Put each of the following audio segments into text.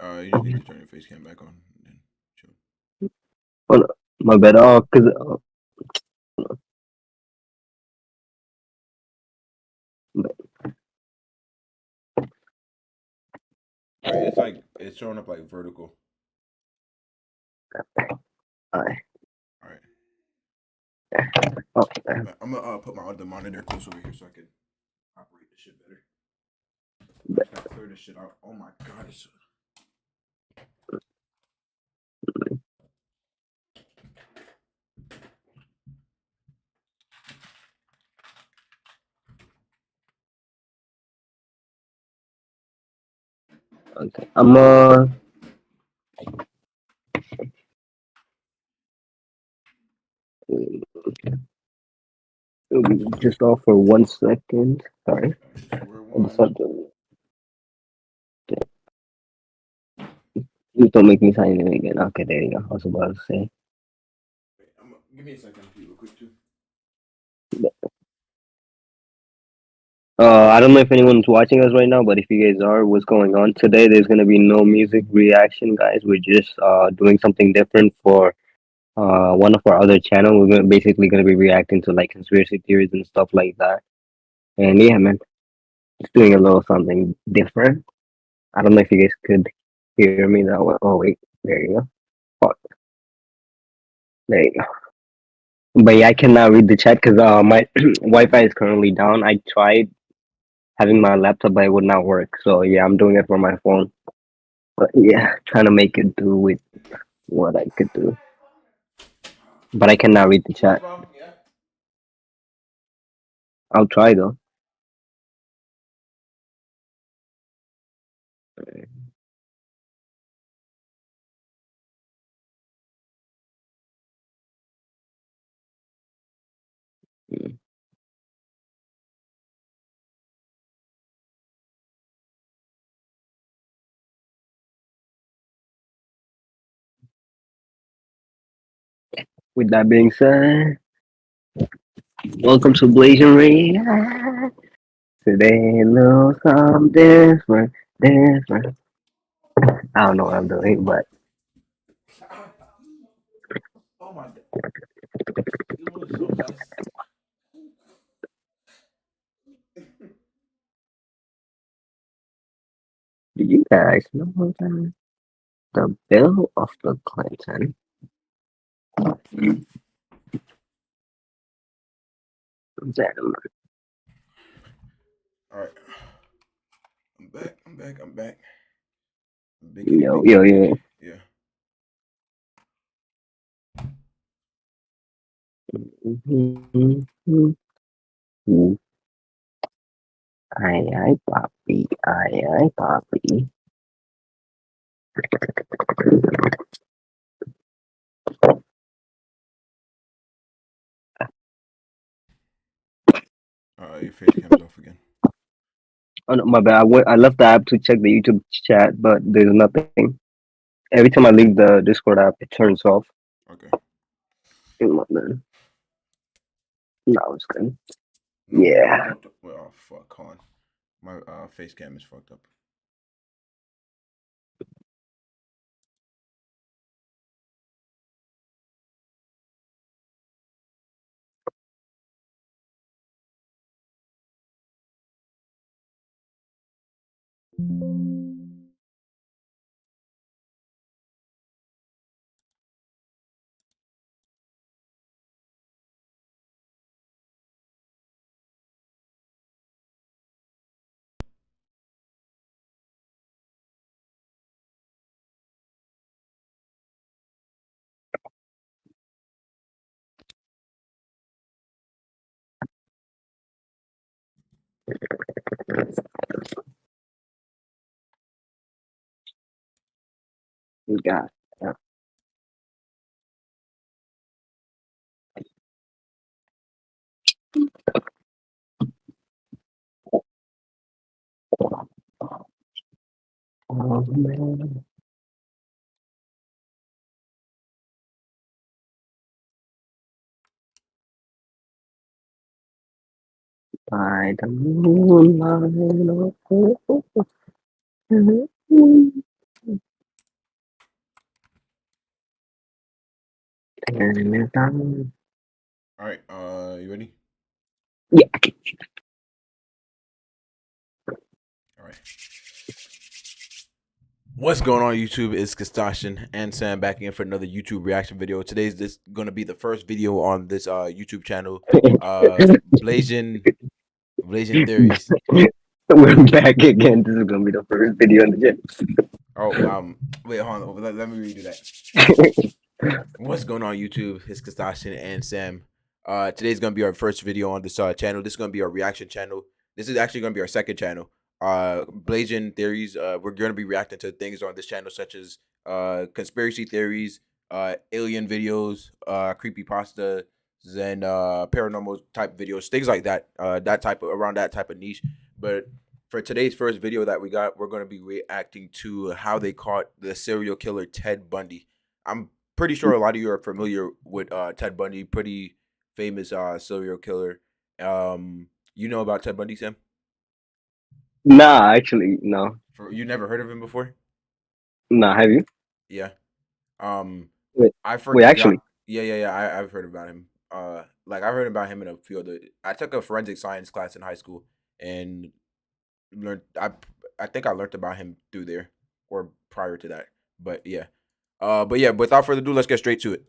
You just need to turn your face cam back on. And then chill. Oh, no, my bad. Oh, cause All right, it's like it's showing up like vertical. I, All right, oh, damn. I'm gonna put my other monitor close over here so I can operate this shit better. I just gotta clear this shit out. Oh my god, it's Okay. I'm just off for 1 second. Sorry. square I just one. have to. Please don't make me sign in again. Okay, there you go. I was about to say. Wait, give me a second, real quick too. I don't know if anyone's watching us right now, but if you guys are, what's going on today? There's gonna be no music reaction, guys. We're just doing something different for one of our other channel. Basically gonna be reacting to like conspiracy theories and stuff like that. And yeah, man, just doing a little something different. I don't know if you guys could hear me that well. Oh wait, there you go. Fuck, there you go. But yeah, I cannot read the chat because my Wi-Fi is currently down. I tried having my laptop, but it would not work. So yeah, I'm doing it from my phone. But yeah, trying to make it do with what I could do. But I cannot read the No chat. problem. Yeah. I'll try though. Mm. With that being said, welcome to Blazing Ray. Today looks some different, different. I don't know what I'm doing, but Oh my god, you move so fast. do you guys know that the bill of the Clinton? Damn. All right, I'm back. I'm back. I'm back. Biggity, Yo, biggity, yo, big. yo. Yeah. Ay, papi. Ay, papi. Your face cam's off again. Oh, no, my bad. I left the app to check the YouTube chat, but there's nothing. Every time I leave the Discord app, it turns off. Okay. Oh, man. No, it's good. No, Yeah. no. Well, oh fuck, con. My face cam is fucked up. God. Yeah. Oh, man. By the moonlight. All right. You ready? Yeah. All right. What's going on, YouTube? It's Castashin and Sam back again for another YouTube reaction video. Today's this gonna be the first video on this YouTube channel. Blazing Theories. We're back again. This is gonna be the first video on the Oh, wait, hold on. Let me redo that. channel. What's going on, YouTube? It's Castashin and Sam. Today's gonna be our first video on this channel. This is gonna be our reaction channel. This is actually gonna be our second channel. Blazing Theories. We're gonna be reacting to things on this channel such as conspiracy theories, alien videos, creepy pastas, and paranormal type videos, things like that. That type of around that type of niche. But for today's first video that we got, we're gonna be reacting to how they caught the serial killer Ted Bundy. I'm pretty sure a lot of you are familiar with Ted Bundy, pretty famous serial killer. You know about Ted Bundy, Sam? Nah, actually, no. You never heard of him before? Nah, have you? Yeah. Wait, I wait, forgot. actually, Yeah. I've heard about him. Like I heard about him in a few other. I took a forensic science class in high school and learned. I think I learned about him through there or prior to that. But yeah. Without further ado, let's get straight to it.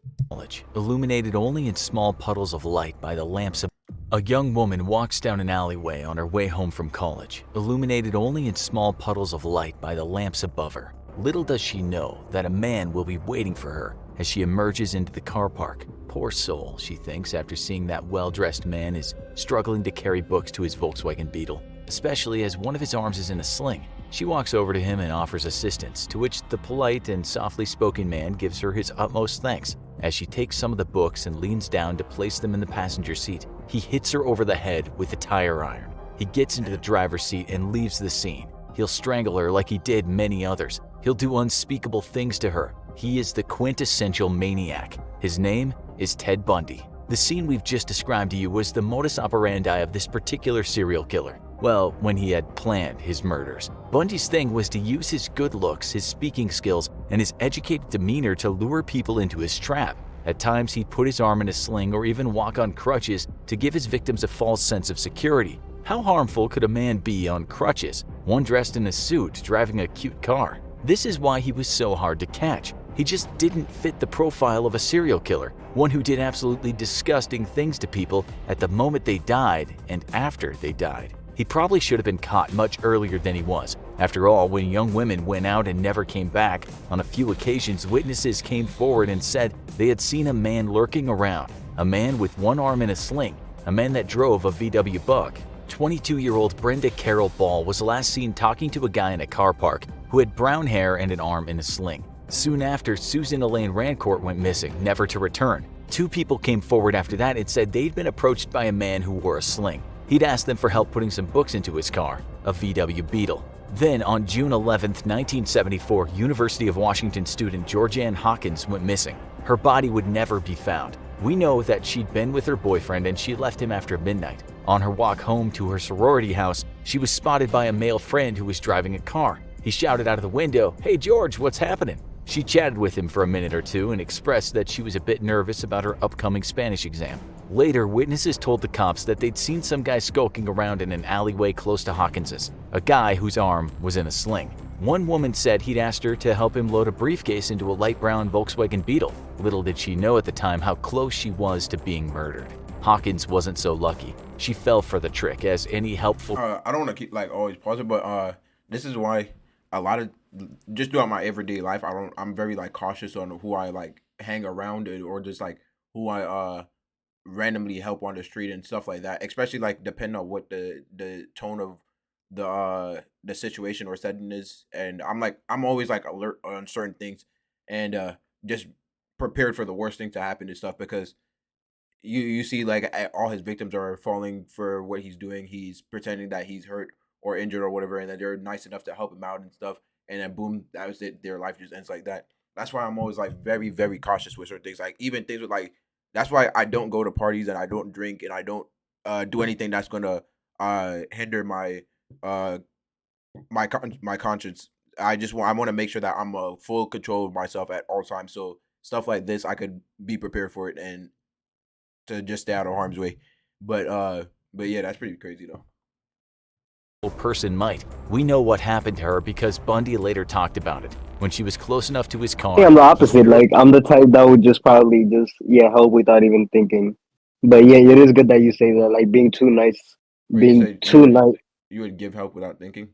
Illuminated only in small puddles of light by the lamps of a young woman walks down an alleyway on her way home from college, illuminated only in small puddles of light by the lamps above her. Little does she know that a man will be waiting for her as she emerges into the car park. Poor soul, she thinks after seeing that well-dressed man is struggling to carry books to his Volkswagen Beetle, especially as one of his arms is in a sling. She walks over to him and offers assistance, to which the polite and softly spoken man gives her his utmost thanks. As she takes some of the books and leans down to place them in the passenger seat, he hits her over the head with a tire iron. He gets into the driver's seat and leaves the scene. He'll strangle her like he did many others. He'll do unspeakable things to her. He is the quintessential maniac. His name is Ted Bundy. The scene we've just described to you was the modus operandi of this particular serial killer. Well, when he had planned his murders. Bundy's thing was to use his good looks, his speaking skills, and his educated demeanor to lure people into his trap. At times, he'd put his arm in a sling or even walk on crutches to give his victims a false sense of security. How harmful could a man be on crutches, one dressed in a suit, driving a cute car? This is why he was so hard to catch. He just didn't fit the profile of a serial killer, one who did absolutely disgusting things to people at the moment they died and after they died. He probably should have been caught much earlier than he was. After all, when young women went out and never came back, on a few occasions witnesses came forward and said they had seen a man lurking around, a man with one arm in a sling, a man that drove a VW Bug. 22-year-old Brenda Carol Ball was last seen talking to a guy in a car park who had brown hair and an arm in a sling. Soon after, Susan Elaine Rancourt went missing, never to return. Two people came forward after that and said they'd been approached by a man who wore a sling. He'd asked them for help putting some books into his car, a VW Beetle. Then, on June 11, 1974, University of Washington student Georgianne Hawkins went missing. Her body would never be found. We know that she'd been with her boyfriend and she left him after midnight. On her walk home to her sorority house, she was spotted by a male friend who was driving a car. He shouted out of the window, "Hey George, what's happening?" She chatted with him for a minute or two and expressed that she was a bit nervous about her upcoming Spanish exam. Later, witnesses told the cops that they'd seen some guy skulking around in an alleyway close to Hawkins's, a guy whose arm was in a sling. One woman said he'd asked her to help him load a briefcase into a light brown Volkswagen Beetle. Little did she know at the time how close she was to being murdered. Hawkins wasn't so lucky. She fell for the trick, as any helpful... I don't want to keep like always pausing, but this is why a lot of just throughout my everyday life, I'm very like cautious on who I like hang around or just like who I randomly help on the street and stuff like that, especially like depending on what the tone of the situation or setting is. And I'm always like alert on certain things and just prepared for the worst thing to happen and stuff, because you see like all his victims are falling for what he's doing. He's pretending that he's hurt or injured or whatever, and then they're nice enough to help him out and stuff, and then boom, that was it. Their life just ends like that. That's why I'm always like very, very cautious with certain things. Like even things with like, that's why I don't go to parties and I don't drink and I don't do anything that's gonna hinder my my conscience. I want to make sure that I'm full control of myself at all times. So stuff like this, I could be prepared for it and to just stay out of harm's way. But yeah, that's pretty crazy though. Person might. We know what happened to her because Bundy later talked about it. When she was close enough to his I think car, I'm the he opposite. Like I'm the type that would just probably just help without even thinking. But yeah, it is good that you say that. Like being too nice, Wait, you being said too nice. you would give help without thinking?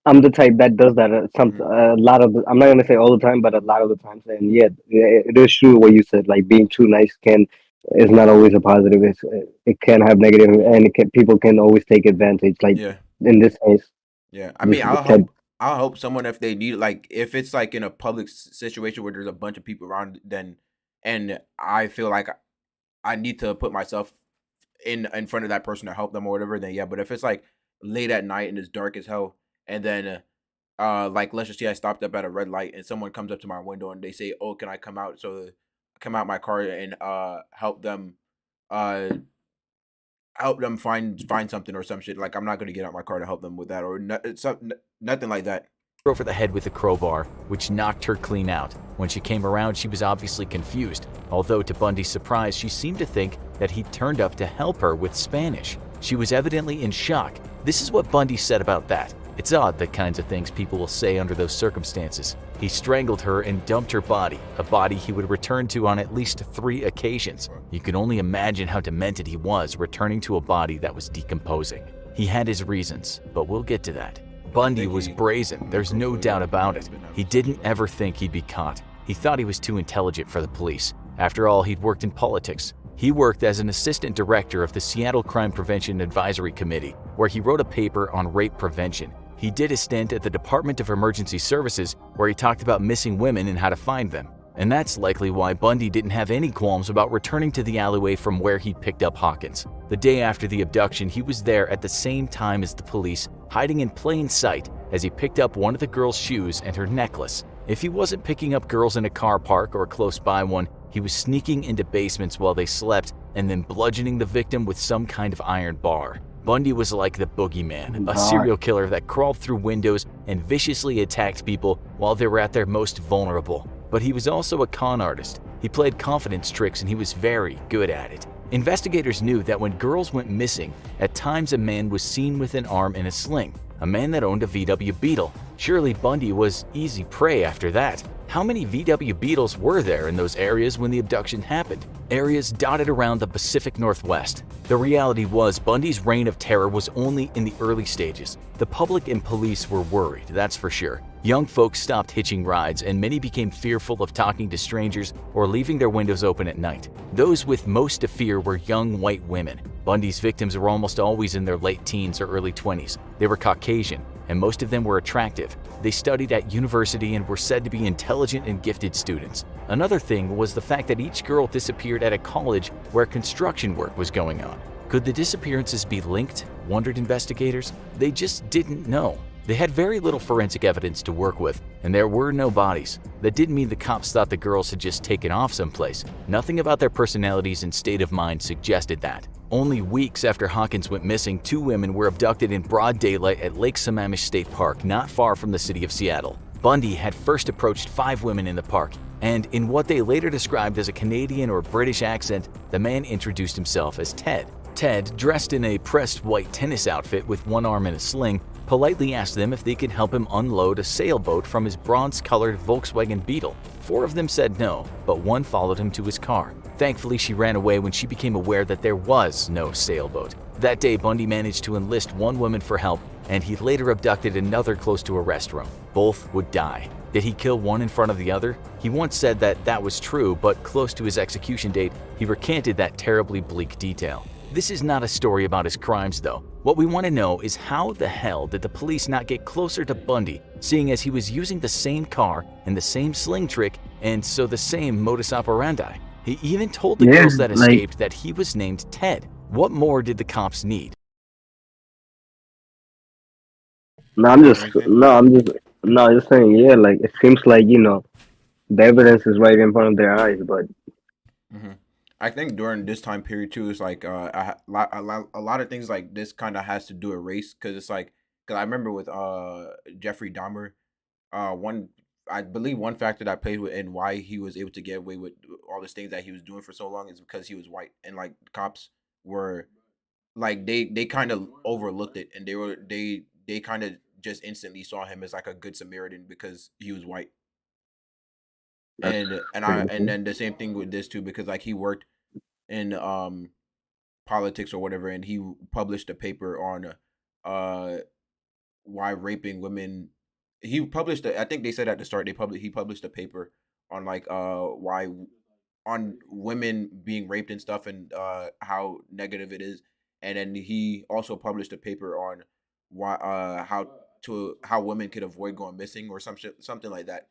I'm the type that does that. Hmm. A lot of I'm not gonna say all the time, but a lot of the times. And yeah, it is true what you said. Like being too nice can is not always a positive. It can have negative, and people can always take advantage. Like Yeah. in this case, Yeah, I this mean, Ted. I'll help someone if they need, like, if it's like in a public situation where there's a bunch of people around, then and I feel like I need to put myself in front of that person to help them or whatever. Then yeah, but if it's like late at night and it's dark as hell, and then like let's just say I stopped up at a red light and someone comes up to my window and they say, "Oh, can I come out?" So come out my car and uh help them find something or some shit. Like I'm not gonna get out my car to help them with that or nothing like that. over the head with a crowbar, which knocked her clean out. When she came around, she was obviously confused, although to Bundy's surprise, she seemed to think that he'd turned up to help her with Spanish. She was evidently in shock. This is what Bundy said about that. It's odd the kinds of things people will say under those circumstances. He strangled her and dumped her body, a body he would return to on at least 3 occasions. You can only imagine how demented he was returning to a body that was decomposing. He had his reasons, but we'll get to that. Bundy was brazen, there's no doubt about it. He didn't ever think he'd be caught. He thought he was too intelligent for the police. After all, he'd worked in politics. He worked as an assistant director of the Seattle Crime Prevention Advisory Committee, where he wrote a paper on rape prevention. He did a stint at the Department of Emergency Services, where he talked about missing women and how to find them. And that's likely why Bundy didn't have any qualms about returning to the alleyway from where he'd picked up Hawkins. The day after the abduction, he was there at the same time as the police, hiding in plain sight as he picked up one of the girl's shoes and her necklace. If he wasn't picking up girls in a car park or close by one, he was sneaking into basements while they slept and then bludgeoning the victim with some kind of iron bar. Bundy was like the boogeyman, a serial killer that crawled through windows and viciously attacked people while they were at their most vulnerable. But he was also a con artist. He played confidence tricks and he was very good at it. Investigators knew that when girls went missing, at times a man was seen with an arm in a sling, a man that owned a VW Beetle. Surely Bundy was easy prey after that. How many VW Beetles were there in those areas when the abduction happened? Areas dotted around the Pacific Northwest. The reality was Bundy's reign of terror was only in the early stages. The public and police were worried, that's for sure. Young folks stopped hitching rides and many became fearful of talking to strangers or leaving their windows open at night. Those with most to fear were young white women. Bundy's victims were almost always in their late teens or early 20s. They were Caucasian, and most of them were attractive. They studied at university and were said to be intelligent and gifted students. Another thing was the fact that each girl disappeared at a college where construction work was going on. Could the disappearances be linked? Wondered investigators. They just didn't know. They had very little forensic evidence to work with, and there were no bodies. That didn't mean the cops thought the girls had just taken off someplace. Nothing about their personalities and state of mind suggested that. Only weeks after Hawkins went missing, 2 women were abducted in broad daylight at Lake Sammamish State Park, not far from the city of Seattle. Bundy had first approached 5 women in the park, and in what they later described as a Canadian or British accent, the man introduced himself as Ted. Ted, dressed in a pressed white tennis outfit with one arm in a sling, politely asked them if they could help him unload a sailboat from his bronze-colored Volkswagen Beetle. 4 of them said no, but one followed him to his car. Thankfully, she ran away when she became aware that there was no sailboat. That day, Bundy managed to enlist one woman for help, and he later abducted another close to a restroom. Both would die. Did he kill one in front of the other? He once said that that was true, but close to his execution date, he recanted that terribly bleak detail. This is not a story about his crimes, though. What we want to know is how the hell did the police not get closer to Bundy, seeing as he was using the same car and the same sling trick, and so the same modus operandi? He even told the girls that escaped that he was named Ted. What more did the cops need? I'm just saying, yeah, like it seems like, the evidence is right in front of their eyes, but Hmm. I think during this time period too, it's like a lot of things like this kind of has to do with race because it's like because I remember with Jeffrey Dahmer, one I believe one factor that played with and why he was able to get away with all these things that he was doing for so long is because he was white, and like cops were like they kind of overlooked it, and they kind of just instantly saw him as like a good Samaritan because he was white. That's And crazy. then the same thing with this too, because like he worked in politics or whatever, and he published a paper on uh why raping women. He published I think they said at the start he published a paper on like why on women being raped and stuff, and how negative it is. And then he also published a paper on why how women could avoid going missing or something like that.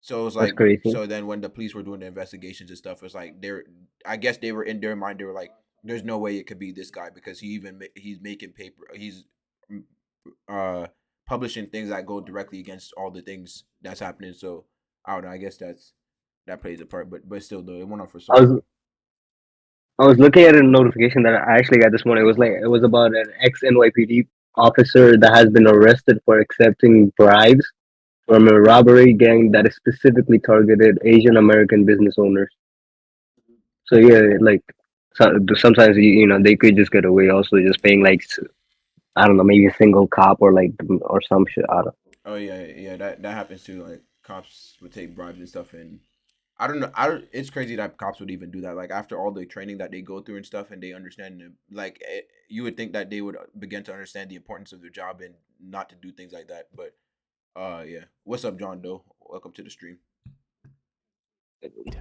So it was That's like, crazy. so then when the police were doing the investigations and stuff, it's like I guess they were in their mind, they were like, there's no way it could be this guy because he's making paper, he's mm, uh publishing things that go directly against all the things that's happening. So I don't know. I guess that plays a part, but still though, it went on for so I was long. I was looking at a notification that I actually got this morning. It was about an ex NYPD officer that has been arrested for accepting bribes from a robbery gang that is specifically targeted Asian American business owners. So yeah, like sometimes they could just get away also just paying like I don't know, maybe a single cop or like or some shit. I don't. Oh yeah, yeah, that happens too. Like cops would take bribes and stuff, and I don't know. I don't. It's crazy that cops would even do that. Like after all the training that they go through and stuff, and they understand like you would think that they would begin to understand the importance of their job and not to do things like that. But yeah. What's up, John Doe? Welcome to the stream.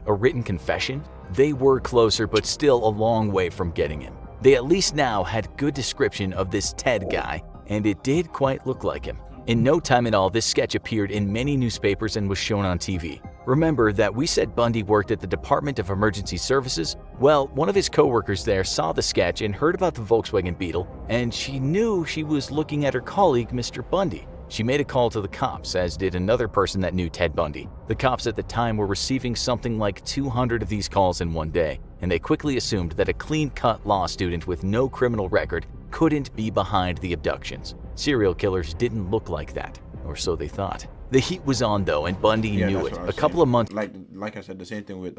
A written confession? They were closer, but still a long way from getting him. They at least now had good description of this Ted guy, and it did quite look like him. In no time at all, this sketch appeared in many newspapers and was shown on TV. Remember that we said Bundy worked at the Department of Emergency Services? Well, one of his coworkers there saw the sketch and heard about the Volkswagen Beetle, and she knew she was looking at her colleague, Mr. Bundy. She made a call to the cops, as did another person that knew Ted Bundy. The cops at the time were receiving something like 200 of these calls in one day, and they quickly assumed that a clean-cut law student with no criminal record couldn't be behind the abductions. Serial killers didn't look like that, or so they thought. The heat was on though, and Bundy Yeah, knew that's it. what I A was couple saying. of months Like I said, the same thing with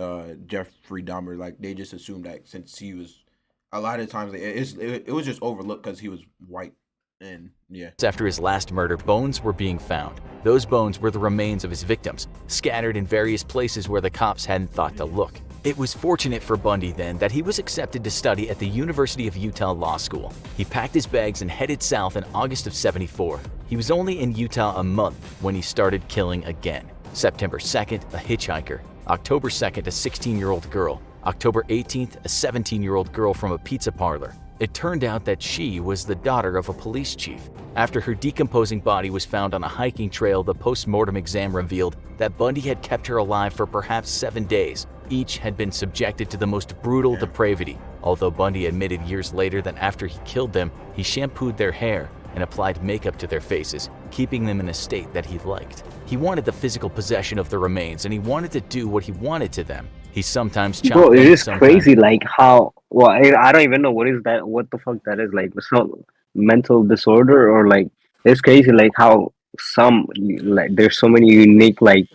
Jeffrey Dahmer. Like they just assumed that since he was, a lot of times it was just overlooked because he was white, and yeah. after his last murder, bones were being found. Those bones were the remains of his victims, scattered in various places where the cops hadn't thought to look. It was fortunate for Bundy then that he was accepted to study at the University of Utah Law School. He packed his bags and headed south in August of '74. He was only in Utah a month when he started killing again. September 2nd, a hitchhiker. October 2nd, a 16-year-old girl. October 18th, a 17-year-old girl from a pizza parlor. It turned out that she was the daughter of a police chief. After her decomposing body was found on a hiking trail, the post-mortem exam revealed that Bundy had kept her alive for perhaps 7 days. Each had been subjected to the most brutal depravity, although Bundy admitted years later that after he killed them, he shampooed their hair and applied makeup to their faces, keeping them in a state that he liked. He wanted the physical possession of the remains, and he wanted to do what he wanted to them. He sometimes Bro, chopped it them, is sometimes crazy. Like how? Well, I don't even know what is that. What the fuck that is? Like some mental disorder or like it's crazy. Like how some like there's so many unique like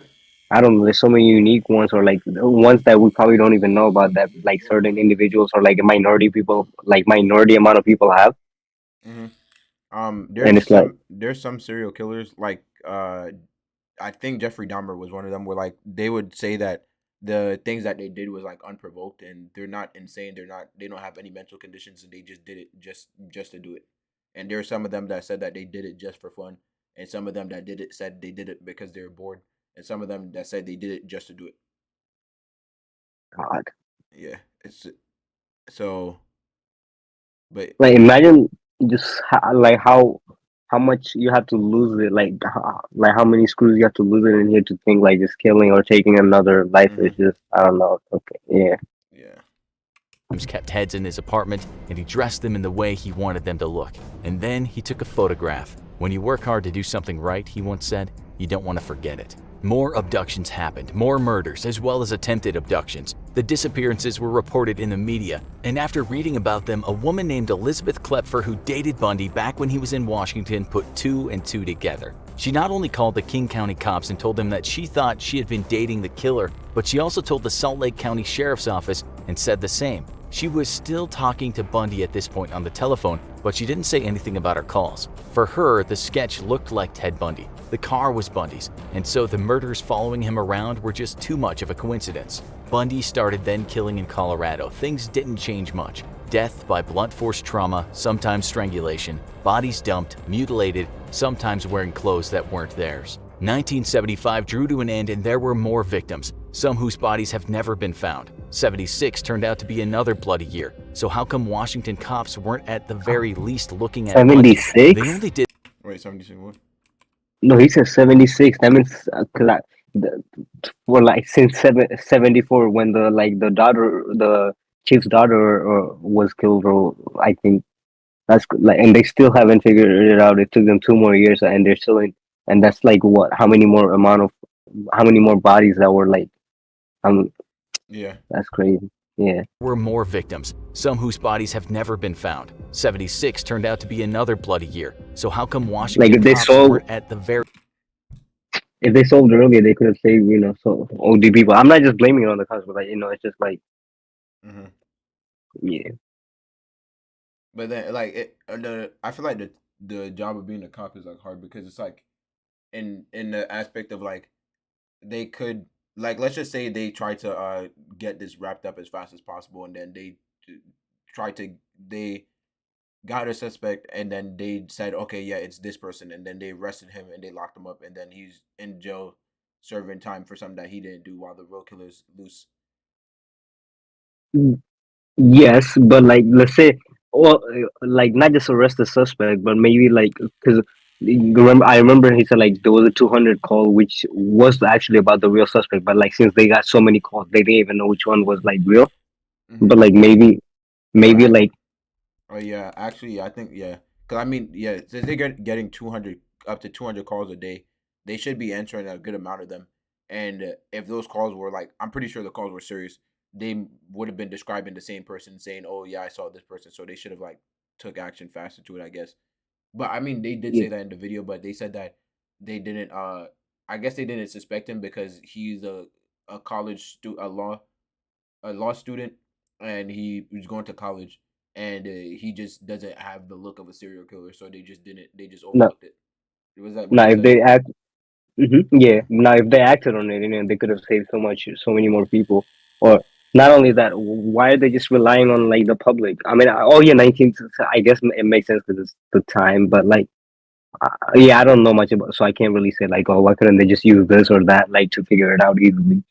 I don't know. There's so many unique ones or like ones that we probably don't even know about that like certain individuals or like minority people like minority amount of people have. hmm And it's like there's some serial killers like I think Jeffrey Dahmer was one of them where like they would say that the things that they did was like unprovoked, and they're not insane, they don't have any mental conditions, and they just did it just to do it. And there are some of them that said that they did it just for fun, and some of them that did it said they did it because they were bored, and some of them that said they did it just to do it. God. Yeah, it's so, but Like imagine just like how much you have to lose it, like how many screws you have to lose it in here to think like just killing or taking another life is hmm just I don't know. Okay, yeah. yeah. kept heads in his apartment, and he dressed them in the way he wanted them to look. And then he took a photograph. When you work hard to do something right, he once said, you don't want to forget it. More abductions happened, more murders, as well as attempted abductions. The disappearances were reported in the media, and after reading about them, a woman named Elizabeth Klepfer, who dated Bundy back when he was in Washington, put two and two together. She not only called the King County cops and told them that she thought she had been dating the killer, but she also told the Salt Lake County Sheriff's Office and said the same. She was still talking to Bundy at this point on the telephone, but she didn't say anything about her calls. For her, the sketch looked like Ted Bundy. The car was Bundy's, and so the murders following him around were just too much of a coincidence. Bundy started then killing in Colorado. Things didn't change much. Death by blunt force trauma, sometimes strangulation, bodies dumped, mutilated, sometimes wearing clothes that weren't theirs. 1975 drew to an end and there were more victims, some whose bodies have never been found. 76 turned out to be another bloody year, so how come Washington cops weren't at the very least looking at Bundy? 76? They only did. Wait, 76 what? No, he said 76. That means the, for like since 74 when the chief's daughter was killed, or I think that's like, and they still haven't figured it out. It took them 2 more years, and they're still in, and that's like what? How many more bodies that were like, Yeah. that's crazy. Yeah. Were more victims, some whose bodies have never been found. 76 turned out to be another bloody year, so how come Washington Like cops weren't at the very... if they solved earlier, they could have saved, so OD people. I'm not just blaming it on the cops, but like, it's just like, hmm yeah. But then, like, I feel like the job of being a cop is like hard because it's like in the aspect of like they could, like, let's just say they try to get this wrapped up as fast as possible, and then try to they got a suspect, and then they said, okay, yeah, it's this person, and then they arrested him and they locked him up, and then he's in jail serving time for something that he didn't do while the real killer's loose. Yes, but like, let's say, well, like not just arrest the suspect, but maybe like, because I remember he said like there was a 200 call, which was actually about the real suspect, but like since they got so many calls, they didn't even know which one was like real. But like But maybe like, oh yeah, actually, I think yeah, because I mean, yeah, since they getting 200 up to 200 calls a day, they should be answering a good amount of them. And if those calls were like, I'm pretty sure the calls were serious, they would have been describing the same person, saying, "Oh yeah, I saw this person," so they should have like took action faster to it, I guess. But I mean, they did yeah, say that in the video, but they said that they didn't. I guess they didn't suspect him because he's a college a law student, and he was going to college, and he just doesn't have the look of a serial killer, so they just didn't. They just no, overlooked it. Was that what now they if said? they act, yeah, now if they acted on it, they could have saved so many more people. Or not only that, why are they just relying on like the public? I mean, oh yeah, 19. I guess it makes sense because it's the time, but like. Yeah, I don't know much about, so I can't really say like, oh, why couldn't they just use this or that like to figure it out easily?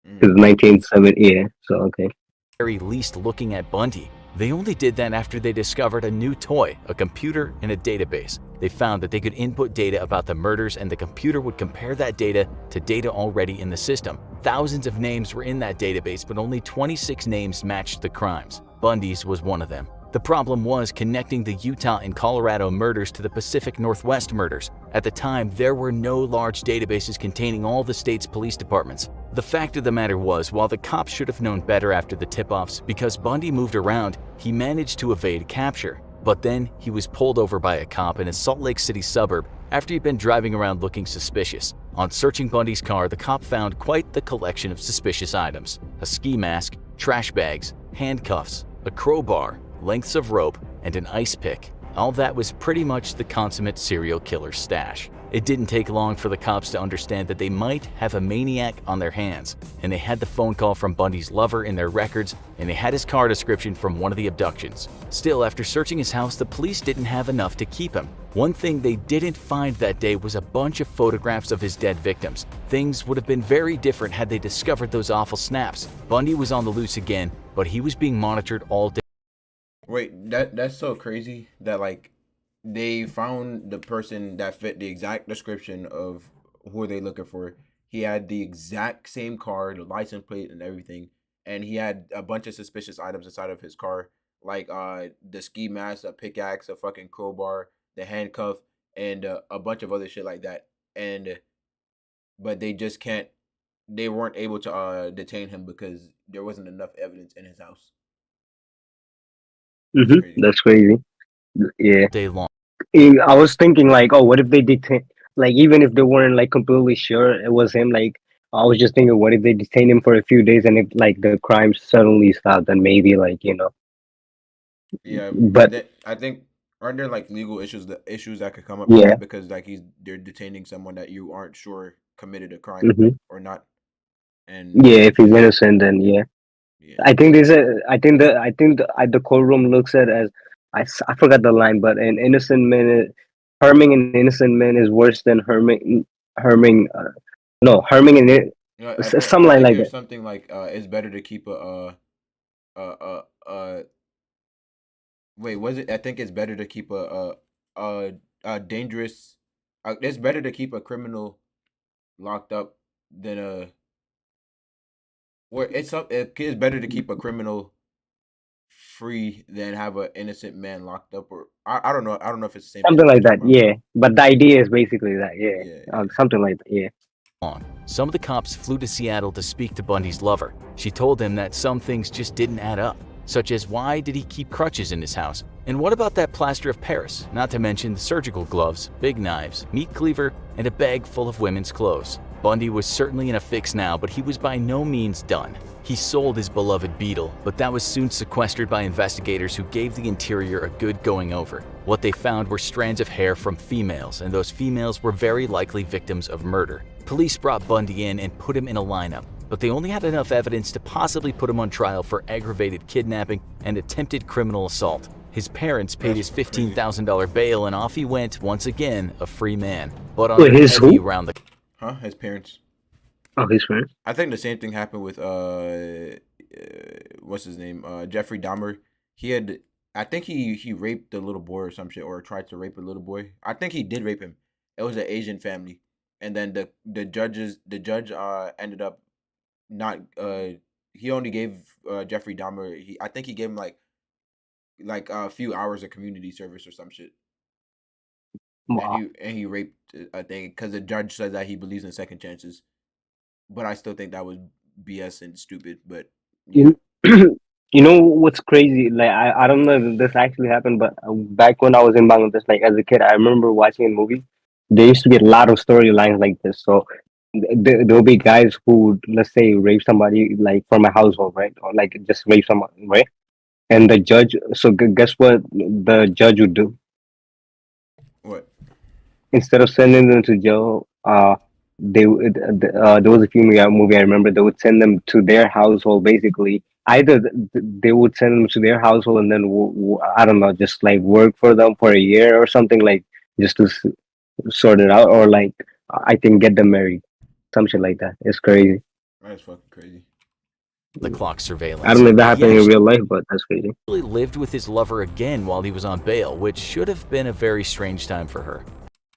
Mm. Because 1970, yeah. So okay. very least looking at Bundy. They only did that after they discovered a new toy, a computer, and a database. They found that they could input data about the murders and the computer would compare that data to data already in the system. Thousands of names were in that database, but only 26 names matched the crimes. Bundy's was one of them. The problem was connecting the Utah and Colorado murders to the Pacific Northwest murders. At the time, there were no large databases containing all the state's police departments. The fact of the matter was, while the cops should have known better after the tip-offs, because Bundy moved around, he managed to evade capture. But then, he was pulled over by a cop in a Salt Lake City suburb after he'd been driving around looking suspicious. On searching Bundy's car, the cop found quite the collection of suspicious items: a ski mask, trash bags, handcuffs, a crowbar, lengths of rope, and an ice pick. All that was pretty much the consummate serial killer's stash. It didn't take long for the cops to understand that they might have a maniac on their hands, and they had the phone call from Bundy's lover in their records, and they had his car description from one of the abductions. Still, after searching his house, the police didn't have enough to keep him. One thing they didn't find that day was a bunch of photographs of his dead victims. Things would have been very different had they discovered those awful snaps. Bundy was on the loose again, but he was being monitored all day. Wait, that's so crazy that like they found the person that fit the exact description of who they looking for. He had the exact same car, the license plate and everything, and he had a bunch of suspicious items inside of his car, like the ski mask, a pickaxe, a fucking crowbar, the handcuff, and a bunch of other shit like that. And but they just can't. They weren't able to detain him because there wasn't enough evidence in his house. That's crazy. That's crazy. Yeah. Day long. I was thinking like, oh, what if they detain? Like even if they weren't like completely sure it was him, like I was just thinking, what if they detain him for a few days and if like the crime suddenly stopped, then maybe like Yeah, but But then I think aren't there like legal issues, the issues that could come up from yeah, that because like they're detaining someone that you aren't sure committed a crime hmm or not, and yeah, if he's innocent, then yeah. yeah, I think the courtroom looks at it as I forgot the line, but an innocent man harming an innocent man is worse than harming no harming some I line think like there's that. something like it's better to keep a wait, was it? I think it's better to keep a dangerous. It's better to keep a criminal locked up than a. Or it's better to keep a criminal free than have an innocent man locked up. Or I don't know. I don't know if it's the same thing, Something but like that's that, what I'm yeah. saying. But the idea is basically that, yeah, Yeah, yeah. something like that, yeah. Some of the cops flew to Seattle to speak to Bundy's lover. She told him that some things just didn't add up, such as why did he keep crutches in his house? And what about that plaster of Paris? Not to mention the surgical gloves, big knives, meat cleaver, and a bag full of women's clothes. Bundy was certainly in a fix now, but he was by no means done. He sold his beloved Beetle, but that was soon sequestered by investigators who gave the interior a good going over. What they found were strands of hair from females, and those females were very likely victims of murder. Police brought Bundy in and put him in a lineup, but they only had enough evidence to possibly put him on trial for aggravated kidnapping and attempted criminal assault. His parents paid his $15,000 bail and off he went, once again, a free man, but Wait, under his heavy who? around the Huh? His parents. Oh, his friend. I think the same thing happened with what's his name? Jeffrey Dahmer. He had I think he raped the little boy or some shit or tried to rape a little boy. I think he did rape him. It was an Asian family. And then the judge ended up not he only gave Jeffrey Dahmer I think he gave him like a few hours of community service or some shit. Wow. And he raped I think cuz the judge said that he believes in second chances. But I still think that was BS and stupid. But yeah, You, you know what's crazy? Like I don't know if this actually happened, but back when I was in Bangladesh, like as a kid, I remember watching a movie. There used to be a lot of storylines like this. So there'll be guys who, let's say, rape somebody like from a household, right? Or like just rape someone, right? And the judge. So guess what the judge would do? what? Instead of sending them to jail, there was a few movie I remember. They would send them to their household. Basically, either they would send them to their household and then I don't know, just like work for them for a year or something, like just to sort it out, or like I think get them married, some shit like that. It's crazy. That's fucking crazy. clock I surveillance. don't know if that He happened in actually real life, but that's crazy. lived with his lover again while he was on bail, which should have been a very strange time for her.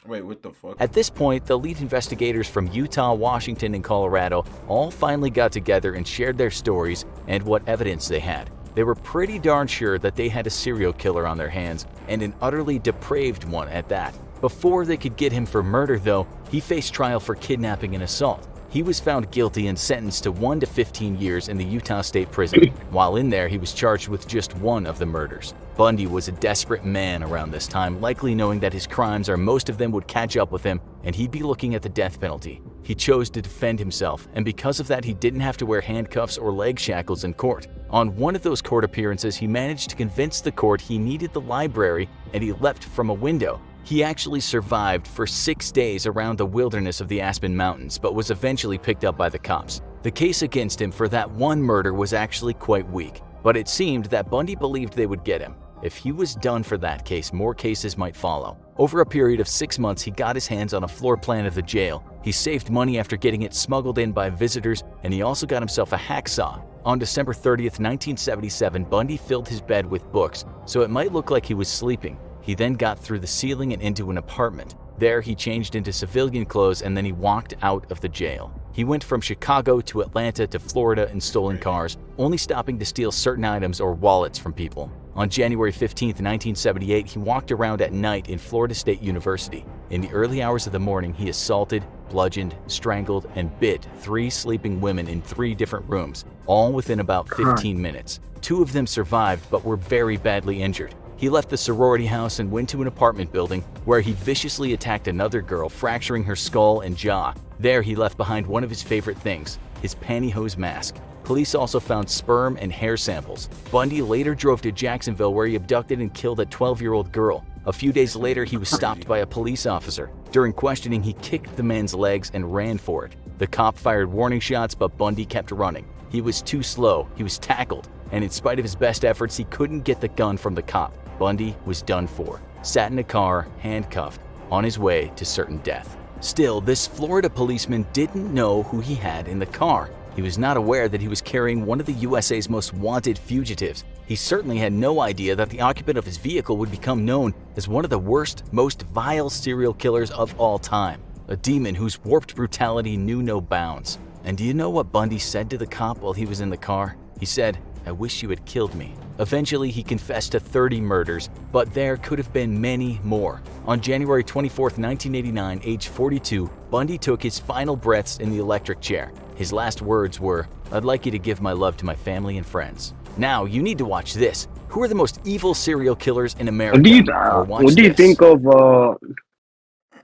Wait, what the fuck? At this point, the lead investigators from Utah, Washington, and Colorado all finally got together and shared their stories and what evidence they had. They were pretty darn sure that they had a serial killer on their hands, and an utterly depraved one at that. Before they could get him for murder, though, he faced trial for kidnapping and assault. He was found guilty and sentenced to 1 to 15 years in the Utah State Prison. While in there, he was charged with just one of the murders. Bundy was a desperate man around this time, likely knowing that his crimes or most of them would catch up with him and he'd be looking at the death penalty. He chose to defend himself, and because of that, he didn't have to wear handcuffs or leg shackles in court. On one of those court appearances, he managed to convince the court he needed the library and he leapt from a window. He actually survived for 6 days around the wilderness of the Aspen Mountains, but was eventually picked up by the cops. The case against him for that one murder was actually quite weak, but it seemed that Bundy believed they would get him. If he was done for that case, more cases might follow. Over a period of 6 months, he got his hands on a floor plan of the jail. He saved money after getting it smuggled in by visitors, and he also got himself a hacksaw. On December 30th, 1977, Bundy filled his bed with books, so it might look like he was sleeping. He then got through the ceiling and into an apartment. There, he changed into civilian clothes and then he walked out of the jail. He went from Chicago to Atlanta to Florida in stolen cars, only stopping to steal certain items or wallets from people. On January 15, 1978, he walked around at night in Florida State University. In the early hours of the morning, he assaulted, bludgeoned, strangled, and bit 3 sleeping women in 3 different rooms, all within about 15 minutes. 2 of them survived but were very badly injured. He left the sorority house and went to an apartment building where he viciously attacked another girl, fracturing her skull and jaw. There, he left behind one of his favorite things, his pantyhose mask. Police also found sperm and hair samples. Bundy later drove to Jacksonville where he abducted and killed a 12-year-old girl. A few days later, he was stopped by a police officer. During questioning, he kicked the man's legs and ran for it. The cop fired warning shots, but Bundy kept running. He was too slow, he was tackled, and in spite of his best efforts, he couldn't get the gun from the cop. Bundy was done for, sat in a car, handcuffed, on his way to certain death. Still, this Florida policeman didn't know who he had in the car. He was not aware that he was carrying one of the USA's most wanted fugitives. He certainly had no idea that the occupant of his vehicle would become known as one of the worst, most vile serial killers of all time. A demon whose warped brutality knew no bounds. And do you know what Bundy said to the cop while he was in the car? He said, "I wish you had killed me." Eventually, he confessed to 30 murders, but there could have been many more. On January 24, 1989, age 42, Bundy took his final breaths in the electric chair. His last words were, "I'd like you to give my love to my family and friends." Now, you need to watch this. Who are the most evil serial killers in America? Or watch What do you this. think of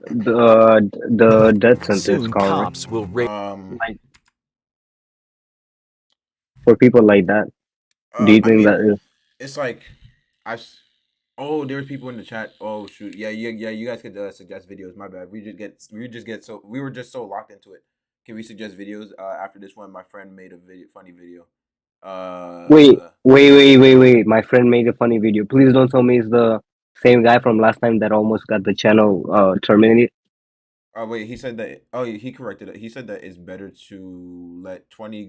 the death sentence, Soon, Conroy? cops will raid. Like, for people like that, do you I think mean, that is? it's like oh, there's people in the chat. Oh shoot, yeah. You guys could suggest videos. My bad. We were just so locked into it. Can we suggest videos? After this one, my friend made a funny video. Wait, wait. My friend made a funny video. Please don't tell me it's the same guy from last time that almost got the channel terminated. Oh wait, he said that. Oh, he corrected it. He said that it's better to let 20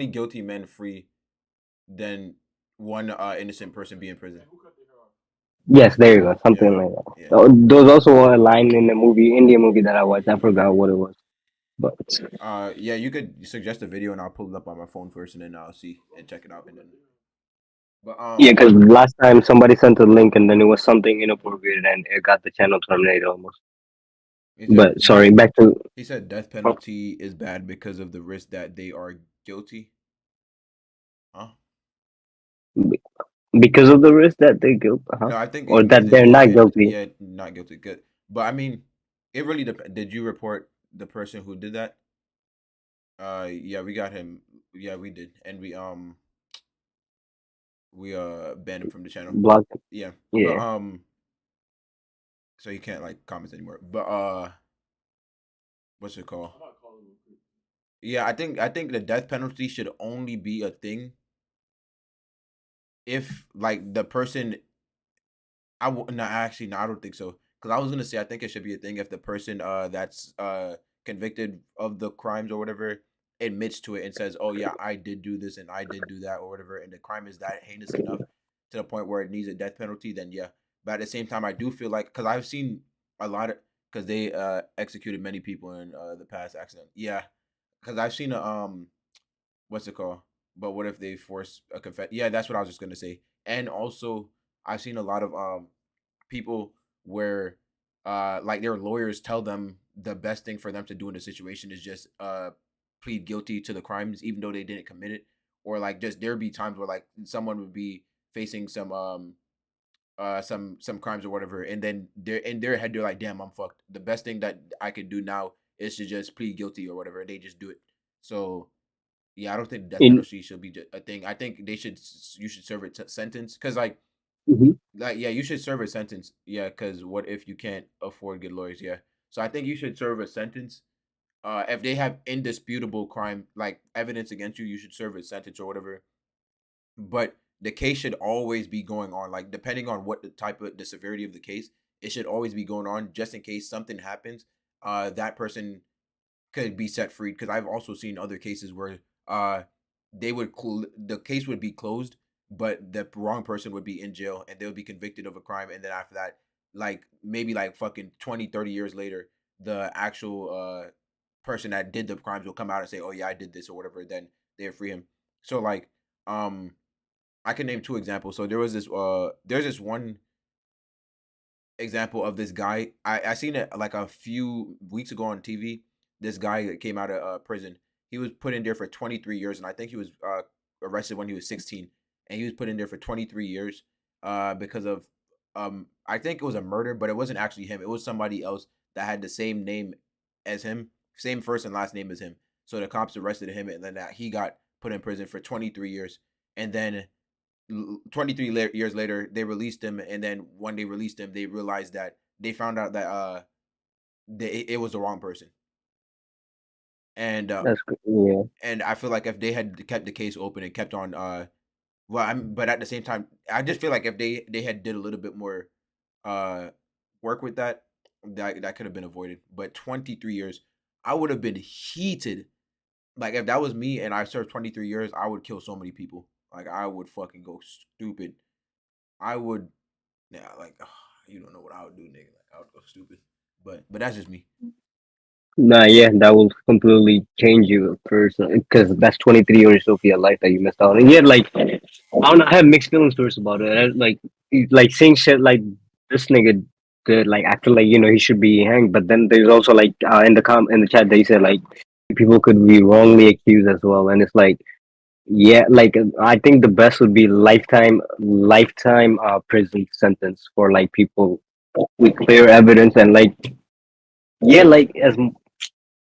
guilty men free than one innocent person be in prison. Yes, there you go. Something Yeah, like that. yeah. There was also a line in the Indian movie that I watched. I forgot what it was. But Yeah, you could suggest a video and I'll pull it up on my phone first and then I'll see and check it out and then. But yeah, because last time somebody sent a link and then it was something inappropriate and it got the channel terminated almost. But sorry, back to. He said death penalty is bad because of the risk that they are guilty. Huh? Because of the risk that they guilty, No, I think or that they're not guilty. Yeah, not guilty. Good, but I mean, it really depends. Did you report the person who did that? Yeah, we got him. Yeah, we did, and we banned him from the channel. Blocked. Yeah, Yeah. But, so you can't like comment anymore. But what's it called? Yeah, I think the death penalty should only be a thing if like the person. No, actually, no, I don't think so. Because I was gonna say I think it should be a thing if the person that's convicted of the crimes or whatever admits to it and says, "Oh yeah, I did do this and I did do that or whatever," and the crime is that heinous enough to the point where it needs a death penalty, then yeah. But at the same time, I do feel like because I've seen a lot of because they executed many people in the past accident. Yeah, because I've seen a what's it called? But what if they force a confess? Yeah, that's what I was just gonna say. And also, I've seen a lot of people where like their lawyers tell them the best thing for them to do in the situation is just plead guilty to the crimes even though they didn't commit it, or like just there'd be times where like someone would be facing some crimes or whatever, and then they're in their head they're like, damn, I'm fucked. The best thing that I could do now is to just plead guilty or whatever. They just do it. So yeah, I don't think death In. penalty should be a thing. I think you should serve a sentence because Mhm. like yeah, you should serve a sentence. Yeah, because what if you can't afford good lawyers? Yeah, so I think you should serve a sentence. If they have indisputable crime like evidence against you, you should serve a sentence or whatever. But the case should always be going on. Like depending on what the severity of the case, it should always be going on just in case something happens. That person could be set free because I've also seen other cases where the case would be closed, but the wrong person would be in jail and they would be convicted of a crime, and then after that, like maybe like fucking 20, 30 years later, the actual person that did the crimes will come out and say, "Oh yeah, I did this" or whatever, then they'll free him. So like um I can name two examples. So there's this one example of this guy. I seen it like a few weeks ago on TV. This guy that came out of prison, he was put in there for 23 years, and I think he was arrested when he was 16, and he was put in there for 23 years. because of I think it was a murder, but it wasn't actually him. It was somebody else that had the same name as him, same first and last name as him. So the cops arrested him, and then he got put in prison for 23 years. And then 23 years later, they released him. And then when they released him, they realized that they found out that it was the wrong person. And That's good. Yeah. and I feel like if they had kept the case open and kept on well, but at the same time, I just feel like if they had did a little bit more uh work with that, that could have been avoided. But 23 years, I would have been heated. Like if that was me and I served 23 years, I would kill so many people. Like I would fucking go stupid. I would, yeah, like you don't know what I would do, nigga. Like I would go stupid. But that's just me. Nah, yeah, that will completely change you person because that's 23 years of your life that you missed out. And yeah, like I don't know, I have mixed feelings towards about it. Like saying shit like this nigga did. Like I feel like he should be hanged. But then there's also like in the chat they said like people could be wrongly accused as well, and it's like yeah, like I think the best would be lifetime prison sentence for like people with clear evidence and like yeah, like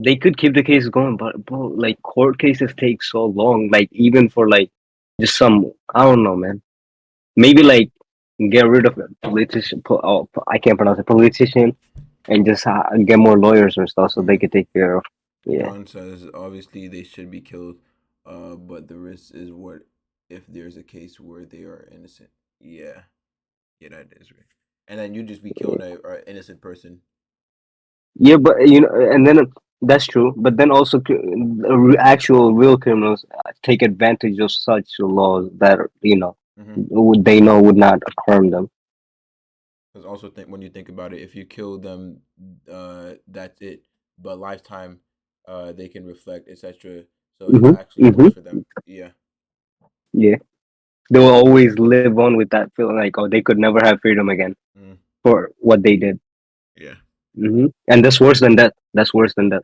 they could keep the case going, but bro, like court cases take so long. Like even for like just some, I don't know, man. Maybe like get rid of a politician. I can't pronounce it. Politician, and just get more lawyers and stuff so they Mm. could take care of. Yeah. John says obviously they should be killed, but the risk is what if there's a case where they are innocent. Yeah, yeah, that is right. And then you just be killing a innocent person. Yeah, but and then that's true. But then also, actual real criminals take advantage of such laws that Mm-hmm. they know would not harm them. Because also think when you think about it, if you kill them, that's it. But lifetime, they can reflect, etc. So it's Hmm. actually Hmm. worse for them. Yeah. Yeah, they will always live on with that feeling like, oh, they could never have freedom again Mm, for what they did. yeah. And that's worse than that. That's worse than that.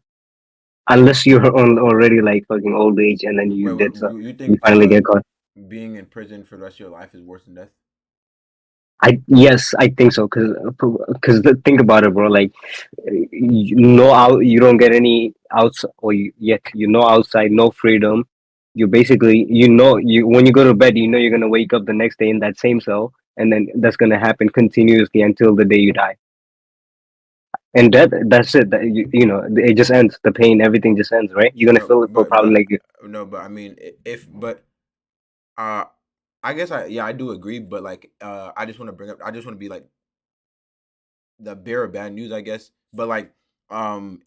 Unless you're already like fucking old age and then you Wait, did so, you you think finally get caught. being in prison for the rest of your life is worse than death? Yes, I think so. Cause think about it, bro. Like you don't get any outside, or yet outside, no freedom. You basically you when you go to bed, you're gonna wake up the next day in that same cell, and then that's gonna happen continuously until the day you die. And that's it. It just ends. The pain, everything just ends, right? You're gonna No, feel it for probably like no, but I mean, if but uh, I guess I do agree, but like I just want to bring up, I just want to be like the bearer of bad news, I guess. But like um,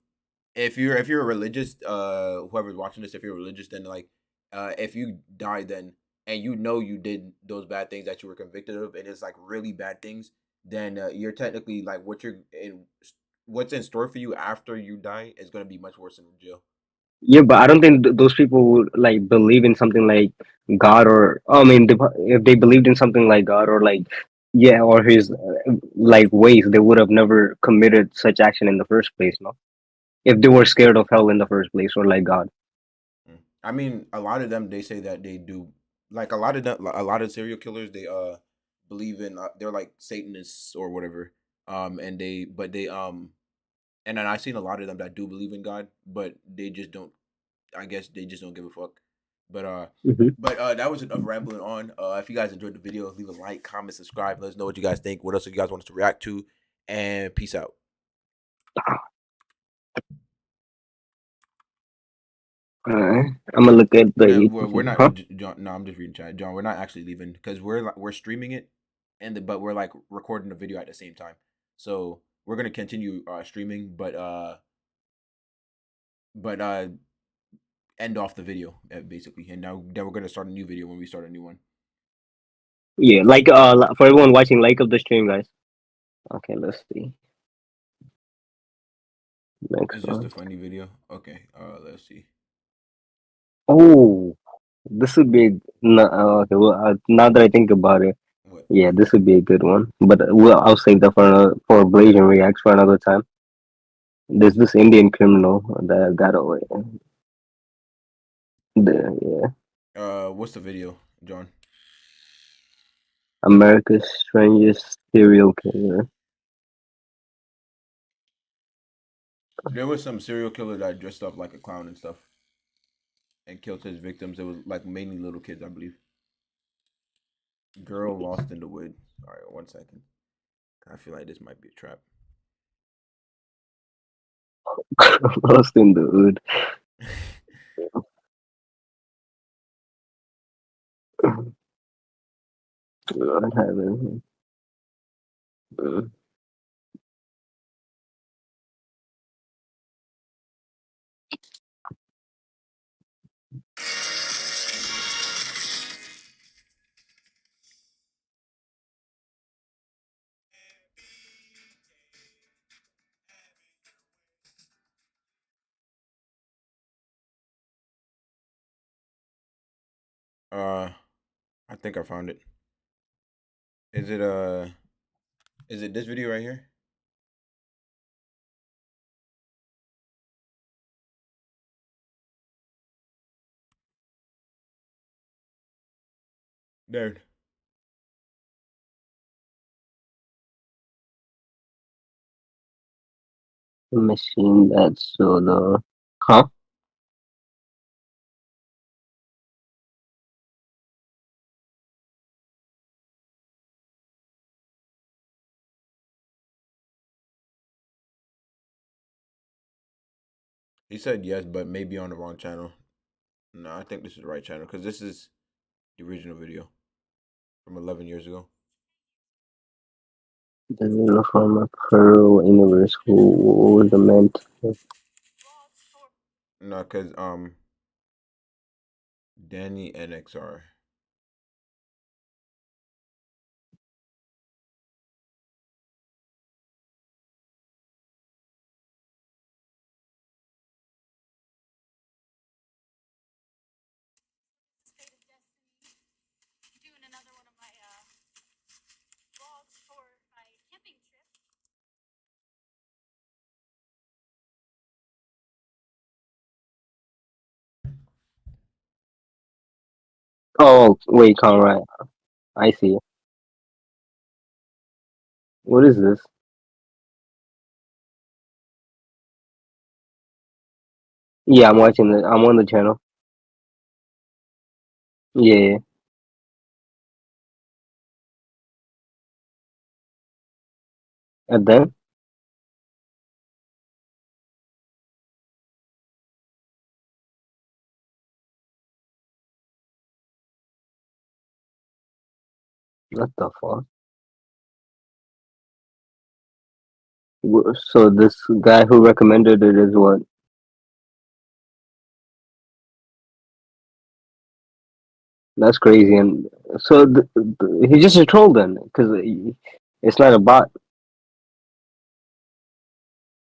if you're religious, whoever's watching this, if you're religious, then like if you die then and you know you did those bad things that you were convicted of, and it's like really bad things, then you're technically like what's in store for you after you die is gonna be much worse than jail. yeah, but I don't think those people would like believe in something like God or I mean, if they believed in something like God or like yeah, or his like ways, they would have never committed such action in the first place, no? If they were scared of hell in the first place or like God. I mean, a lot of them they say that they do like a lot of them, a lot of serial killers they believe in they're like Satanists or whatever. And they and then I've seen a lot of them that do believe in God, but they just don't. I guess they just don't give a fuck. But Hmm. that was enough rambling on. If you guys enjoyed the video, leave a like, comment, subscribe. Let us know what you guys think. What else do you guys want us to react to? And peace out. I'm gonna look at the No, YouTube we're video. not. Huh? John, no, I'm just reading chat. John, we're not actually leaving because we're streaming it, but we're like recording the video at the same time. So we're gonna continue streaming, but end off the video basically, and now then we're gonna start a new video when we start a new one. Yeah, like for everyone watching, like of the stream, guys. Okay, let's see. Next It's just a one. funny video. Okay, let's see. Oh, this would be okay. Well, now that I think about it, What? yeah, this would be a good one. But I'll save that for Blazing Reacts for another time. There's this Indian criminal that got away. Yeah, What's the video, John? America's strangest serial killer. There was some serial killer that dressed up like a clown and stuff and killed his victims. It was like mainly little kids, I believe. Girl lost in the wood. All right, 1 second. I feel like this might be a trap. Lost in the hood. Not having. uh, I think I found it. Is it Is it this video right here? There. Machine that's solo. Huh? He said yes, but maybe on the wrong channel. No, I think this is the right channel because this is the original video from 11 years ago. The little from a Pearl universe who was the meant. No, because Danny NXR. Oh wait, Conroy. I see. What is this? Yeah, I'm watching it. I'm on the channel. Yeah. And then what the fuck? So this guy who recommended it is what? That's crazy. And so he just a troll then, because it's not a bot.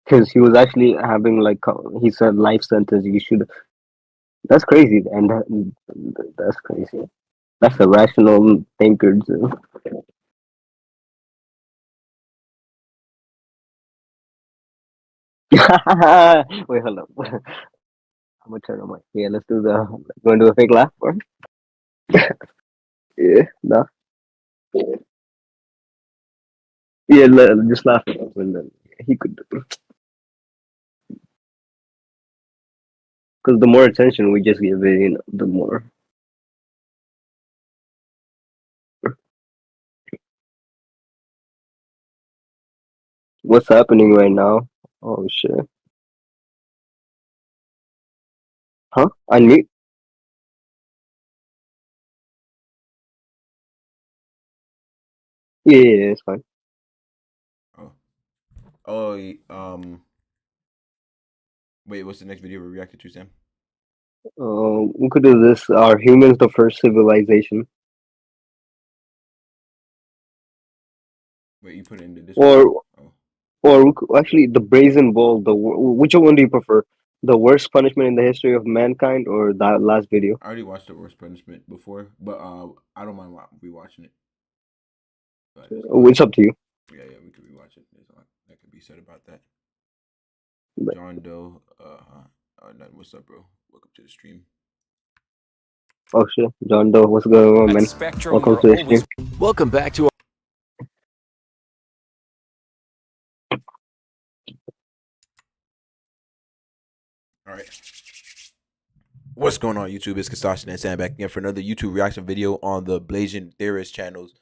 Because he was actually having like he said life sentence. You should. That's crazy, and that's crazy. That's a rational thinker too. Wait, hold up. I'm gonna turn on my. Yeah, let's do the. Going to do a fake laugh or? Yeah, no. Yeah, just laugh it up and then he could. Because the more attention we just give it, the more. What's happening right now? Oh shit. Huh? Unmute? Yeah, yeah, it's fine. Oh. Oh, wait, what's the next video we reacted to, Sam? We could do this. Are humans the first civilization? Wait, you put it in the Discord? Or, Oh. actually, the brazen bull. Which one do you prefer? The worst punishment in the history of mankind, or that last video? I already watched the worst punishment before, but I don't mind rewatching it. It's up to you. Yeah, we could rewatch it. There's a lot that could be said about that. But John Doe. What's up, bro? Welcome to the stream. Oh shit, John Doe, what's going on, At man? Spectrum, Welcome we're to the stream. always Welcome back to All right. What's going on, YouTube? It's Castashin and Sam back again for another YouTube reaction video on the Blasian Theorist channels.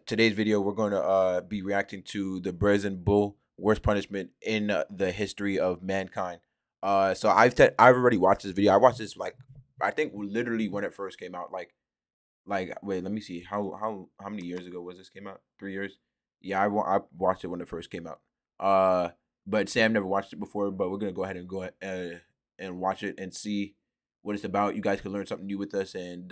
Today's video we're going to be reacting to the Brazen Bull, worst punishment in the history of mankind. So I've already watched this video. I watched this like I think literally when it first came out. Like wait, let me see how many years ago was this came out? 3 years? Yeah, I watched it when it first came out. But Sam never watched it before. But we're gonna go ahead and watch it and see what it's about. You guys can learn something new with us, and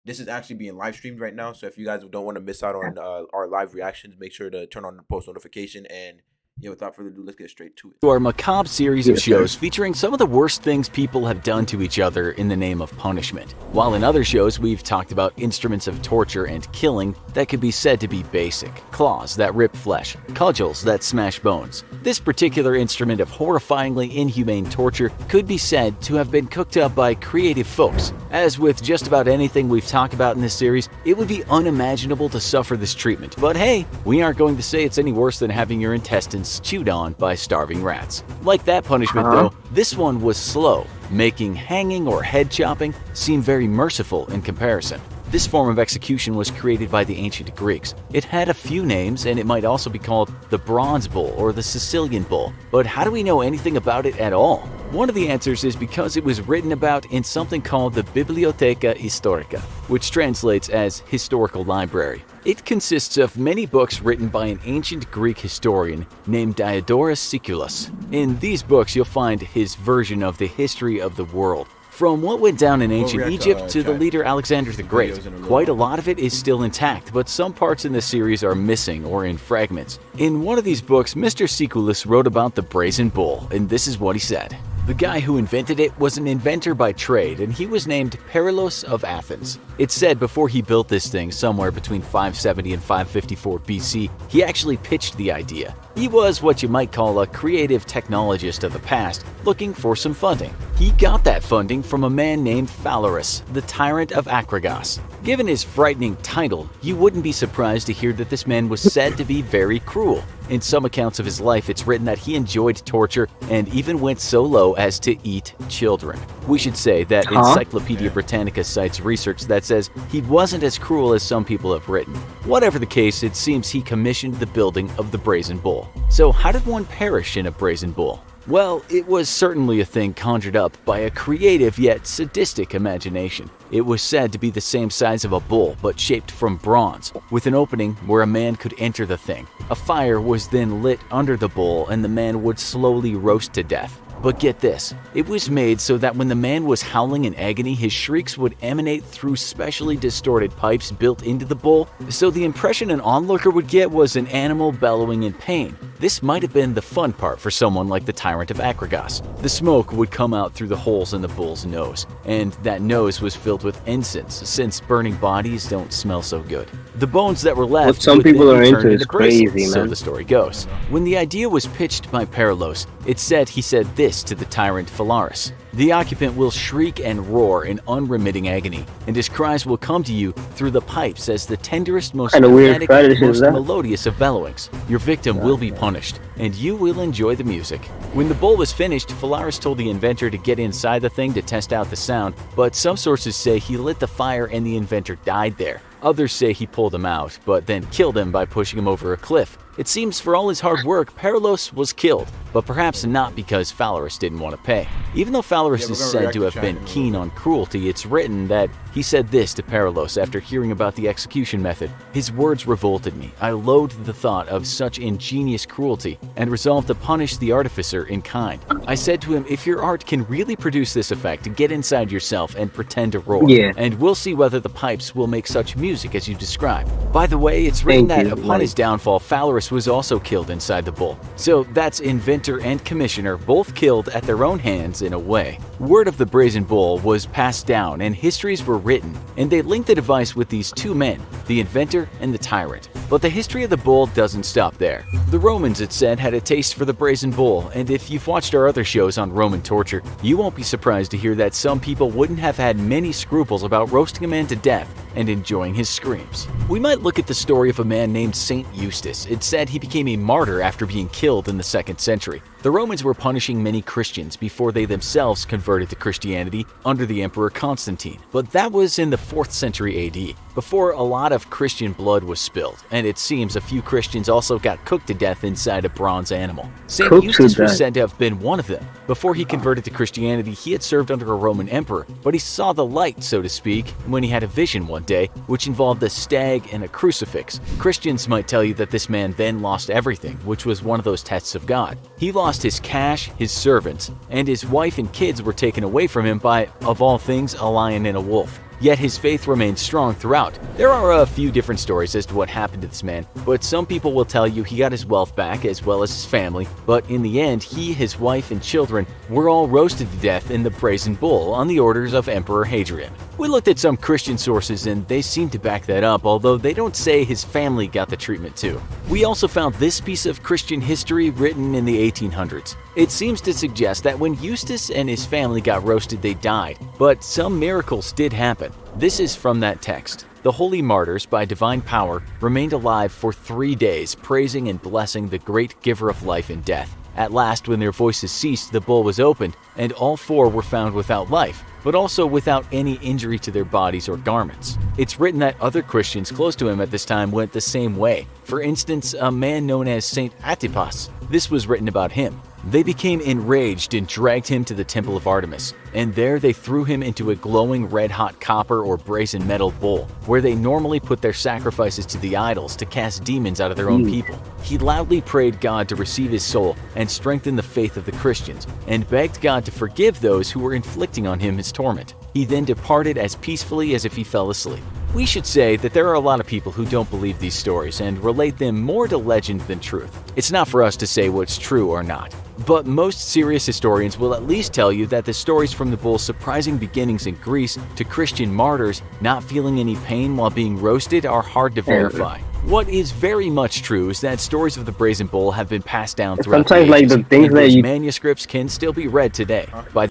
this is actually being live streamed right now. So if you guys don't want to miss out on our live reactions, make sure to turn on the post notification. And yeah, without further ado, let's get straight to it. our macabre series of shows featuring some of the worst things people have done to each other in the name of punishment. While in other shows we've talked about instruments of torture and killing that could be said to be basic. Claws that rip flesh, cudgels that smash bones. This particular instrument of horrifyingly inhumane torture could be said to have been cooked up by creative folks. As with just about anything we've talked about in this series, it would be unimaginable to suffer this treatment. But hey, we aren't going to say it's any worse than having your intestines chewed on by starving rats. Like that punishment though, this one was slow, making hanging or head chopping seem very merciful in comparison. This form of execution was created by the ancient Greeks. It had a few names, and it might also be called the Bronze Bull or the Sicilian Bull. But how do we know anything about it at all? One of the answers is because it was written about in something called the Bibliotheca Historica, which translates as historical library. It consists of many books written by an ancient Greek historian named Diodorus Siculus. In these books you'll find his version of the history of the world. From what went down in ancient Egypt to the leader Alexander the Great, quite a lot of it is still intact, but some parts in the series are missing or in fragments. In one of these books, Mr. Siculus wrote about the Brazen Bull, and this is what he said. The guy who invented it was an inventor by trade, and he was named Perilos of Athens. It's said before he built this thing somewhere between 570 and 554 BC, he actually pitched the idea. He was what you might call a creative technologist of the past, looking for some funding. He got that funding from a man named Phalaris, the tyrant of Acragas. Given his frightening title, you wouldn't be surprised to hear that this man was said to be very cruel. In some accounts of his life, it's written that he enjoyed torture and even went so low as to eat children. We should say that Encyclopedia Britannica cites research that says he wasn't as cruel as some people have written. Whatever the case, it seems he commissioned the building of the Brazen Bull. So how did one perish in a Brazen Bull? Well, it was certainly a thing conjured up by a creative yet sadistic imagination. It was said to be the same size of a bull, but shaped from bronze, with an opening where a man could enter the thing. A fire was then lit under the bull and the man would slowly roast to death. But get this, it was made so that when the man was howling in agony, his shrieks would emanate through specially distorted pipes built into the bull, so the impression an onlooker would get was an animal bellowing in pain. This might have been the fun part for someone like the tyrant of Acragas. The smoke would come out through the holes in the bull's nose, and that nose was filled with incense, since burning bodies don't smell so good. The bones that were left What some would people then are be turned into into is crazy, bristles, so man. the story goes. When the idea was pitched by Perilos, it's said he said this to the tyrant Phalaris. The occupant will shriek and roar in unremitting agony, and his cries will come to you through the pipes as the tenderest, most pathetic, most melodious of bellowings. Your victim will be punished, and you will enjoy the music. When the bull was finished, Phalaris told the inventor to get inside the thing to test out the sound, but some sources say he lit the fire and the inventor died there. Others say he pulled him out, but then killed him by pushing him over a cliff. It seems for all his hard work, Perilos was killed, but perhaps not because Phalaris didn't want to pay. Even though Phalaris is said to have been keen on cruelty, it's written that he said this to Perilos after hearing about the execution method. His words revolted me. I loathed the thought of such ingenious cruelty and resolved to punish the artificer in kind. I said to him, if your art can really produce this effect, get inside yourself and pretend to roar, and we'll see whether the pipes will make such music as you describe. By the way, it's written that upon his downfall, Phalaris was also killed inside the bull. So that's inventor and commissioner both killed at their own hands in a way. Word of the Brazen Bull was passed down and histories were were written, and they linked the device with these two men, the inventor and the tyrant. But the history of the bull doesn't stop there. The Romans, it said, had a taste for the brazen bull, and if you've watched our other shows on Roman torture, you won't be surprised to hear that some people wouldn't have had many scruples about roasting a man to death and enjoying his screams. We might look at the story of a man named Saint Eustace. It said he became a martyr after being killed in the 2nd century. The Romans were punishing many Christians before they themselves converted to Christianity under the Emperor Constantine. But that was in the 4th century AD, before a lot of Christian blood was spilled, and it seems a few Christians also got cooked to death inside a bronze animal. Saint Eustace was said to have been one of them. Before he converted to Christianity, he had served under a Roman emperor, but he saw the light, so to speak, when he had a vision one day, which involved a stag and a crucifix. Christians might tell you that this man then lost everything, which was one of those tests of God. He lost his cash, his servants, and his wife and kids were taken away from him by, of all things, a lion and a wolf. Yet his faith remained strong throughout. There are a few different stories as to what happened to this man, but some people will tell you he got his wealth back as well as his family, but in the end, he, his wife, and children were all roasted to death in the brazen bull on the orders of Emperor Hadrian. We looked at some Christian sources and they seem to back that up, although they don't say his family got the treatment too. We also found this piece of Christian history written in the 1800s. It seems to suggest that when Eustace and his family got roasted, they died, but some miracles did happen. This is from that text. The holy martyrs, by divine power, remained alive for 3 days, praising and blessing the great giver of life and death. At last, when their voices ceased, the bull was opened, and all 4 were found without life, but also without any injury to their bodies or garments. It's written that other Christians close to him at this time went the same way. For instance, a man known as Saint Antipas. This was written about him. They became enraged and dragged him to the temple of Artemis, and there they threw him into a glowing red-hot copper or brazen metal bowl, where they normally put their sacrifices to the idols to cast demons out of their own people. He loudly prayed God to receive his soul and strengthen the faith of the Christians, and begged God to forgive those who were inflicting on him his torment. He then departed as peacefully as if he fell asleep. We should say that there are a lot of people who don't believe these stories and relate them more to legend than truth. It's not for us to say what's true or not. But most serious historians will at least tell you that the stories from the bull's surprising beginnings in Greece to Christian martyrs not feeling any pain while being roasted are hard to verify. What is very much true is that stories of the brazen bull have been passed down throughout sometimes the ages, like the things and that those you manuscripts can still be read today. By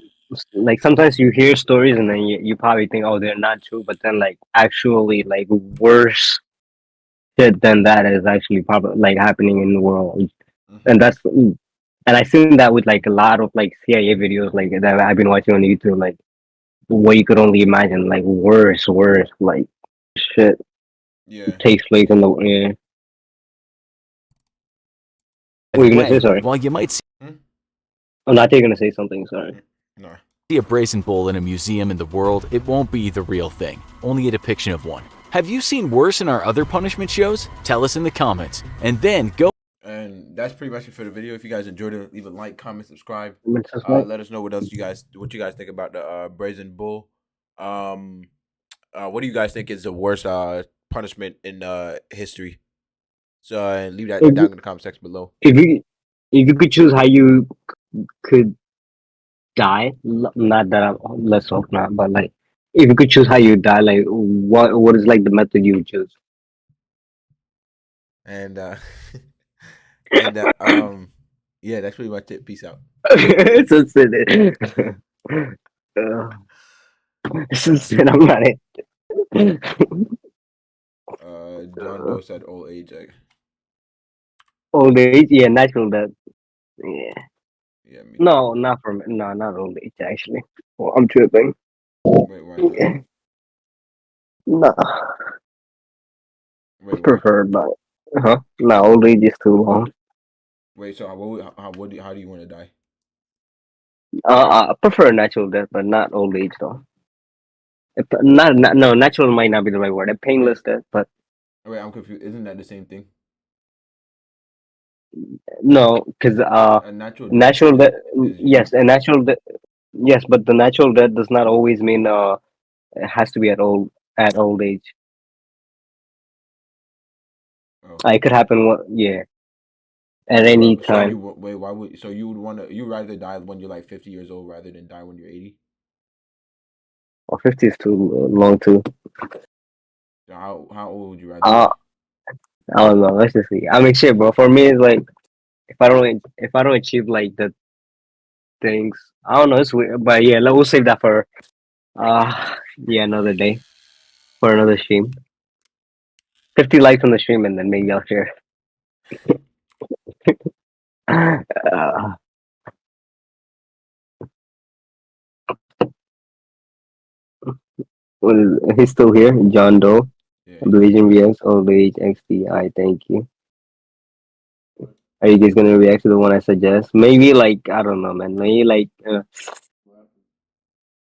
like sometimes you hear stories and then you probably think, oh, they're not true, but then like actually like worse shit than that is actually probably like happening in the world. And that's and I've seen that with like a lot of like CIA videos like that I've been watching on YouTube, like what you could only imagine, like worse like shit Yeah. takes place in the yeah. the What were you gonna way, say? Sorry. while you might Oh, not you're gonna say something. Sorry. No. see a brazen bull in a museum in the world, it won't be the real thing, only a depiction of one. Have you seen worse in our other punishment shows? Tell us in the comments, and then go. And that's pretty much it for the video. If you guys enjoyed it, leave a like, comment, subscribe. Let Let us know what you guys think about the brazen bull. What do you guys think is the worst punishment in history? So leave that down in the comment section below. if you could choose how you could die, not that let's hope not, but like if you could choose how you die, like what is like the method you would choose? And yeah, that's pretty much it. Peace out. It's a sin. It's a sin. I'm not it. John Doe said old age. Old age, yeah, natural death. Yeah. Yeah. No, not from no, not old age actually. Well, I'm tripping. Wait, why? Yeah. No, Wait, preferred, but no, old age is too long. wait. So how do you want to die? I prefer natural death, but not old age though. No, natural might not be the right word. A painless death, but Wait, I'm confused. Isn't that the same thing? no, because A natural natural death. is Yes, a natural death. Yes, but the natural death does not always mean it has to be at old age. Oh. It could happen. Yeah, at any So time. wait, why would you would rather die when you're like 50 years old rather than die when you're 80? Or 50 is too long too. So how old would you rather Uh, be? I don't know. Let's just see. I mean, shit, bro. For me, it's like if I don't achieve like the things, I don't know. It's weird, but yeah, we'll save that for yeah, another day for another stream. 50 likes on the stream, and then maybe I'll share. uh, he's still here. John Doe, Yeah. Blazing VX, Old Age XDI. Thank you. Are you guys gonna react to the one I suggest? Maybe like I don't know, man. Maybe like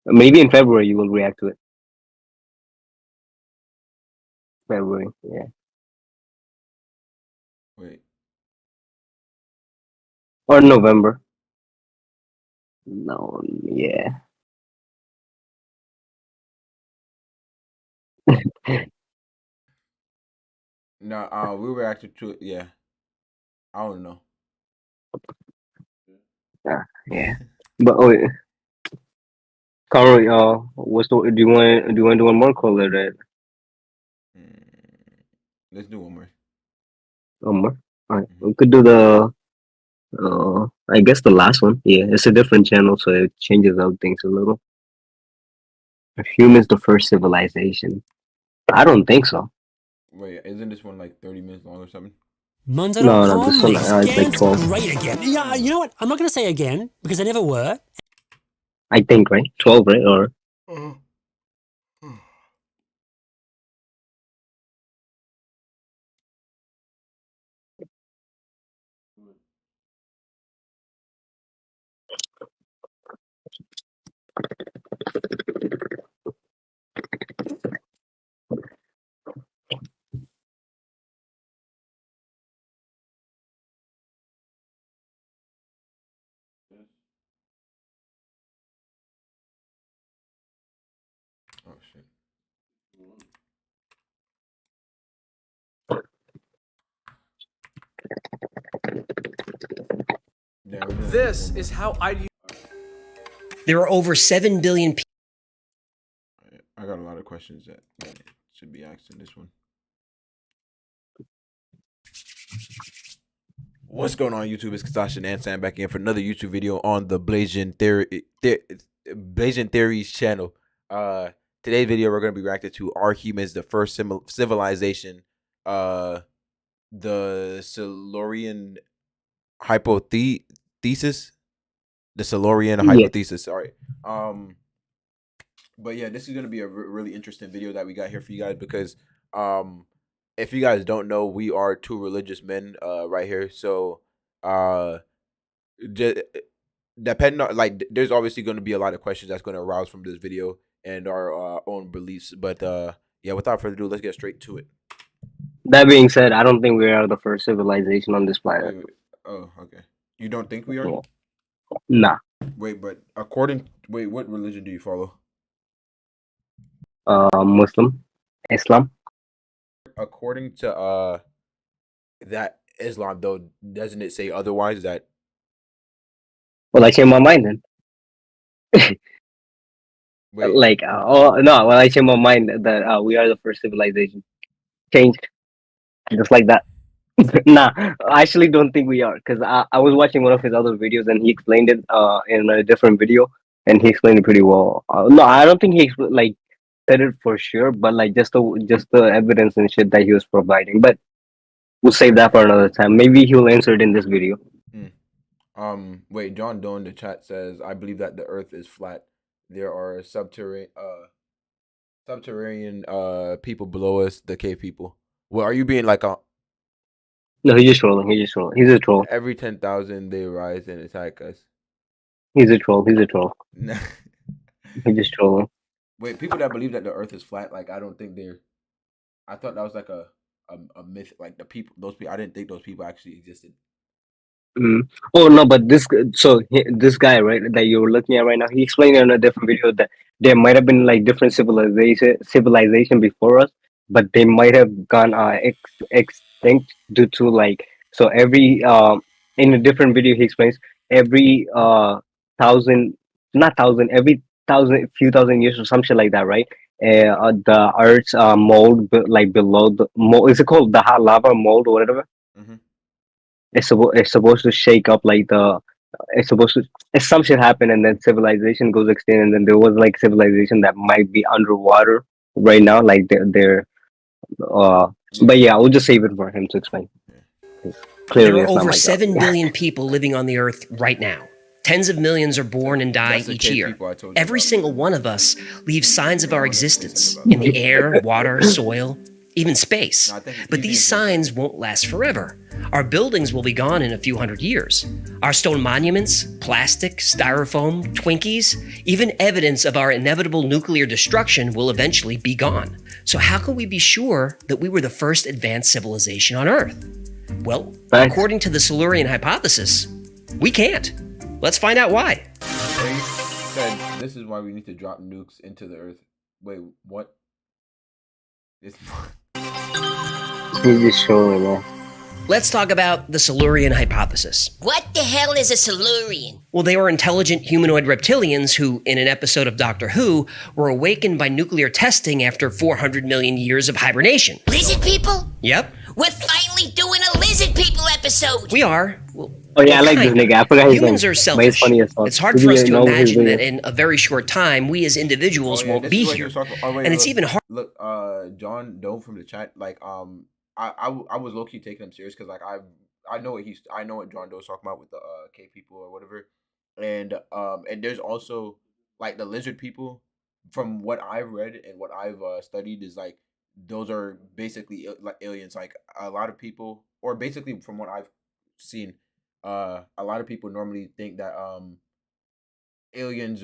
maybe in February you will react to it. February, yeah, Wait. or November. No, yeah. No, we reacted to it. Yeah. I don't know. Yeah. But oh, yeah. Conroy, what's the? Do you want to do one more call or that? Mm, let's do one more. One more. All right, Mhm. we could do the. I guess the last one. Yeah, it's a different channel, so it changes out things a little. Are humans the first civilization? I don't think so. Wait, isn't this one like 30 minutes long or something? No, this Monzo.com one makes it's like scans 12. great again. Yeah, you know what? I'm not going to say again because they never were. I think right, 12, right? Or Uh, oh shit. Yeah, we're doing This one more. is how I. There are over 7 billion people. I got a lot of questions that should be asked in this one. What's going on, YouTube? It's Castashin and Sam back in for another YouTube video on the Blasian Theories channel. Today's video we're gonna be reacting to Are Humans the First Civilization? The Silurian hypothesis. The Silurian yeah, hypothesis. Sorry. But yeah, this is gonna be a really interesting video that we got here for you guys because if you guys don't know, we are two religious men right here. So uh, just, depending on like, there's obviously going to be a lot of questions that's going to arouse from this video and our own beliefs. But yeah, without further ado, let's get straight to it. that being said, I don't think we are the first civilization on this planet. Wait. Oh, okay. You don't think we are? Yeah. Nah. Wait, but wait, what religion do you follow? Muslim, Islam. According to that Islam though, doesn't it say otherwise that Well, I changed my mind then. wait, Like, oh no, well, I changed my mind that we are the first civilization. Changed just like that. Nah, I actually don't think we are because I was watching one of his other videos and he explained it in a different video and he explained it pretty well. No, I don't think he like said it for sure, but like just the evidence and shit that he was providing. But we'll save that for another time. Maybe he'll answer it in this video. wait, John Doe in the chat says, I believe that the earth is flat. There are subterranean people below us, the cave people. Well, are you being like No, he's just trolling. He's just trolling. He's a troll. every 10,000 they rise and attack us? He's a troll. He's a troll. He's just trolling. Wait, people that believe that the earth is flat, like I don't think they're I thought that was like a myth, like the people those people I didn't think those people actually existed. Mm. Oh no, but this guy right that you're looking at right now, he explained in a different video that there might have been like different civilization before us, but they might have gone extinct due to like so every in a different video he explains every thousand not thousand every few thousand years or some shit like that, right? The Earth's mold, like below the mold, is it called the hot lava mold or whatever? Hmm. It's supposed to shake up like the. It's supposed to. If some shit happen and then civilization goes extinct, and then there was like civilization that might be underwater right now, like they're uh. Yeah. But yeah, we'll just save it for him to explain. Yeah. Clearly, There are it's not over like 7 that. billion people living on the earth right now. Tens of millions are born and die That's the each cave year. people I told you Every about. single one of us leaves signs of our existence About. in the air, water, soil, even space. No, I think it's But easy these to- signs won't last forever. Our buildings will be gone in a few hundred years. Our stone monuments, plastic, styrofoam, Twinkies, even evidence of our inevitable nuclear destruction will eventually be gone. So how can we be sure that we were the first advanced civilization on Earth? Well, Thanks. according to the Silurian hypothesis, we can't. Let's find out why. They said this is why we need to drop nukes into the earth. Wait, what? It's He's just showing off. Let's talk about the Silurian hypothesis. What the hell is a Silurian? Well, they were intelligent humanoid reptilians who, in an episode of Doctor Who, were awakened by nuclear testing after 400 million years of hibernation. Lizard people? Yep, We're finally doing a lizard people episode. we are. Well, Oh yeah, I like this kind of. nigga. I forgot his Humans name. are But selfish. it's funny as fuck. It's hard Did for you us to know his imagine that video? in a very short time, we as individuals Oh, yeah, won't this be is what he here. was talking- oh, wait, And it's look. even hard. Look, John Doe from the chat, like, I was low key taking him serious because, like, I know what John Doe's talking about with the K people or whatever, and there's also like the lizard people. From what I've read and what I've studied, is like those are basically like aliens. Like a lot of people, or basically from what I've seen, a lot of people normally think that aliens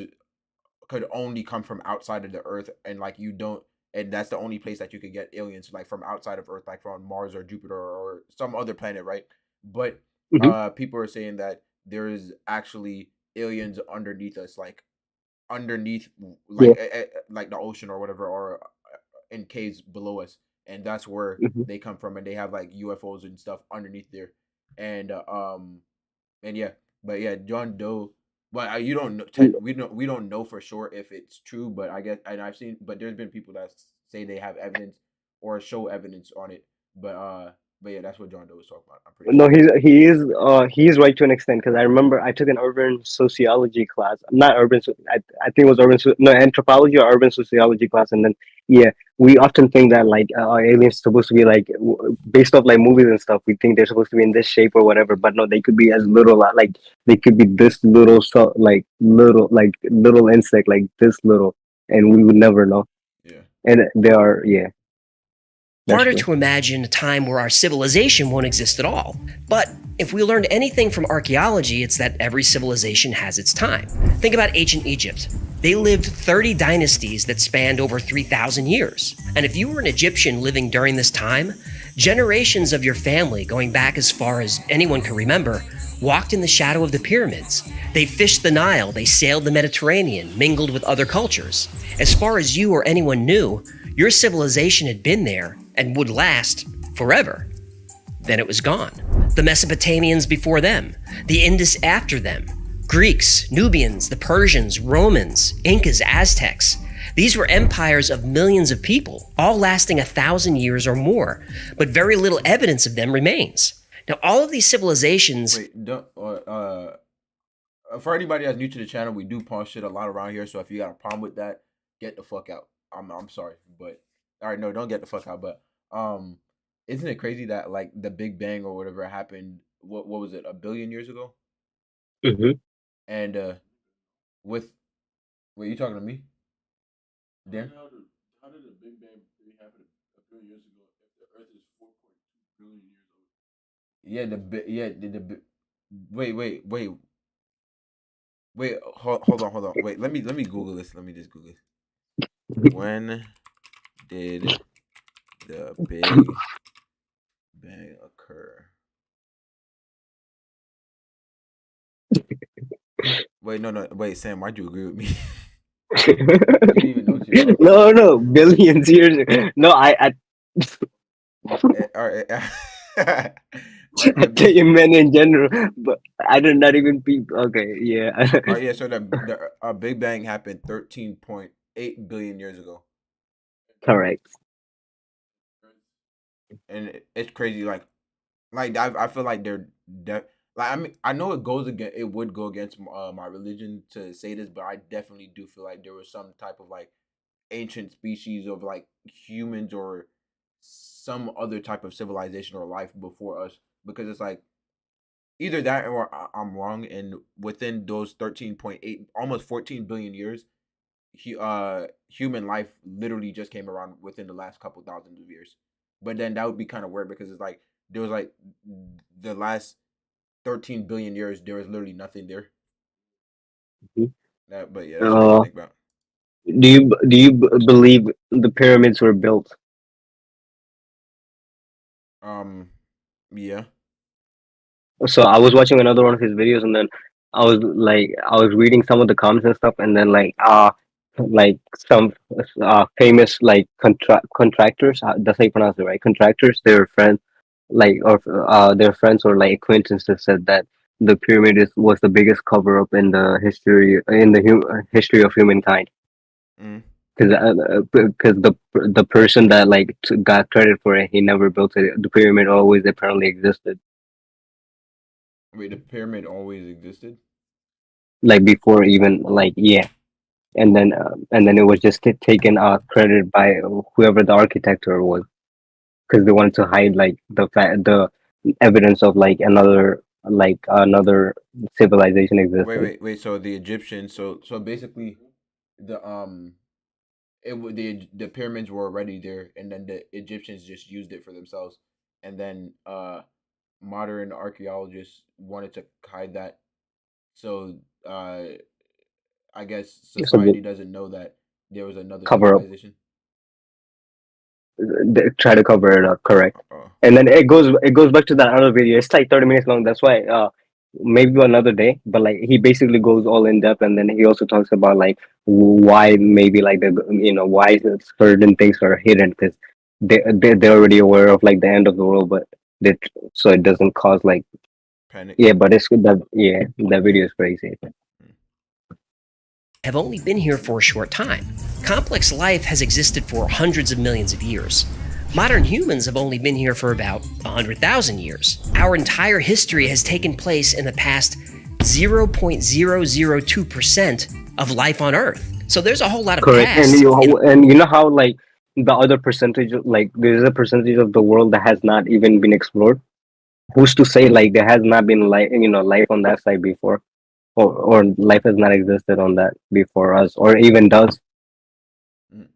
could only come from outside of the earth, and like you don't, and that's the only place that you could get aliens, like from outside of earth, like from Mars or Jupiter or some other planet, right? But Mhm. people are saying that there is actually aliens underneath us, like underneath, like like the ocean or whatever, or in caves below us, and that's where Mhm. they come from, and they have like UFOs and stuff underneath there, and and yeah, but yeah, John Doe. But you don't know. We don't know for sure if it's true. But I guess, and I've seen. But there's been people that say they have evidence or show evidence on it. But yeah, that's what John Doe was talking about. I'm pretty No, sure. he is right to an extent because I remember I took an urban sociology class, not urban. I think it was no, anthropology or urban sociology class, and then yeah, we often think that like aliens supposed to be like based off like movies and stuff. We think they're supposed to be in this shape or whatever, but no, they could be as little like they could be this little, so like little insect like this little, and we would never know. Yeah. And they are That's Harder true. to imagine a time where our civilization won't exist at all. But if we learned anything from archaeology, it's that every civilization has its time. Think about ancient Egypt. They lived 30 dynasties that spanned over 3,000 years. And if you were an Egyptian living during this time, generations of your family, going back as far as anyone can remember, walked in the shadow of the pyramids. They fished the Nile, they sailed the Mediterranean, mingled with other cultures. As far as you or anyone knew, your civilization had been there and would last forever. Then it was gone. The Mesopotamians before them, the Indus after them, Greeks, Nubians, the Persians, Romans, Incas, Aztecs. These were empires of millions of people, all lasting 1,000 years or more, but very little evidence of them remains. Now, all of these civilizations. Wait, don't for anybody that's new to the channel, we do pause shit a lot around here. So if you got a problem with that, get the fuck out. I'm sorry, but all right, no, don't get the fuck out. But isn't it crazy that like the Big Bang or whatever happened? What was it? 1 billion years ago? Mm-hmm. And with wait, you talking to me? Dan? How did the Big Bang theory happen 1 billion years ago if the Earth is 4.2 billion years old? Yeah, wait. Hold on. Wait, let me Google this. Let me just Google it. When did the Big Bang occur? Wait, no. Wait, Sam, why'd you agree with me? You didn't even know what you were talking No, billions years. No, I All right. right? I tell you, men in general, but I did not even peep. Okay, yeah. Yeah. So the Big Bang happened 13.8 billion years ago, Correct. and it's crazy. Like I feel like they're like I mean I know it would go against my religion to say this, but I definitely do feel like there was some type of like ancient species of like humans or some other type of civilization or life before us, because it's like either that or I'm wrong, and within those 13.8 almost 14 billion years, human life literally just came around within the last couple thousands of years. But then that would be kind of weird because it's like there was like the last 13 billion years there was literally nothing there. Mhm. But yeah, that's crazy to Uh, think about. believe the pyramids were built? Um, yeah. So I was watching another one of his videos, and then I was reading some of the comments and stuff, and then like some famous like contractors. That's how you pronounce it, right? Contractors. Their friends, their friends or like acquaintances said that the pyramid was the biggest cover up in the history of humankind. Mm. Because the person that like got credit for it, he never built it. The pyramid always apparently existed, Wait, the pyramid always existed? like before even like yeah, and then it was just taken credit by whoever the architect or was, because they wanted to hide like the evidence of like another civilization existed. Wait. So the Egyptians. So basically, the the pyramids were already there, and then the Egyptians just used it for themselves, and then modern archaeologists wanted to hide that. So I guess So the society doesn't know that there was another cover up, civilization. they try to cover it up, correct? Oh, And then it goes back to that other video. It's like 30 minutes long. That's why maybe another day. But like he basically goes all in depth, and then he also talks about like why maybe like why certain things are hidden, because they're already aware of like the end of the world, but they, so it doesn't cause like panic. yeah. But it's good that yeah, that video is crazy. Mm. Have only been here for a short time. Complex life has existed for hundreds of millions of years. Modern humans have only been here for about 100,000 years. Our entire history has taken place in the past 0.002% of life on Earth. So there's a whole lot of Correct, past. and you know how like the other percentage, like there's a percentage of the world that has not even been explored. Who's to say like there has not been life on that side before, or life has not existed on that before us, or even does? Mm.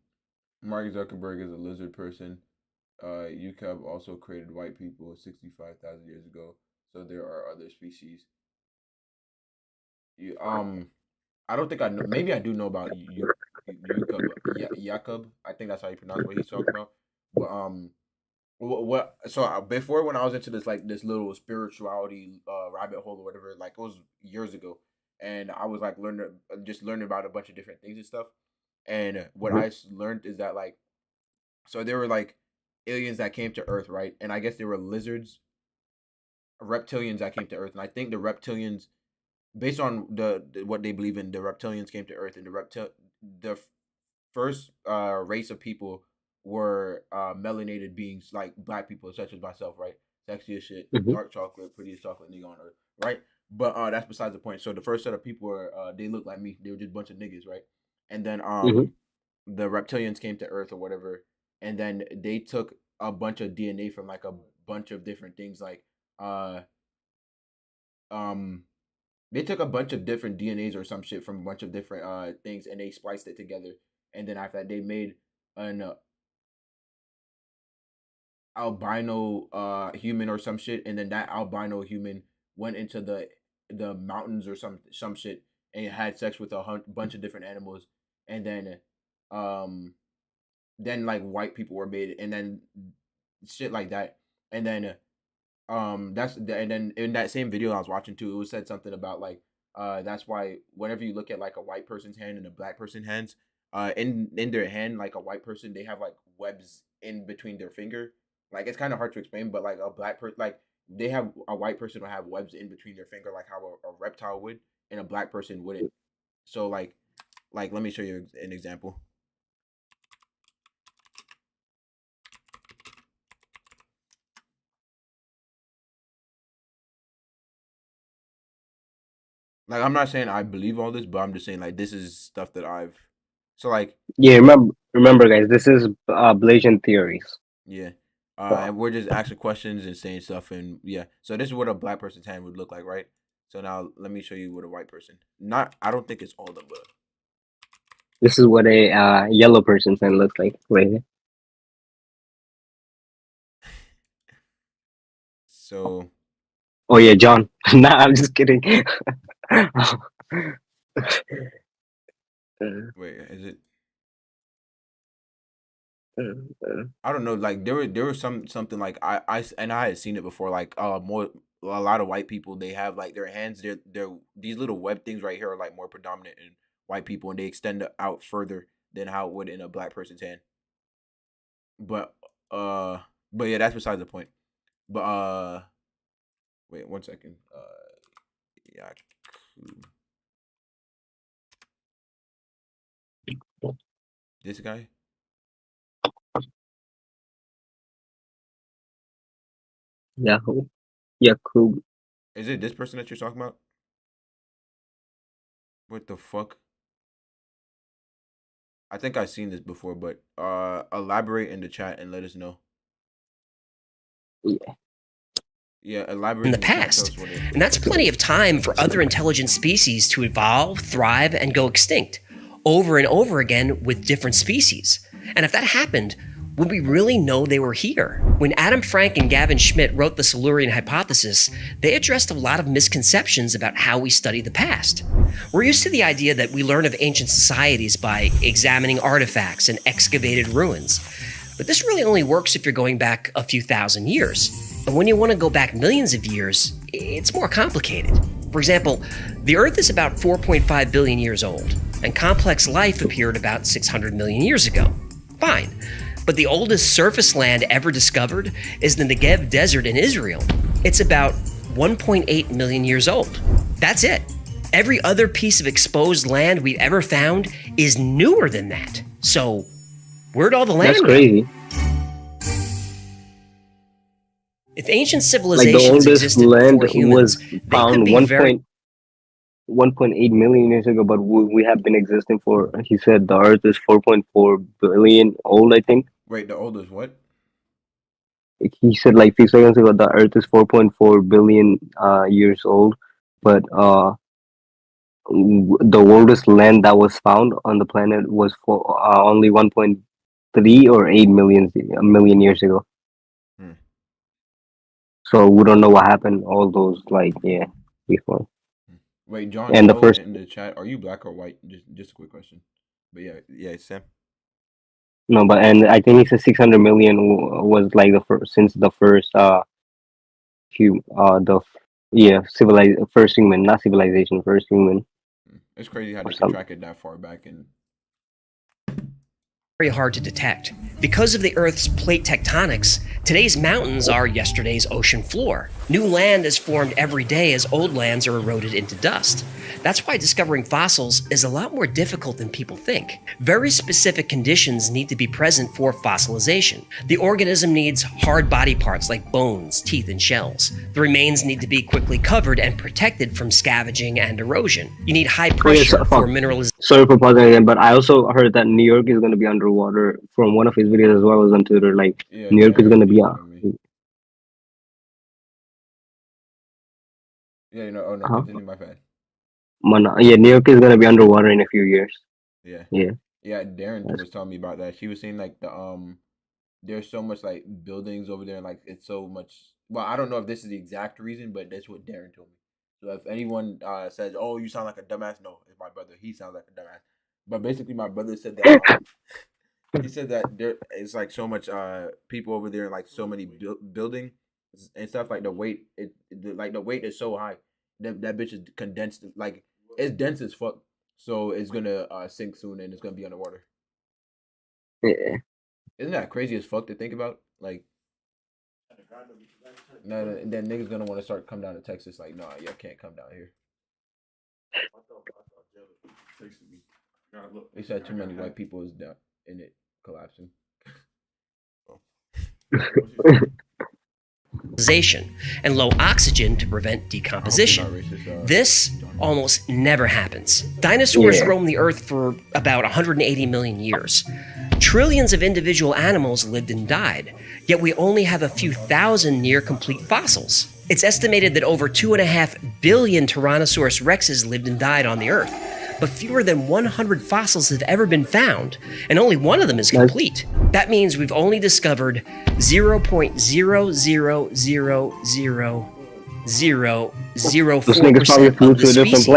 Mark Zuckerberg is a lizard person. UCAB also created white people 65,000 years ago, so there are other species. You, I don't think I know. Maybe I do know about UCAB, Yakub. I think that's how you pronounce what he's talking about. But what so before, when I was into this like this little spirituality rabbit hole or whatever, like it was years ago, and I was like learning about a bunch of different things and stuff. And what Mhm. learned is that like, so there were like aliens that came to Earth, right? And I guess there were lizards, reptilians that came to Earth, and I think the reptilians, based on what they believe in, the reptilians came to Earth, and the first race of people were melanated beings like black people, such as myself, right? Sexy as shit, Mhm. dark chocolate, prettiest chocolate nigga on Earth, right? But that's besides the point. So the first set of people were they looked like me. They were just a bunch of niggas, right? And then Mhm. the reptilians came to Earth or whatever, and then they took a bunch of DNA from like a bunch of different things, like uh um they took a bunch of different DNAs or some shit from a bunch of different things, and they spliced it together, and then after that they made an albino human or some shit, and then that albino human went into the mountains or some shit and had sex with a bunch of different animals, and um then like white people were made, and then shit like that, and then and then in that same video I was watching too, it was said something about like that's why whenever you look at like a white person's hand and a black person's hands, in their hand, like a white person, they have like webs in between their finger. Like it's kind of hard to explain, but like a black person, like they have a white person will have webs in between their finger like how a reptile would, and a black person wouldn't. So like let me show you an example. Like I'm not saying I believe all this, but I'm just saying like this is stuff that I've so like Yeah, remember, guys. This is Blasian theories. yeah. So, And we're just asking questions and saying stuff, and yeah. So this is what a black person's hand would look like, right? So now let me show you what a white person. Not, I don't think it's all of them, but this is what a yellow person's hand looks like right here. so Oh yeah, John. Nah, I'm just kidding. wait, is it? I don't know. Like there was something like and I had seen it before. Like more a lot of white people they have like their hands. They're these little web things right here are like more predominant in white people, and they extend out further than how it would in a black person's hand. But uh, but yeah, that's besides the point. But wait 1 second. Yeah, this guy. Yahoo. Yakub. Is it this person that you're talking about? What the fuck? I think I've seen this before, but elaborate in the chat and let us know. Yeah. Yeah, elaborate in the in the chat. Tell past. us what it And that's plenty of time for other intelligent species to evolve, thrive, and go extinct over and over again with different species. And if that happened, would we really know they were here? When Adam Frank and Gavin Schmidt wrote the Silurian hypothesis, they addressed a lot of misconceptions about how we study the past. We're used to the idea that we learn of ancient societies by examining artifacts and excavated ruins. But this really only works if you're going back a few thousand years. And when you want to go back millions of years, it's more complicated. For example, the Earth is about 4.5 billion years old, and complex life appeared about 600 million years ago. Fine. But the oldest surface land ever discovered is the Negev Desert in Israel. It's about 1.8 million years old. That's it. Every other piece of exposed land we've ever found is newer than that. So, where'd all the land That's go? crazy. If ancient Like the civilizations oldest existed land before humans, was they could found be very 1.8 million years ago, but we have been existing for. He said the Earth is 4.4 billion old. I think Wait, the oldest what? he said like 3 seconds ago the Earth is 4.4 billion years old, but the oldest land that was found on the planet was for only 1.3 or 8 million years ago. Hmm. So we don't know what happened all those before. Wait, John, And the tell first in the chat, are you black or white? Just a quick question. But yeah, Sam. no, but and I think he said 600 million was like the first since the first civilized first human, not civilization, first human It's crazy how or they can something. track it that far back and very hard to detect. Because of the Earth's plate tectonics, today's mountains are yesterday's ocean floor. New land is formed every day as old lands are eroded into dust. That's why discovering fossils is a lot more difficult than people think. Very specific conditions need to be present for fossilization. The organism needs hard body parts like bones, teeth, and shells. The remains need to be quickly covered and protected from scavenging and erosion. You need high pressure for mineralization. Sorry for pausing again, but I also heard that New York is going to be underwater from one of his videos as well as on Twitter. Like yeah, New York is going to be Yeah, oh no, uh-huh. continue, my bad. Yeah, New York is going to be underwater in a few years. Yeah. Yeah. Yeah, Darren was telling me about that. She was saying like there's so much like buildings over there, and like it's so much. Well, I don't know if this is the exact reason, but that's what Darren told me. So if anyone says, "Oh, you sound like a dumbass," no, it's my brother. He sounds like a dumbass. But basically, my brother said that he said that there is like so much people over there, and like so many building and stuff. Like the weight, like the weight is so high that bitch is condensed. Like it's dense as fuck. So it's gonna sink soon, and it's gonna be underwater. Yeah. Isn't that crazy as fuck to think about? Like, No, and then niggas gonna want to start come down to Texas. Like, nah, y'all can't come down here. Texted me. Gotta look. They said too many white people is down in it collapsing. And low oxygen to prevent decomposition. This almost never happens. Dinosaurs roamed the Earth for about 180 million years. Trillions of individual animals lived and died, yet we only have a few thousand near-complete fossils. It's estimated that over 2.5 billion Tyrannosaurus rexes lived and died on the Earth, but fewer than 100 fossils have ever been found, and only one of them is complete. That means we've only discovered 0.0000004% of the species.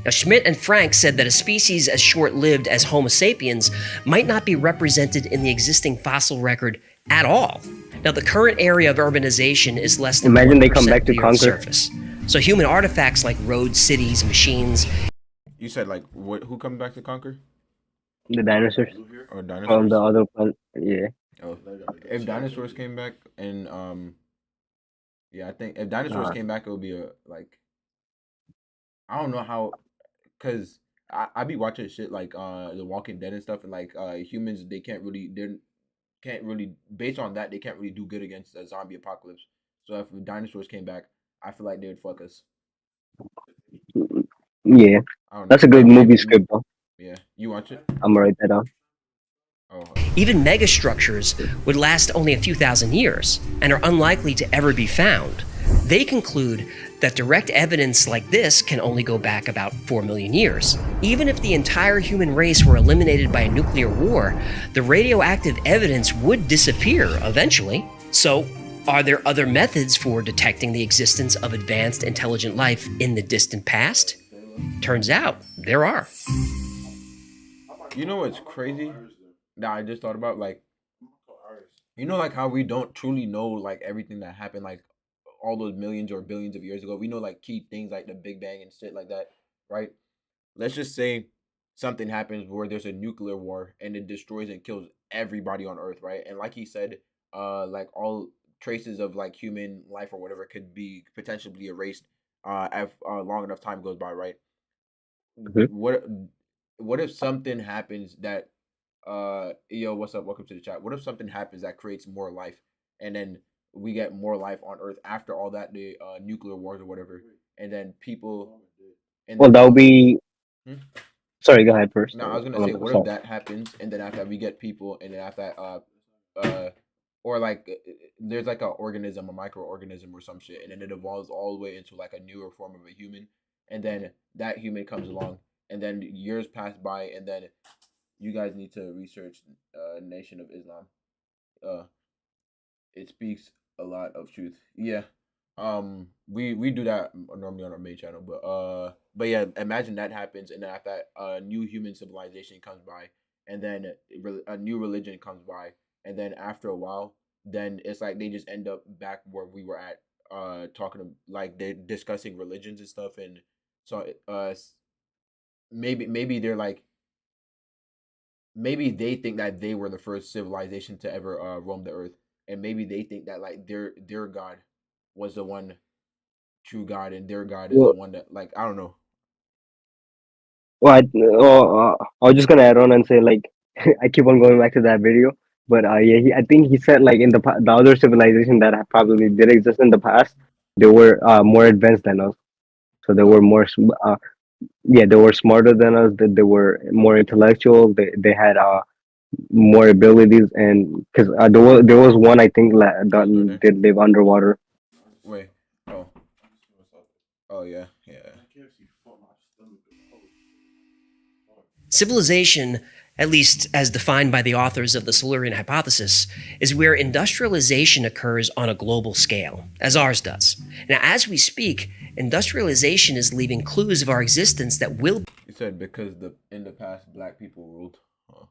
Now, Schmidt and Frank said that a species as short-lived as Homo sapiens might not be represented in the existing fossil record at all. Now, the current area of urbanization is less than 1% they come back to of the Earth's conquer. surface. So human artifacts like roads, cities, machines. You said like what? Who comes back to conquer? The dinosaurs Or dinosaurs? from the other planet. Yeah. Oh, if dinosaurs came back and yeah, I think if dinosaurs came back, it would be a like. I don't know how, cause I be watching shit like The Walking Dead and stuff, and like humans they can't really based on that they can't really do good against a zombie apocalypse. So if dinosaurs came back, I feel like they would fuck us. Yeah. I don't know. That's a good movie script, though. Yeah, you watch it? I'm gonna write that down. Oh. Even megastructures would last only a few thousand years and are unlikely to ever be found. They conclude that direct evidence like this can only go back about 4 million years. Even if the entire human race were eliminated by a nuclear war, the radioactive evidence would disappear eventually. So, are there other methods for detecting the existence of advanced intelligent life in the distant past? Turns out there are. You know what's crazy? That I just thought about, like, you know, like how we don't truly know like everything that happened, like all those millions or billions of years ago. We know like key things like the Big Bang and shit like that, right? Let's just say something happens where there's a nuclear war and it destroys and kills everybody on Earth, right? And like he said, like all traces of like human life or whatever could be potentially erased if long enough time goes by, right? Mhm. What if something happens that yo, what's up? Welcome to the chat. What if something happens that creates more life and then we get more life on Earth after all that, the nuclear wars or whatever, and then people and Well, then that'll be. Hmm? Sorry, go ahead first. No, I was gonna say, what if that happens, and then after that we get people, and then after that, or like there's like a organism, a microorganism or some shit, and then it evolves all the way into like a newer form of a human, and then that human comes along, and then years pass by, and then you guys need to research Nation of Islam. It speaks a lot of truth. Yeah. We do that normally on our main channel, but yeah, imagine that happens, and then after that, a new human civilization comes by, and then a new religion comes by, and then after a while, then it's like they just end up back where we were at, like they're discussing religions and stuff, and so maybe they're like maybe they think that they were the first civilization to ever roam the earth, and maybe they think that like their God was the one true God, and their God is the Well, one that like I don't know. I was just gonna add on and say like I keep on going back to that video, but yeah, I think he said like in the other civilization that probably did exist in the past, they were more advanced than us, so they were more yeah, they were smarter than us. They were more intellectual. They had more abilities, and because there was one I think that did live underwater. Wait. Oh. Oh yeah. Yeah. Civilization, at least as defined by the authors of the Silurian hypothesis, is where industrialization occurs on a global scale, as ours does. Now, as we speak, industrialization is leaving clues of our existence that will. You said because in the past black people ruled.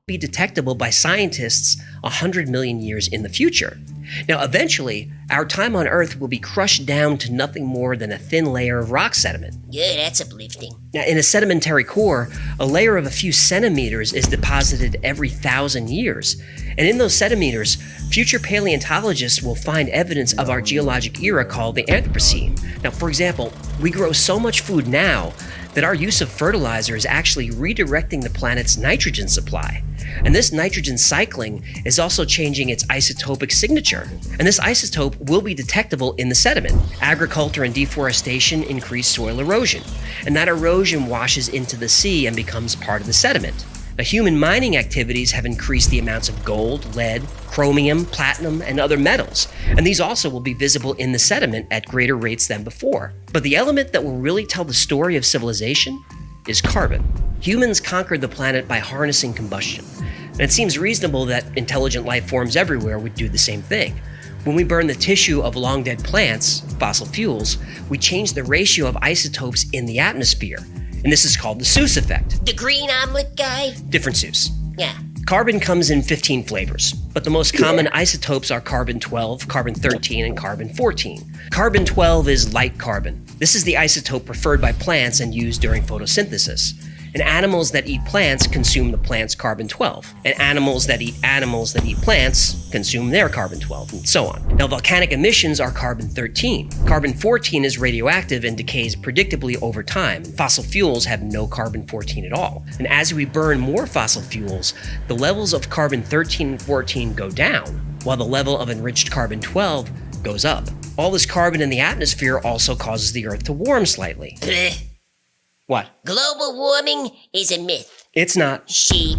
be detectable by scientists 100 million years in the future. Now, eventually, our time on Earth will be crushed down to nothing more than a thin layer of rock sediment. Yeah, that's uplifting. Now, in a sedimentary core, a layer of a few centimeters is deposited every 1,000 years. And in those centimeters, future paleontologists will find evidence of our geologic era called the Anthropocene. Now, for example, we grow so much food now that our use of fertilizer is actually redirecting the planet's nitrogen supply. And this nitrogen cycling is also changing its isotopic signature. And this isotope will be detectable in the sediment. Agriculture and deforestation increase soil erosion, and that erosion washes into the sea and becomes part of the sediment. Now, human mining activities have increased the amounts of gold, lead, chromium, platinum, and other metals, and these also will be visible in the sediment at greater rates than before. But the element that will really tell the story of civilization is carbon. Humans conquered the planet by harnessing combustion, and it seems reasonable that intelligent life forms everywhere would do the same thing. When we burn the tissue of long-dead plants, fossil fuels, we change the ratio of isotopes in the atmosphere, and this is called the Seuss effect. The green omelet guy? Different Seuss. Yeah. Carbon comes in 15 flavors, but the most common isotopes are carbon-12, carbon-13, and carbon-14. Carbon-12 is light carbon. This is the isotope preferred by plants and used during photosynthesis. And animals that eat plants consume the plant's carbon-12. And animals that eat plants consume their carbon-12, and so on. Now, volcanic emissions are carbon-13. Carbon-14 is radioactive and decays predictably over time. Fossil fuels have no carbon-14 at all. And as we burn more fossil fuels, the levels of carbon-13 and 14 go down, while the level of enriched carbon-12 goes up. All this carbon in the atmosphere also causes the Earth to warm slightly. Bleh. What? Global warming is a myth. It's not. Sheep.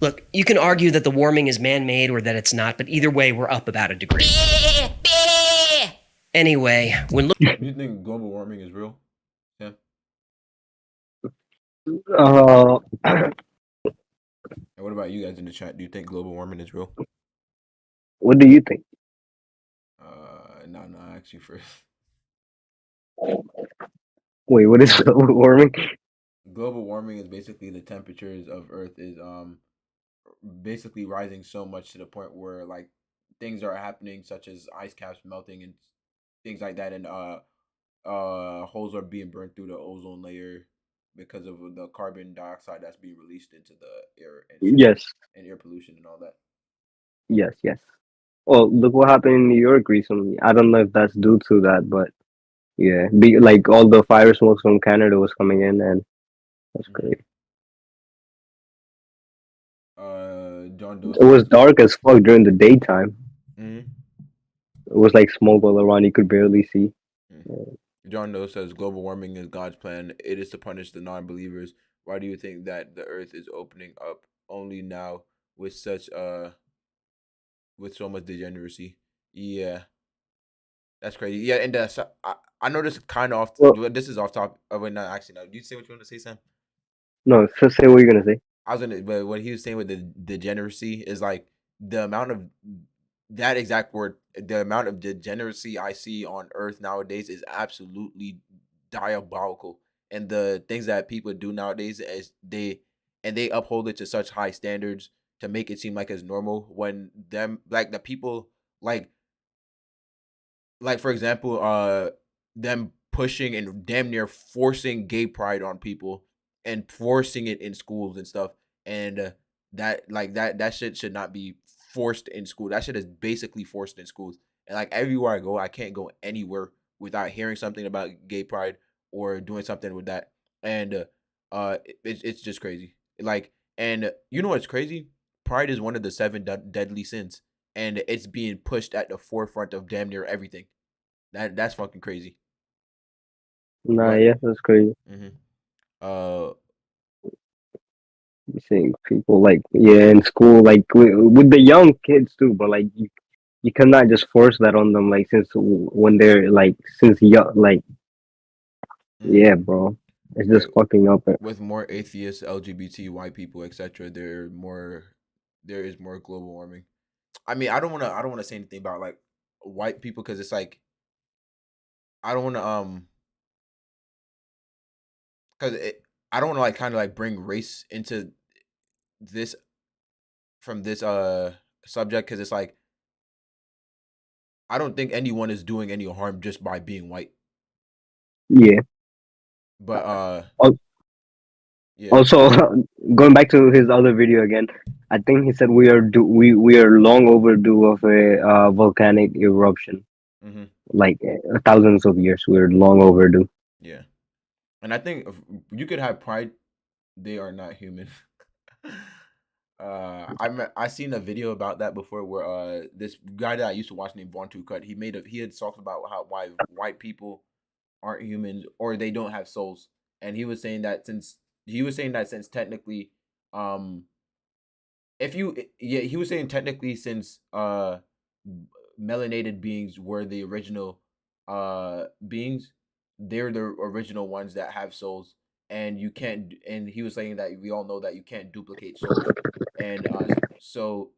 Look, you can argue that the warming is man-made or that it's not, but either way, we're up about a degree. Bleh, bleh. Anyway, when Do you think global warming is real? Yeah. Uh, And what about you guys in the chat? Do you think global warming is real? what do you think? No, I asked you first. Wait, what is global warming? Global warming is basically the temperatures of Earth is basically rising so much to the point where like things are happening such as ice caps melting and things like that, and holes are being burned through the ozone layer because of the carbon dioxide that's being released into the air and shit, Yes, and air pollution and all that. yes. Well, look what happened in New York recently. I don't know if that's due to that, but yeah, like all the fire smokes from Canada was coming in, and that's hmm great. John Doe It was says, dark as fuck during the daytime. hmm It was like smoke all around; you could barely see. John Doe says global warming is God's plan. It is to punish the non-believers. Why do you think that the Earth is opening up only now with such with so much degeneracy? Yeah, that's crazy. Yeah, and so I know this kind of off. Well, This is off topic. Wait, no, actually, no. Do you say what you want to say, Sam? no, just say what you're gonna say. I was gonna, but what he was saying with the degeneracy is like the amount of that exact word, the amount of degeneracy I see on Earth nowadays is absolutely diabolical, and the things that people do nowadays is they uphold it to such high standards to make it seem like it's normal when them like the people like for example, them pushing and damn near forcing gay pride on people and forcing it in schools and stuff, and that shit should not be forced in school. That shit is basically forced in schools, and like everywhere I go, I can't go anywhere without hearing something about gay pride or doing something with that, and it's just crazy. Like, and you know what's crazy? Pride is one of the seven deadly sins, and it's being pushed at the forefront of damn near everything. That's fucking crazy. Nah, But yeah, that's crazy. hmm uh You seeing people like in school, like with the young kids too, but like you cannot just force that on them, like since when they're like since young, like mhm. yeah, bro, it's just with fucking up. with more atheists, LGBT, white people, etc. There is more global warming. I mean, I don't wanna say anything about like white people because it's like I don't wanna because I don't wanna like kind of like bring race into this from this subject, because it's like I don't think anyone is doing any harm just by being white. Yeah. But Al- yeah. Also, going back to his other video again, I think he said we are long overdue of a volcanic eruption. Mm-hmm. Like thousands of years, we're long overdue. Yeah. And I think you could have pride. They are not human. I seen a video about that before where this guy that I used to watch named Born to Cut, he had talked about why white people aren't humans or they don't have souls, and he was saying that since technically, he was saying technically since melanated beings were the original beings, they're the original ones that have souls, and you can't. And he was saying that we all know that you can't duplicate souls, and so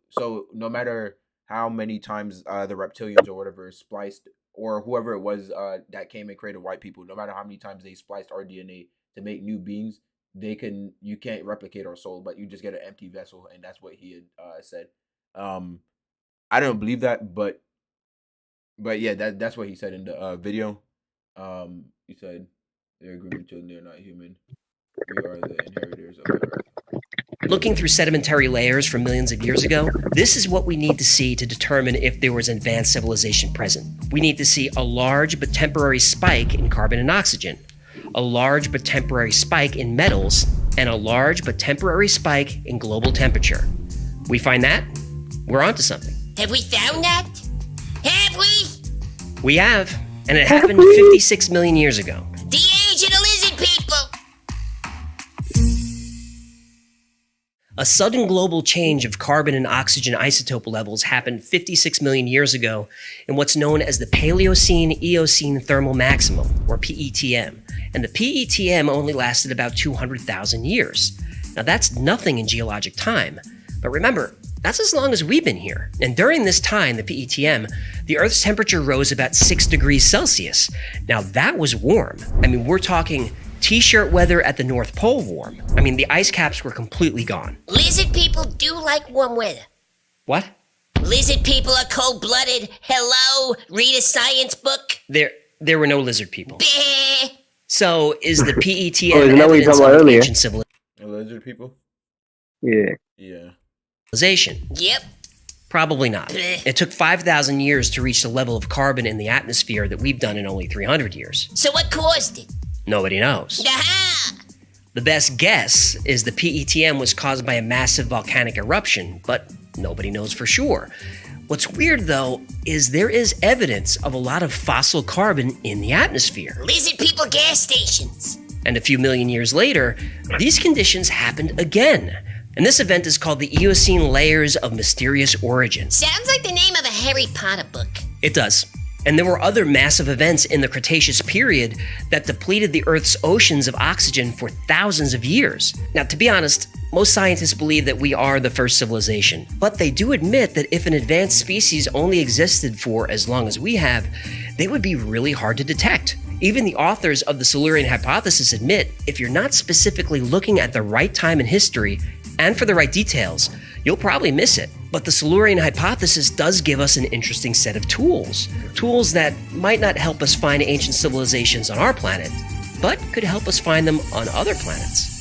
no matter how many times the reptilians or whatever spliced, or whoever it was that came and created white people, no matter how many times they spliced our DNA to make new beings, you can't replicate our soul, but you just get an empty vessel, and that's what he had said. I don't believe that, but yeah, that's what he said in the video. He said they're grooming children, they're not human. We are the inheritors of the earth. Looking through sedimentary layers from millions of years ago, this is what we need to see to determine if there was advanced civilization present. We need to see a large but temporary spike in carbon and oxygen, a large but temporary spike in metals, and a large but temporary spike in global temperature. We find that, we're onto something. Have we found that? Have we? We have, and it happened 56 million years ago. The age of the lizard people! A sudden global change of carbon and oxygen isotope levels happened 56 million years ago in what's known as the Paleocene-Eocene thermal maximum, or PETM. And the PETM only lasted about 200,000 years. Now that's nothing in geologic time. But remember, that's as long as we've been here. And during this time, the PETM, the Earth's temperature rose about 6 degrees Celsius. Now that was warm. I mean, we're talking T-shirt weather at the North Pole warm. I mean, the ice caps were completely gone. Lizard people do like warm weather. What? Lizard people are cold-blooded. Hello? Read a science book. There were no lizard people. Bleh. So is the PETM Oh, isn't that what you evidence talked about of earlier? ancient Lizard people? Yeah. Yeah. civilization? Yep. Probably not. Bleh. It took 5,000 years to reach the level of carbon in the atmosphere that we've done in only 300 years. So what caused it? Nobody knows. Aha! The best guess is the PETM was caused by a massive volcanic eruption, but nobody knows for sure. What's weird, though, is there is evidence of a lot of fossil carbon in the atmosphere. Lizard people gas stations. And a few million years later, these conditions happened again. And this event is called the Eocene Layers of Mysterious Origin. Sounds like the name of a Harry Potter book. It does. And there were other massive events in the Cretaceous period that depleted the Earth's oceans of oxygen for thousands of years. Now, to be honest, most scientists believe that we are the first civilization, but they do admit that if an advanced species only existed for as long as we have, they would be really hard to detect. Even the authors of the Silurian hypothesis admit if you're not specifically looking at the right time in history and for the right details, you'll probably miss it. But the Silurian hypothesis does give us an interesting set of tools. Tools that might not help us find ancient civilizations on our planet, but could help us find them on other planets.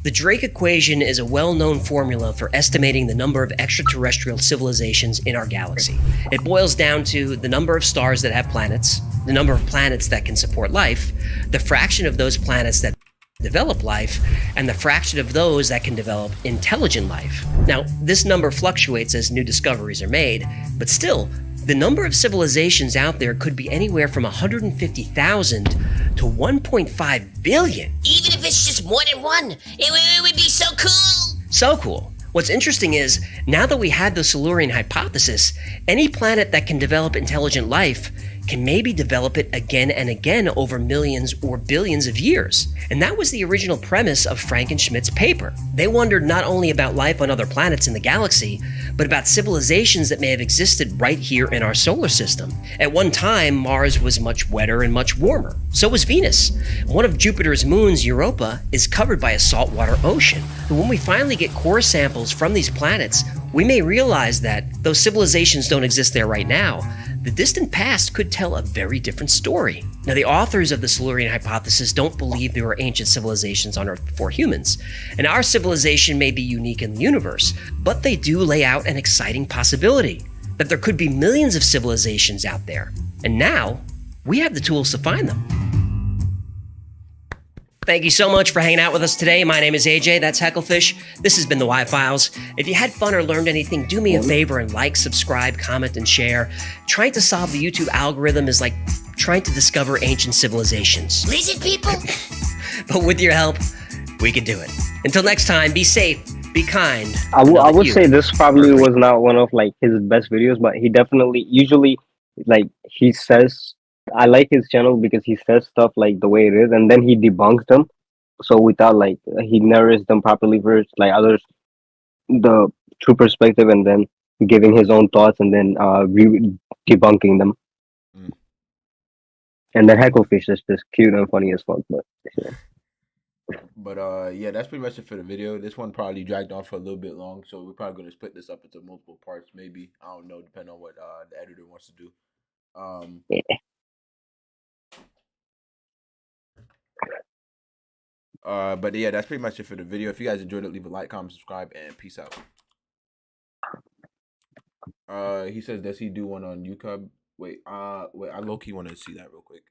The Drake equation is a well-known formula for estimating the number of extraterrestrial civilizations in our galaxy. It boils down to the number of stars that have planets, the number of planets that can support life, the fraction of those planets that develop life, and the fraction of those that can develop intelligent life. Now, this number fluctuates as new discoveries are made, but still, the number of civilizations out there could be anywhere from 150,000 to 1.5 billion. Even if it's just more than one, it would be so cool. So cool. What's interesting is, now that we had the Silurian hypothesis, any planet that can develop intelligent life can maybe develop it again and again over millions or billions of years. And that was the original premise of Frankenschmidt's paper. They wondered not only about life on other planets in the galaxy, but about civilizations that may have existed right here in our solar system. At one time, Mars was much wetter and much warmer. So was Venus. One of Jupiter's moons, Europa, is covered by a saltwater ocean. And when we finally get core samples from these planets, we may realize that, though civilizations don't exist there right now, the distant past could tell a very different story. Now, the authors of the Silurian hypothesis don't believe there were ancient civilizations on Earth before humans, and our civilization may be unique in the universe, but they do lay out an exciting possibility that there could be millions of civilizations out there, and now we have the tools to find them. Thank you so much for hanging out with us today. My name is AJ, that's Hecklefish. This has been the Y-Files. If you had fun or learned anything, do me a favor and like, subscribe, comment, and share. Trying to solve the YouTube algorithm is like trying to discover ancient civilizations. Lizard people? But with your help, we can do it. Until next time, be safe, be kind. I would say this probably was not one of like his best videos, but he definitely usually like he says I like his channel because he says stuff like the way it is, and then he debunks them. So without like he narrates them properly versus like others, the true perspective, and then giving his own thoughts, and then debunking them. Mm. And then Hecklefish is just cute and funny as fuck. But yeah. But yeah, that's pretty much it for the video. This one probably dragged on for a little bit long, so we're probably gonna split this up into multiple parts. Maybe, I don't know, depending on what the editor wants to do. Yeah. But yeah, that's pretty much it for the video. If you guys enjoyed it, leave a like, comment, subscribe, and peace out. He says, does he do one on YouTube? Wait, I low-key want to see that real quick.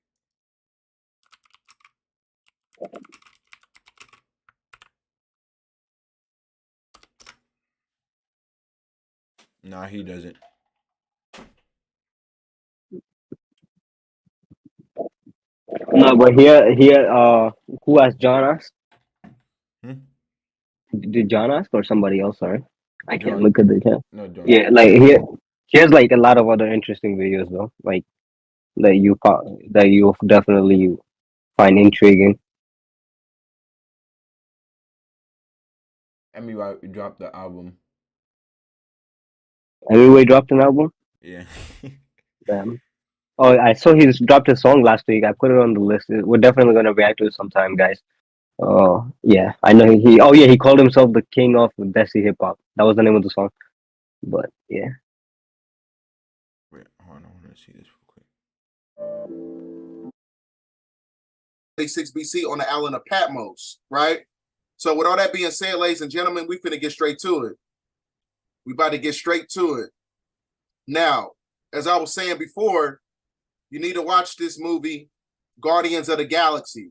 Nah, he doesn't. No, but here, who asked? John asked? Did John ask or somebody else? Sorry, I can't John. look at the chat. No, John. Yeah, like he has like a lot of other interesting videos though, like that you definitely find intriguing. Anyway, we dropped the album. Anyway, dropped an album. Yeah. Damn. Oh, I saw he's dropped a song last week. I put it on the list. We're definitely gonna react to it sometime, guys. Oh yeah, I know he. Oh yeah, he called himself the king of Desi hip hop. That was the name of the song. But yeah. Wait, hold on, I want to see this real quick. 36 BC on the island of Patmos, right? So with all that being said, ladies and gentlemen, we finna get straight to it. We about to get straight to it. Now, as I was saying before, you need to watch this movie, Guardians of the Galaxy,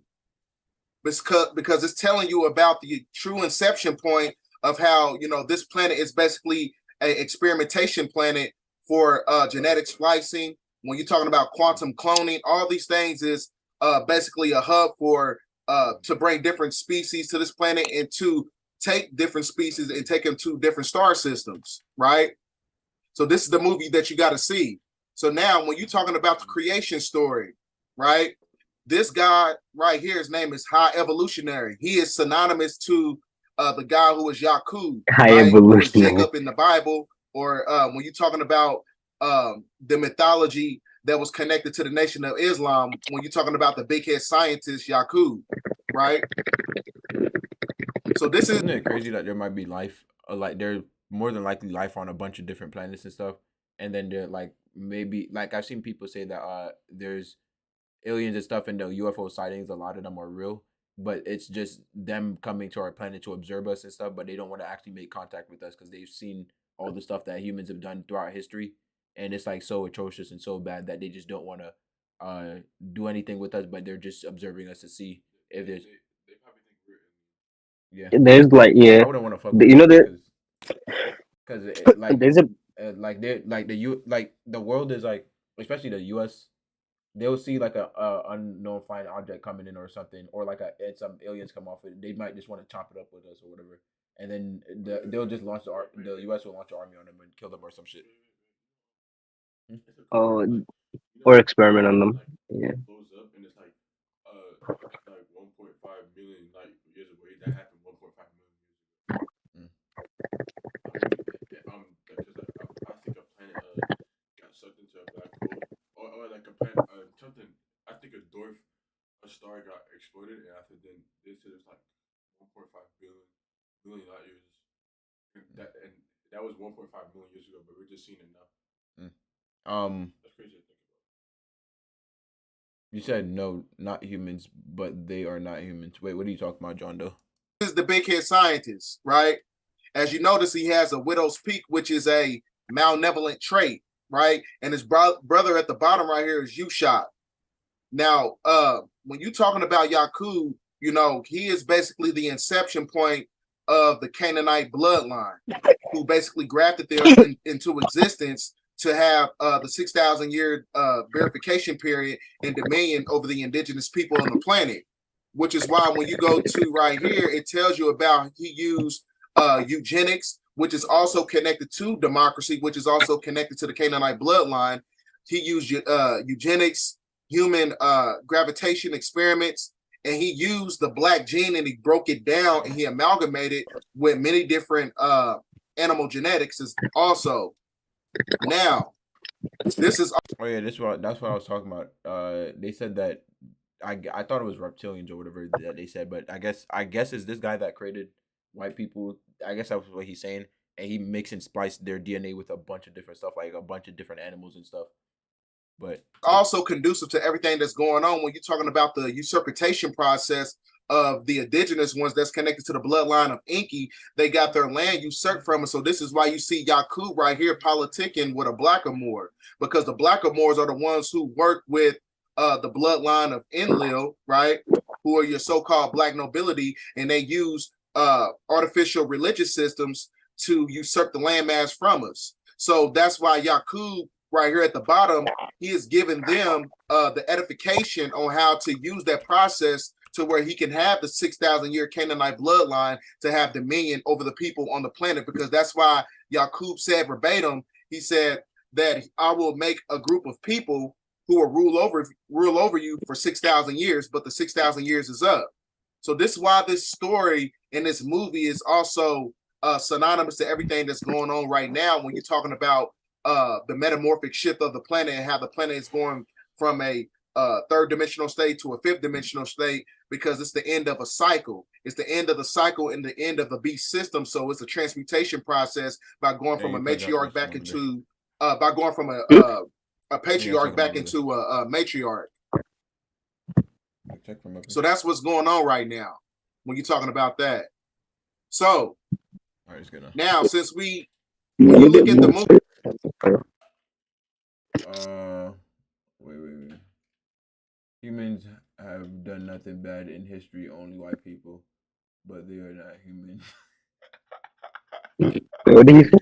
because it's telling you about the true inception point of how, you know, this planet is basically an experimentation planet for genetic splicing. When you're talking about quantum cloning, all these things is basically a hub for to bring different species to this planet and to take different species and take them to different star systems, right? So this is the movie that you got to see. So now when you're talking about the creation story, right? This guy right here, his name is High Evolutionary. He is synonymous to the guy who is Yakub, High right? Evolutionary. Jacob in the Bible, or when you're talking about the mythology that was connected to the Nation of Islam, when you're talking about the big head scientist Yakub, right? So this is... Isn't it crazy that there might be life, like there's more than likely life on a bunch of different planets and stuff, and then they're like, maybe, like I've seen people say that there's aliens and stuff, and the UFO sightings, a lot of them are real, but it's just them coming to our planet to observe us and stuff, but they don't want to actually make contact with us because they've seen all the stuff that humans have done throughout history, and it's like so atrocious and so bad that they just don't want to do anything with us, but they're just observing us to see if there's... They probably think we're Yeah, There's like, yeah, I wouldn't want to fuck with you know them there. because like There's a like they like the world is like, especially the U.S. They'll see like a unknown flying object coming in or something, or like and some aliens come off it. They might just want to chop it up with us or whatever, and then they'll just launch the U.S. will launch an army on them and kill them or some shit. oh or experiment on them. Yeah. blows up and it's like 1.5 million light years away. That happened 1.5 million years ago. Mm. Because I think a planet got sucked into a black hole, or like a planet something. I think a star got exploded, and after then they said it's like 1.5 billion light years. And that was 1.5 million years ago, but we're just seeing it now. Mm. Um, That's crazy to think about. you said no, not humans, but they are not humans. Wait, what are you talking about, John Doe? This is the big head scientist, right? As you notice, he has a widow's peak, which is a malevolent trait, right? And his brother at the bottom right here is Ushot. Now, when you're talking about Yakub, you know, he is basically the inception point of the Canaanite bloodline, who basically grafted them into existence to have the 6,000 year verification period and dominion over the indigenous people on the planet. Which is why when you go to right here, it tells you about he used eugenics, which is also connected to democracy, which is also connected to the Canaanite bloodline. He used eugenics, human gravitation experiments, and he used the black gene and he broke it down and he amalgamated with many different animal genetics also. Now, this is Oh yeah, that's what I was talking about. They said that I thought it was reptilians or whatever that they said, but I guess it's this guy that created white people. I guess that's what he's saying, and he mixed and spliced their DNA with a bunch of different stuff, like a bunch of different animals and stuff. But also conducive to everything that's going on when you're talking about the usurpation process of the indigenous ones that's connected to the bloodline of Inky. They got their land usurped from us. So this is why you see Yakub right here politicking with a Blackamoor, because the Blackamoors are the ones who work with the bloodline of Enlil, right? Who are your so-called black nobility, and they use artificial religious systems to usurp the landmass from us. So that's why Yakub right here at the bottom, he is giving them the edification on how to use that process to where he can have the 6,000 year Canaanite bloodline to have dominion over the people on the planet, because that's why Yakub said verbatim, he said that I will make a group of people who will rule over you for 6,000 years, but the 6,000 years is up. So this is why this story in this movie is also synonymous to everything that's going on right now when you're talking about the metamorphic shift of the planet and how the planet is going from a third dimensional state to a fifth dimensional state, because it's the end of a cycle. It's the end of the cycle and the end of the beast system. So it's a transmutation process by going from a matriarch back into by going from a patriarch back into a matriarch. So that's what's going on right now when you're talking about that. So now, since when you look at the movie, wait. Humans have done nothing bad in history, only white people, but they are not human. What did he say?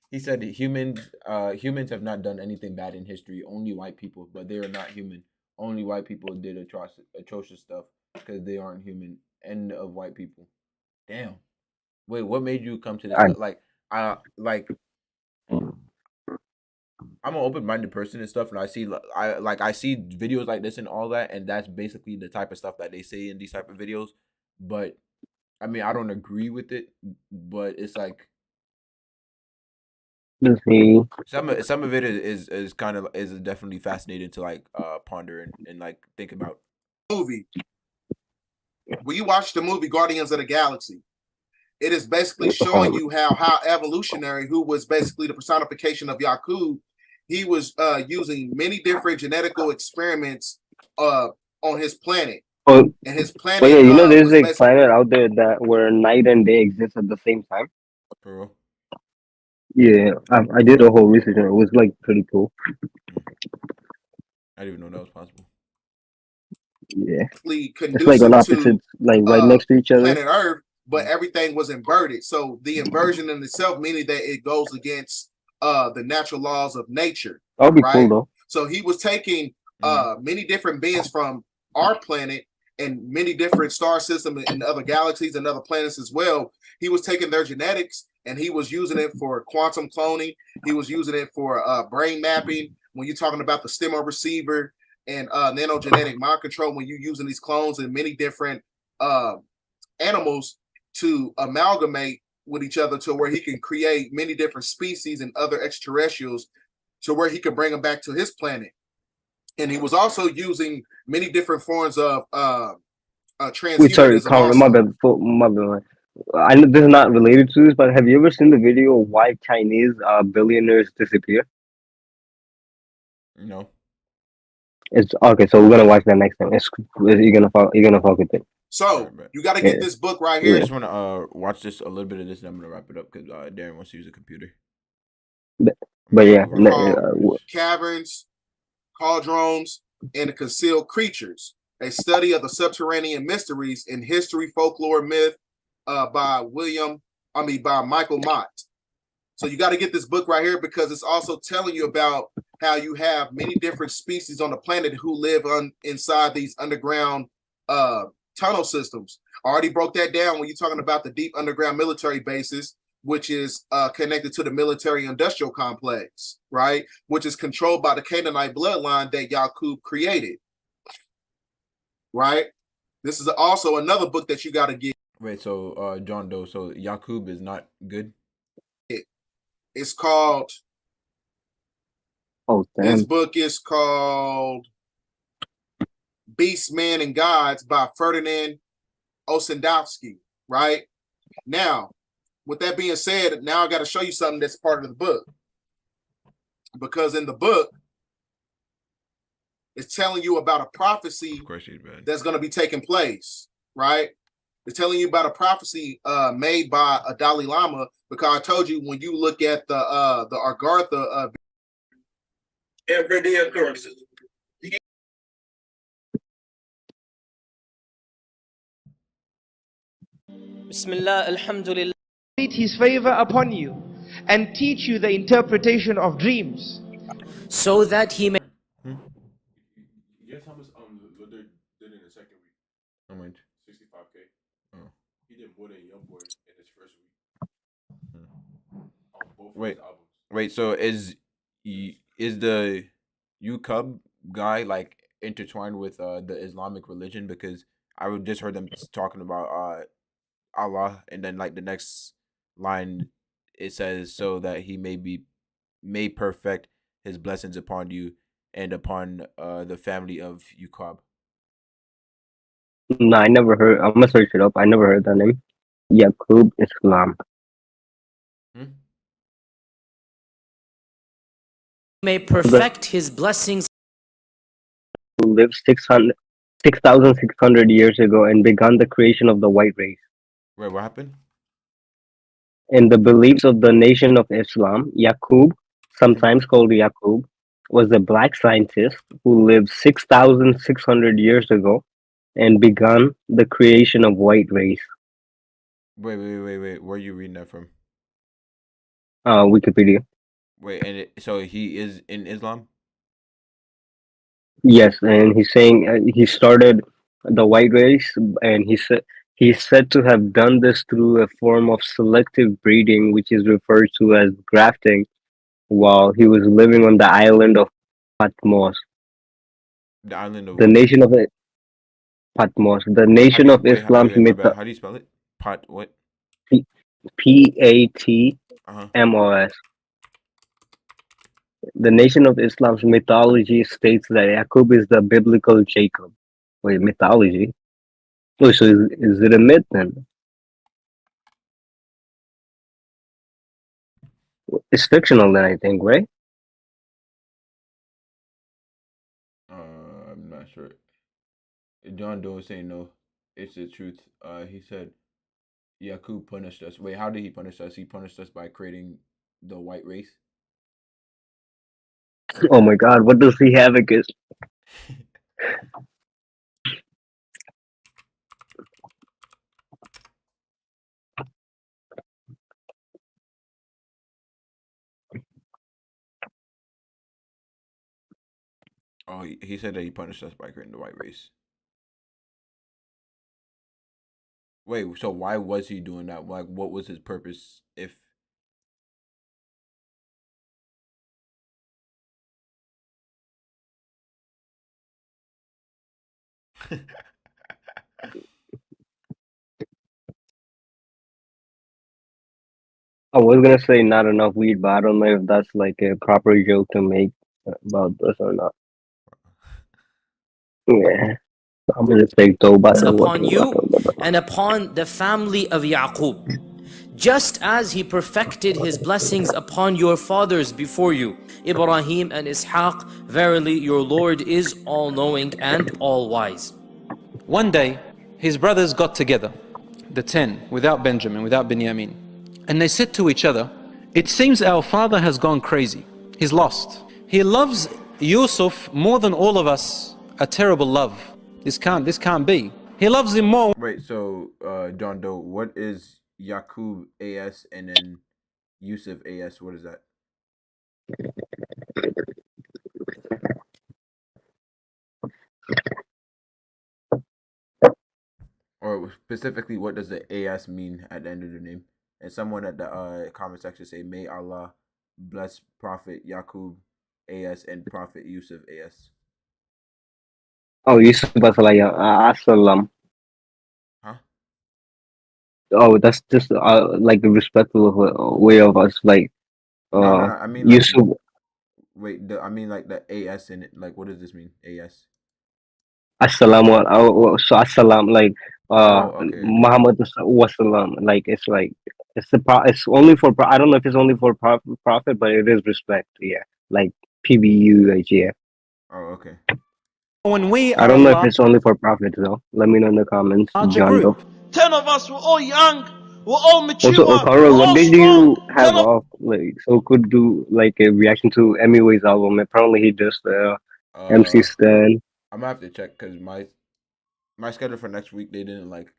He said humans have not done anything bad in history, only white people, but they are not human. Only white people did atrocious stuff because they aren't human. End of white people. Damn. Wait, what made you come to this? I'm an open-minded person and stuff, and I see videos like this and all that, and that's basically the type of stuff that they say in these type of videos. But I mean, I don't agree with it, but it's like some of it is kind of definitely fascinating to like ponder and like think about. Movie. When you watch the movie Guardians of the Galaxy, it is basically showing you how evolutionary, who was basically the personification of Yakub, he was using many different genetical experiments on his planet. And his planet. Oh yeah, you know, there's a planet out there that where night and day exist at the same time. Bro. Yeah, I did a whole research on it. It was like pretty cool. I didn't even know that was possible. Yeah, it's like on opposites, like right next to each other. Planet Earth, but everything was inverted. So the inversion in itself, meaning that it goes against the natural laws of nature. That would be cool though. So he was taking many different beings from our planet and many different star systems and other galaxies and other planets as well. He was taking their genetics and he was using it for quantum cloning. He was using it for brain mapping, when you're talking about the stemma receiver and nanogenetic mind control, when you're using these clones in many different animals to amalgamate with each other to where he can create many different species and other extraterrestrials to where he can bring them back to his planet. And he was also using many different forms of Wait, sorry, transhumanism Conroy, my also. bad. My bad. I know this is not related to this, but have you ever seen the video of why Chinese billionaires disappear? No. It's okay, so we're gonna watch that next time. You're gonna fuck with it. So you got to get this book right I here. just want to watch this a little bit of this, and I'm gonna wrap it up because Darren wants to use a computer. But yeah, Caverns, Cauldrons, and the Concealed Creatures, a study of the subterranean mysteries in history, folklore, myth, by Michael Mott. So you got to get this book right here because it's also telling you about how you have many different species on the planet who live inside these underground tunnel systems. I already broke that down when you're talking about the deep underground military bases, which is connected to the military-industrial complex, right? Which is controlled by the Canaanite bloodline that Yaqub created, right? This is also another book that you got to get. Wait, so John Doe, so Yaqub is not good? It's called... Oh, damn. This book is called Beasts, Men, and Gods by Ferdinand Ossendowski, right? Now, with that being said, now I got to show you something that's part of the book. Because in the book, it's telling you about a prophecy that's going to be taking place, right? It's telling you about a prophecy made by a Dalai Lama, because I told you when you look at the Argartha everyday occurrences. Bismillah, alhamdulillah. His favor upon you and teach you the interpretation of dreams, so that he may. Guess how much Luther did in the second week? How much? 65K. Oh. He did more than Youngboy in his first week. On both Wait, his albums. wait. So is the Cub guy like intertwined with the Islamic religion? Because I just heard them talking about Allah, and then like the next line it says, so that he may perfect his blessings upon you and upon the family of Yaqub. No, I never heard. I'm gonna search it up. I never heard that name. Yaqub Islam. May perfect his blessings. Who lived 6,600 years ago and began the creation of the white race. Wait, what happened? In the beliefs of the Nation of Islam, Yaqub, sometimes called Yaqub, was a black scientist who lived 6,600 years ago and began the creation of white race. Wait. Where are you reading that from? Wikipedia. Wait, and so he is in Islam? Yes, and he's saying he started the white race, and he's said to have done this through a form of selective breeding, which is referred to as grafting, while he was living on the island of Patmos. The island of the nation of Patmos, the nation of Islam's myth. How do you spell it? Pat what? Patmos. The nation of Islam's mythology states that Yaqub is the biblical Jacob. Wait, mythology? Oh, so is it a myth then? It's fictional then, I think, right? I'm not sure. John Doe is saying no, it's the truth. He said Yaqub punished us. Wait, how did he punish us? He punished us by creating the white race. Oh my God, what does he have against? Oh, he said that he punished us by creating the white race. Wait, so why was he doing that? Like, what was his purpose? If I was gonna say not enough weed, but I don't know if that's like a proper joke to make about this or not. Yeah, I'm gonna say Toba. upon you and upon the family of Yaqub, just as he perfected his blessings upon your fathers before you, Ibrahim and Ishaq. Verily your Lord is all-knowing and all-wise. One day, his brothers got together, the 10, without Benjamin, without Binyamin. And they said to each other, "It seems our father has gone crazy. He's lost. He loves Yusuf more than all of us, a terrible love. This can't be. He loves him more." Wait, so John Doe, what is Yaqub AS and then Yusuf AS? What is that? Or specifically, what does the AS mean at the end of the name? And someone at the comment section say, "May Allah bless Prophet Yaqub AS and Prophet Yusuf AS." Oh, Yusuf Assalam. Huh? Oh, that's just like a respectful way of us like No, no, no. I mean like, Yusuf. wait. I mean like the AS in it. Like, what does this mean? AS. Assalamu so assalam like Oh, okay, okay. Muhammad wasalam like it's only for I don't know if it's only for prophet but it is respect, yeah, like PBU, yeah. Oh, okay. When we I are don't know a if it's only for prophets though. Let me know in the comments, larger John group. Doe. 10 of us were all young, we're all Also, mature, Conroy, we're what all did you strong. have off like so could do like a reaction to Emiway's album? Apparently he just MC Stan. I'm gonna have to check because my schedule for next week they didn't like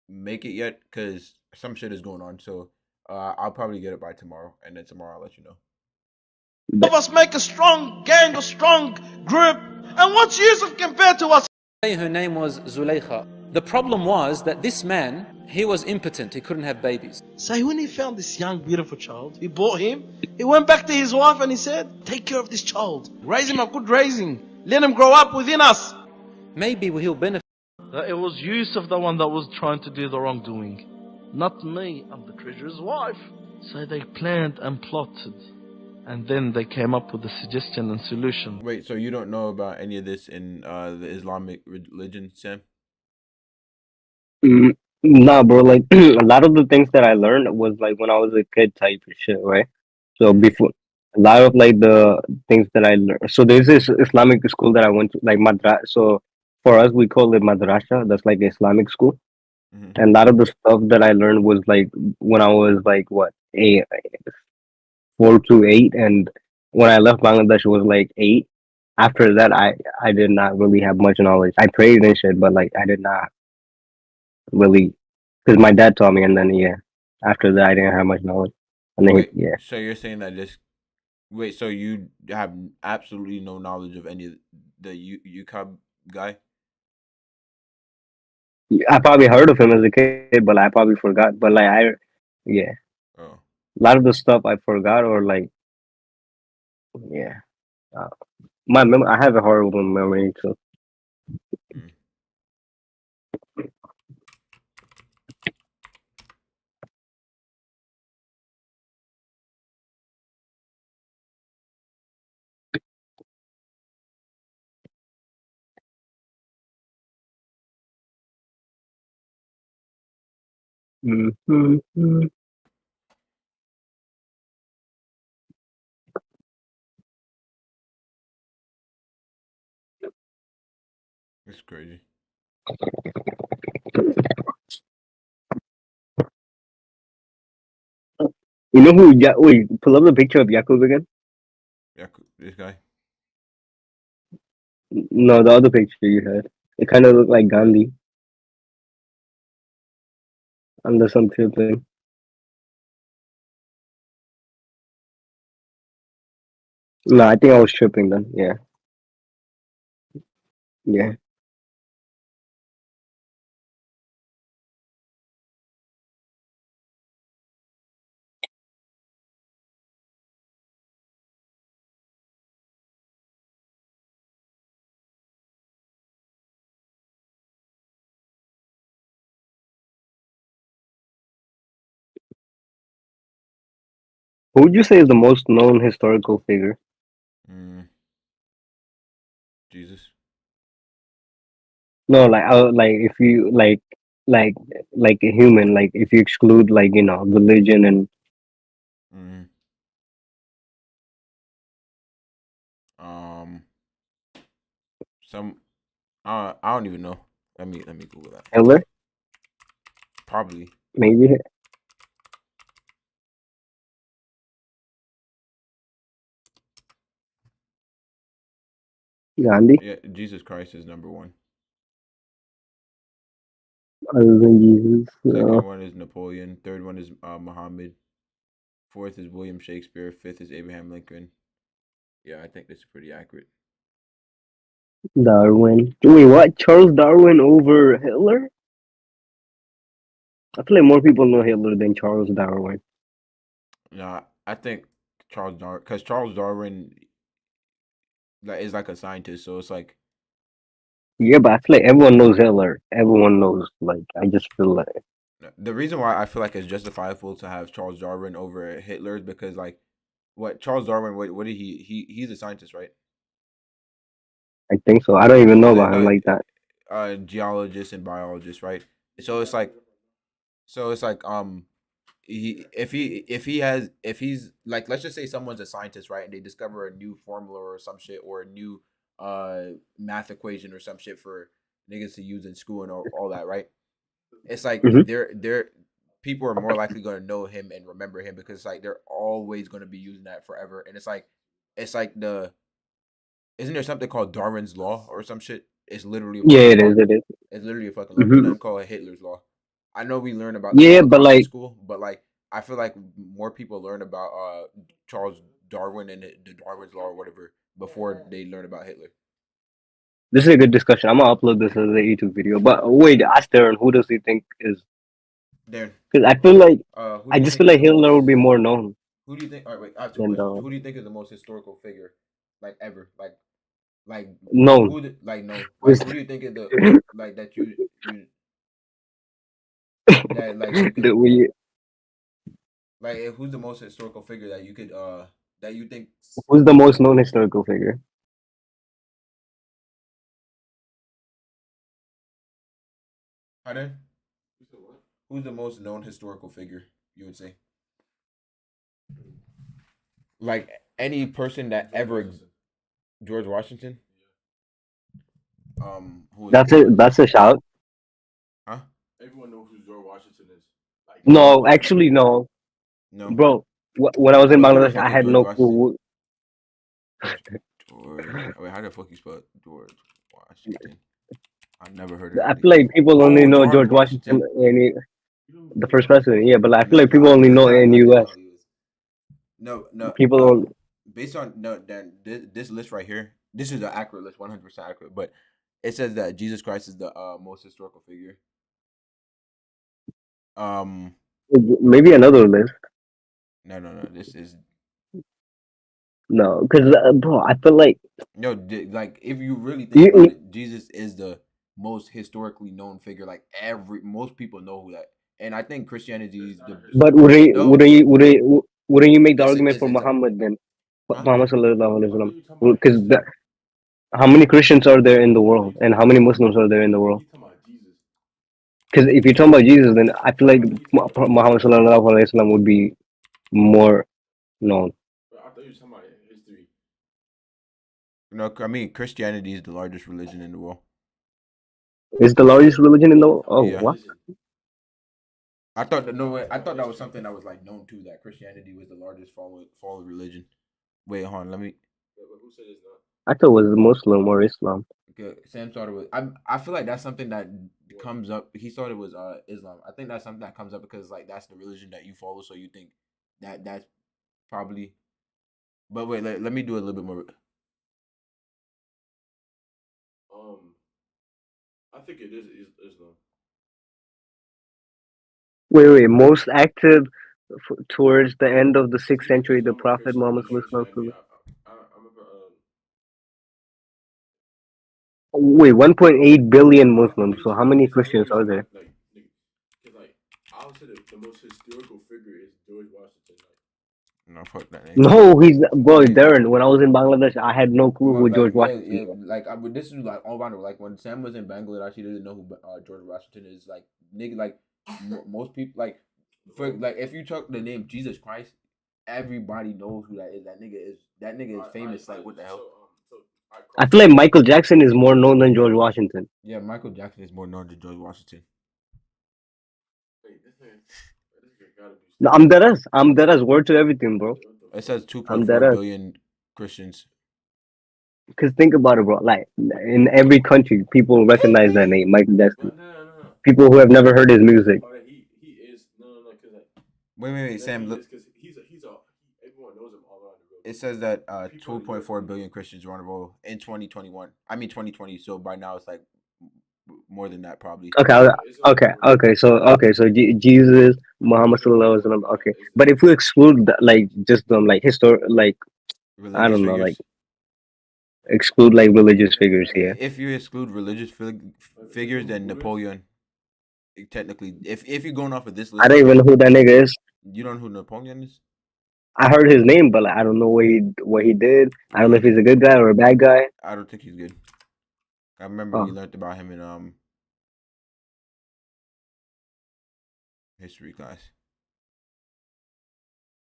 make it yet because some shit is going on. So I'll probably get it by tomorrow, and then tomorrow I'll let you know. Of us make a strong gang, a strong group. And what's Yusuf compared to us? Her name was Zulaykha. The problem was that this man, he was impotent. He couldn't have babies. So when he found this young, beautiful child, he bought him. He went back to his wife and he said, take care of this child. Raise him a good raising. Let him grow up within us. Maybe he'll benefit. It was Yusuf the one that was trying to do the wrongdoing. Not me, I'm the treasurer's wife. So they planned and plotted. And then they came up with a suggestion and solution. Wait, so you don't know about any of this in the Islamic religion, Sam? Nah, bro. Like a lot of the things that I learned was like when I was a kid type of shit, right? So before a lot of like the things that I learned. So there's this Islamic school that I went to, like madras. So for us, we call it madrasa. That's like Islamic school. Mm-hmm. And a lot of the stuff that I learned was like when I was like what 4 to 8, and when I left Bangladesh, it was like 8. After that, I did not really have much knowledge. I prayed and shit, but like I did not really because my dad taught me, and then yeah, after that I didn't have much knowledge, and then Wait, yeah, so you're saying that this? Wait, so you have absolutely no knowledge of any of the UCAB guy? I probably heard of him as a kid, but I probably forgot. But like yeah, Oh, a lot of the stuff I forgot or like yeah, uh, I have a horrible memory too. mm. Mm-hmm. It's crazy. You know who? Yeah, wait, pull up the picture of Yakub again. Yeah, this guy. No, the other picture you had. It kind of looked like Gandhi under some tripping. No, I think I was tripping then. Yeah, yeah. Who would you say is the most known historical figure? Jesus. No, like if you like like a human, like if you exclude like religion and Mm. Um. Some. I don't even know. Let me Google that. Hitler, Probably. maybe Gandhi, Yeah, Jesus Christ is number one. other than Jesus. Second one is Napoleon. Third one is Muhammad. Fourth is William Shakespeare. Fifth is Abraham Lincoln. Yeah, I think this is pretty accurate. Darwin. Wait, what? Charles Darwin over Hitler? I feel like more people know Hitler than Charles Darwin. Nah, I think Charles Darwin, because Charles Darwin like is like a scientist, so it's like Yeah, but I feel like everyone knows Hitler. Everyone knows. Like, I just feel like the reason why I feel like it's justifiable to have Charles Darwin over Hitler is because like what Charles Darwin, what did he's a scientist, right? I think so. I don't even know He's about him like that. a geologist and biologist, right? So it's like if he's like, let's just say someone's a scientist, right, and they discover a new formula or some shit, or a new math equation or some shit for niggas to use in school and all that, right? It's like Mhm. they're people are more likely going to know him and remember him because it's like they're always going to be using that forever. And it's like the isn't there something called Darwin's law or some shit? It's literally a Yeah, fucking it law. is. It is. It's literally a fucking law. There's Mhm. nothing called Hitler's law. I know we learn about the Yeah, but Holocaust in like, school, but like I feel like more people learn about Charles Darwin and the Darwin's law or whatever before they learn about Hitler. this is a good discussion. I'm gonna upload this as a YouTube video. But wait, ask Darren, who does he think is? Darren, Because I feel like who I do you just think feel is like the Hitler would most? be more known Who do you think? All right, wait. I have two than questions. the Who do you think is the most historical figure, like ever? Like known. who? Like no. Like Who's who do you think is the like that you that like you could that we? like who's the most historical figure that you could that you think? Who's the most known historical figure? Pardon? Who's the most known historical figure you would say? Like any person that ever George Washington. That's Who a else? that's a shout. Huh? Everyone knows who George Washington is. Like No, actually, no, No. bro. When I was in Bro, who the Bangladesh, I fuck is had George no clue. Washington? George. Wait, how the fuck you spell George Washington? I never heard of I that feel nigga. like people only Oh, know George George Washington, Washington. the first president. Yeah, but I feel No, like people only know in I didn't US. know he was. No. People only. Based on no, then this list right here, this is the accurate list, 100% accurate. But it says that Jesus Christ is the most historical figure. Maybe another list. No. This is No, because bro, I feel like no. Like if you really think about it, Jesus is the most historically known figure. Like most people know who that. And I think Christianity is the But no. wouldn't you make the Yes, it argument is. for It's a Muhammad then? huh? Muhammad sallallahu alaihi wasallam. Because how many Christians are there in the world, and how many Muslims are there in the world? Because if you're talking about Jesus, then I feel like Muhammad sallallahu alaihi wasallam would be more known. I thought you were talking about history. No, I mean Christianity is the largest religion in the world. It's the largest religion in the world. Oh, Yeah. what? I thought that no way. I thought that was something that was like known too. That Christianity was the largest followed religion. Wait, hold on. Let me. Who said it's not? I thought it was Muslim or Islam. Okay, Sam thought it was. I feel like that's something that comes up. He thought it was Islam. I think that's something that comes up because like that's the religion that you follow. So you think that's probably. But wait, let me do a little bit more. I think it is Islam. Wait. Most active towards the end of the 6th century, the Prophet Muhammad sallallahu alaihi wasallam. I remember. Wait, 1.8 billion Muslims. So how many Christians are there? Like I would say the most historical figure is George Washington. No, fuck that name. No, he's bro, Darren. When I was in Bangladesh, I had no clue who George Washington was. Like but this is like all around. Like when Sam was in Bangladesh, he didn't know who George Washington is. Like nigga, like most people, like for like if you took the name Jesus Christ, everybody knows who that is. That nigga is famous. Like what the hell? I feel like Michael Jackson is more known than George Washington. Yeah, Michael Jackson is more known than George Washington. No, I'm dead ass. I'm dead ass. Word to everything, bro. It says 2.4 billion Christians. Because think about it, bro. Like in every country, people recognize that name, Michael Jackson. People who have never heard his music. He is Wait, Sam. Look, he's everyone knows him all around the world. it says that 2.4 billion Christians were on the roll in 2021. I mean 2020. So by now it's like more than that probably. So Jesus, Muhammad Sallallahu Alaihi Wasallam. Okay, but if we exclude like just them like like religious I don't know, figures. like exclude like religious figures here. If you exclude religious figures, then Napoleon. Technically, if you're going off of this list, I don't even know who that nigga is. You don't know who Napoleon is? I heard his name, but like, I don't know what he did. I don't know if he's a good guy or a bad guy. I don't think he's good. I remember we learned about him in history class.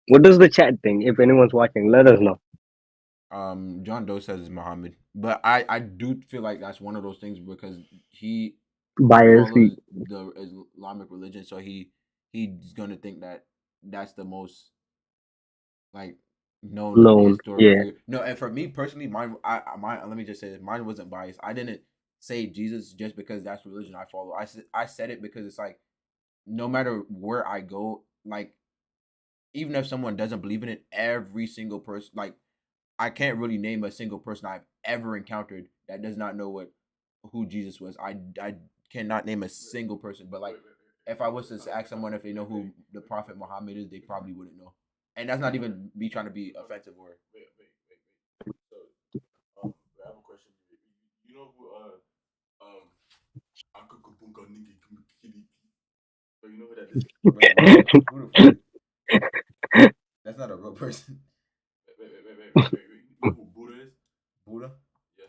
What does the chat think? If anyone's watching, let us know. John Doe says it's Muhammad, but I do feel like that's one of those things because he Bias. follows the Islamic religion, so he's gonna think that that's the most like known historical figure. No, and for me personally, mine let me just say this, mine wasn't biased. I didn't say Jesus just because that's the religion I follow. I said it because it's like no matter where I go, like even if someone doesn't believe in it, every single person, like I can't really name a single person I've ever encountered that does not know who Jesus was. I cannot name a single person, but like if I was to ask someone if they know who the Prophet Muhammad is, they probably wouldn't know. And that's not even me trying to be offensive or. Wait. So, I have a question. You know who so you know who that is? That's not a real person. Wait. You know who Buddha is? Buddha? Yeah.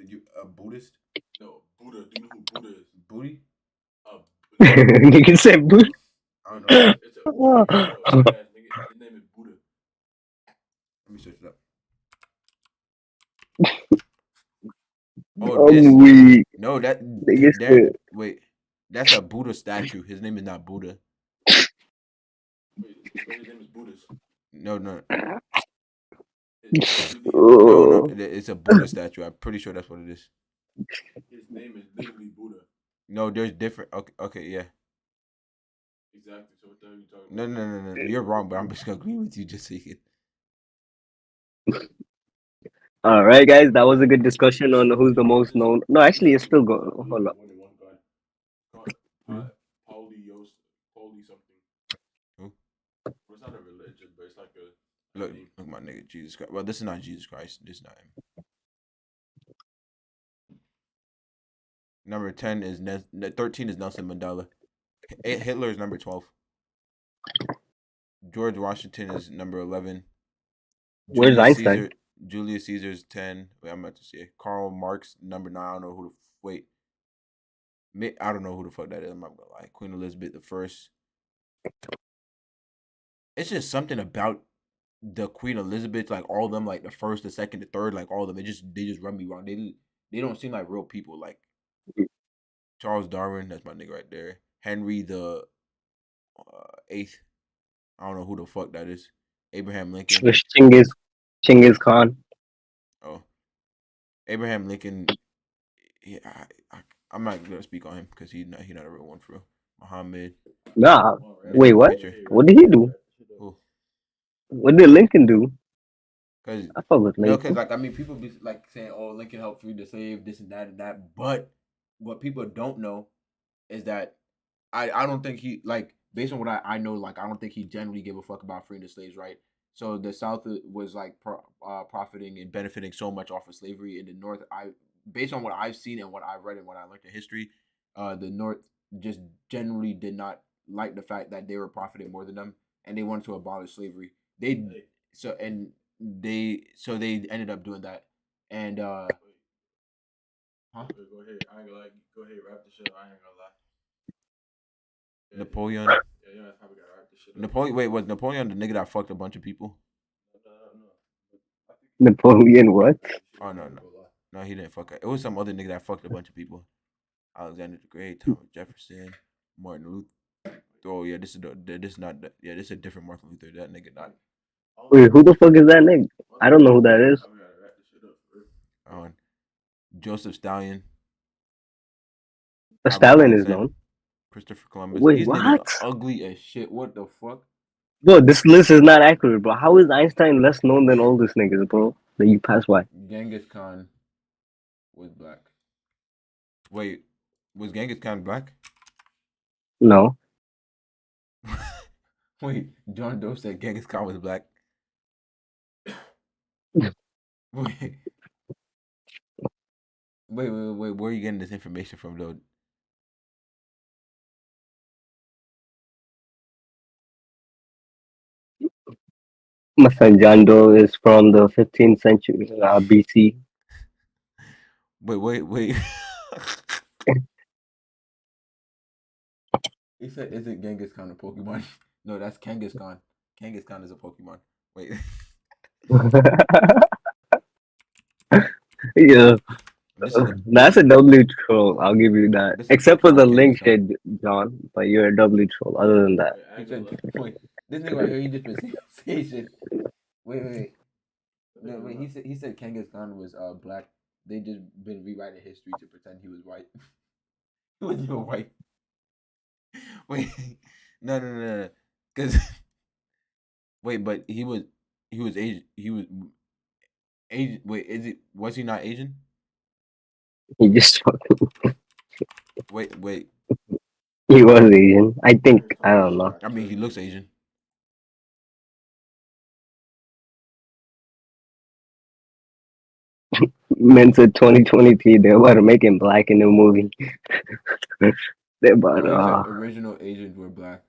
You a Buddhist? No, Buddha. Do you know who Buddha is? Booty? Nigga said Buddha. I don't know. It's a nigga. His name is Buddha. Let me search it up. No, wait. That's a Buddha statue. His name is not Buddha. Wait, his name is Buddhist. No. No, It's a Buddha statue. I'm pretty sure that's what it is. His name is literally Buddha. No, there's different. Okay, yeah. Exactly. So what the hell are you talking about? No. You're wrong, but I'm just gonna agree with you just so you can. All right, guys, that was a good discussion on who's the most known. No, actually, it's still going. Hold up. Holy something. Who? Well, it's not a religion, but it's like a. Look, my nigga, Jesus Christ. Well, this is not Jesus Christ. This is not him. Number 10 is 13 is Nelson Mandela. Hitler is number 12. George Washington is number 11. Where's Einstein? Julius Caesar's 10. Wait, I'm about to say Karl Marx number 9. I don't know who the wait. I don't know who the fuck that is. I'm not gonna lie. Queen Elizabeth I. It's just something about the Queen Elizabeth, like all of them, like the first, the second, the third, like all of them. They just run me wrong. They don't seem like real people. Like Charles Darwin, that's my nigga right there. Henry the 8th. I don't know who the fuck that is. Abraham Lincoln. Chinggis Khan. Oh, Abraham Lincoln. Yeah, I'm not gonna speak on him because he's not a real one for real. Muhammad. Nah. Wait, what? What did he do? Who? What did Lincoln do? Because I fuck with Lincoln. No, because like I mean, people be like saying, "Oh, Lincoln helped free the slave, this and that." But what people don't know is that I don't think he like based on what I know, like I don't think he generally gave a fuck about freeing the slaves, right? So the South was like profiting and benefiting so much off of slavery. In the North, based on what I've seen and what I've read and what I learned in history, the North just generally did not like the fact that they were profiting more than them, and they wanted to abolish slavery. they so and they ended up doing that, and huh? Go ahead. I ain't gonna lie. Go ahead, wrap the shit up. I ain't gonna lie. Napoleon. Yeah, that's probably gotta wrap the shit up. Napoleon. Wait, was Napoleon the nigga that fucked a bunch of people? Napoleon what? Oh no, he didn't fuck. It was some other nigga that fucked a bunch of people. Alexander the Great, Thomas Jefferson, Martin Luther. Oh yeah, this is not yeah, this is a different Martin Luther. That nigga not. Wait, who the fuck is that nigga? I don't know who that is. Joseph Stallion. A Stalin is known. Christopher Columbus. Wait, These what? niggas are ugly as shit. What the fuck? Bro, this list is not accurate, bro. How is Einstein less known than all these niggas, bro? That you pass by. Genghis Khan was black. Wait, was Genghis Khan black? No. Wait, John Doe said Genghis Khan was black. Wait. Wait. Where are you getting this information from, though? My son John Doe is from the 15th century BC. Wait. He said, "Isn't Genghis Khan a Pokemon?" No, that's Kangaskhan. Kangaskhan is a Pokemon. Wait. Yeah. That's a W troll. I'll give you that. Except for the link shit, John. But you're a W troll. Other than that. Wait, this nigga right here, he just been saying shit. Wait. No, wait. He said Kangaskhan was black. They just been rewriting history to pretend he was white. He wasn't even white. Wait, no. Cause wait, but he was Asian. He was Asian. Wait, was he not Asian? He just Wait. He was Asian. I think. I don't know. I mean, he looks Asian. Men said 2023. They're about to make him black in the movie. They're about said original Asians were black.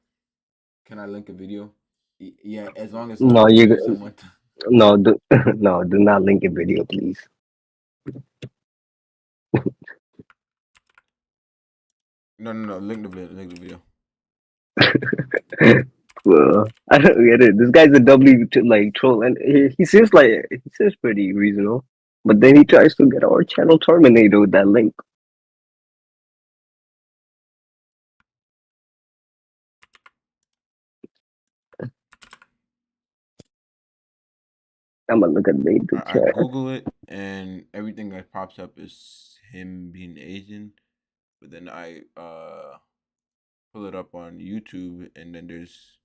Can I link a video? Yeah, as long as no, you someone. No, do not link a video, please. No. Link the video. Well, I don't get it. This guy's a W troll, and he seems pretty reasonable. But then he tries to get our channel terminated with that link. I'm gonna look at the I chat. Google it, and everything that pops up is him being Asian. But then I pull it up on YouTube, and then there's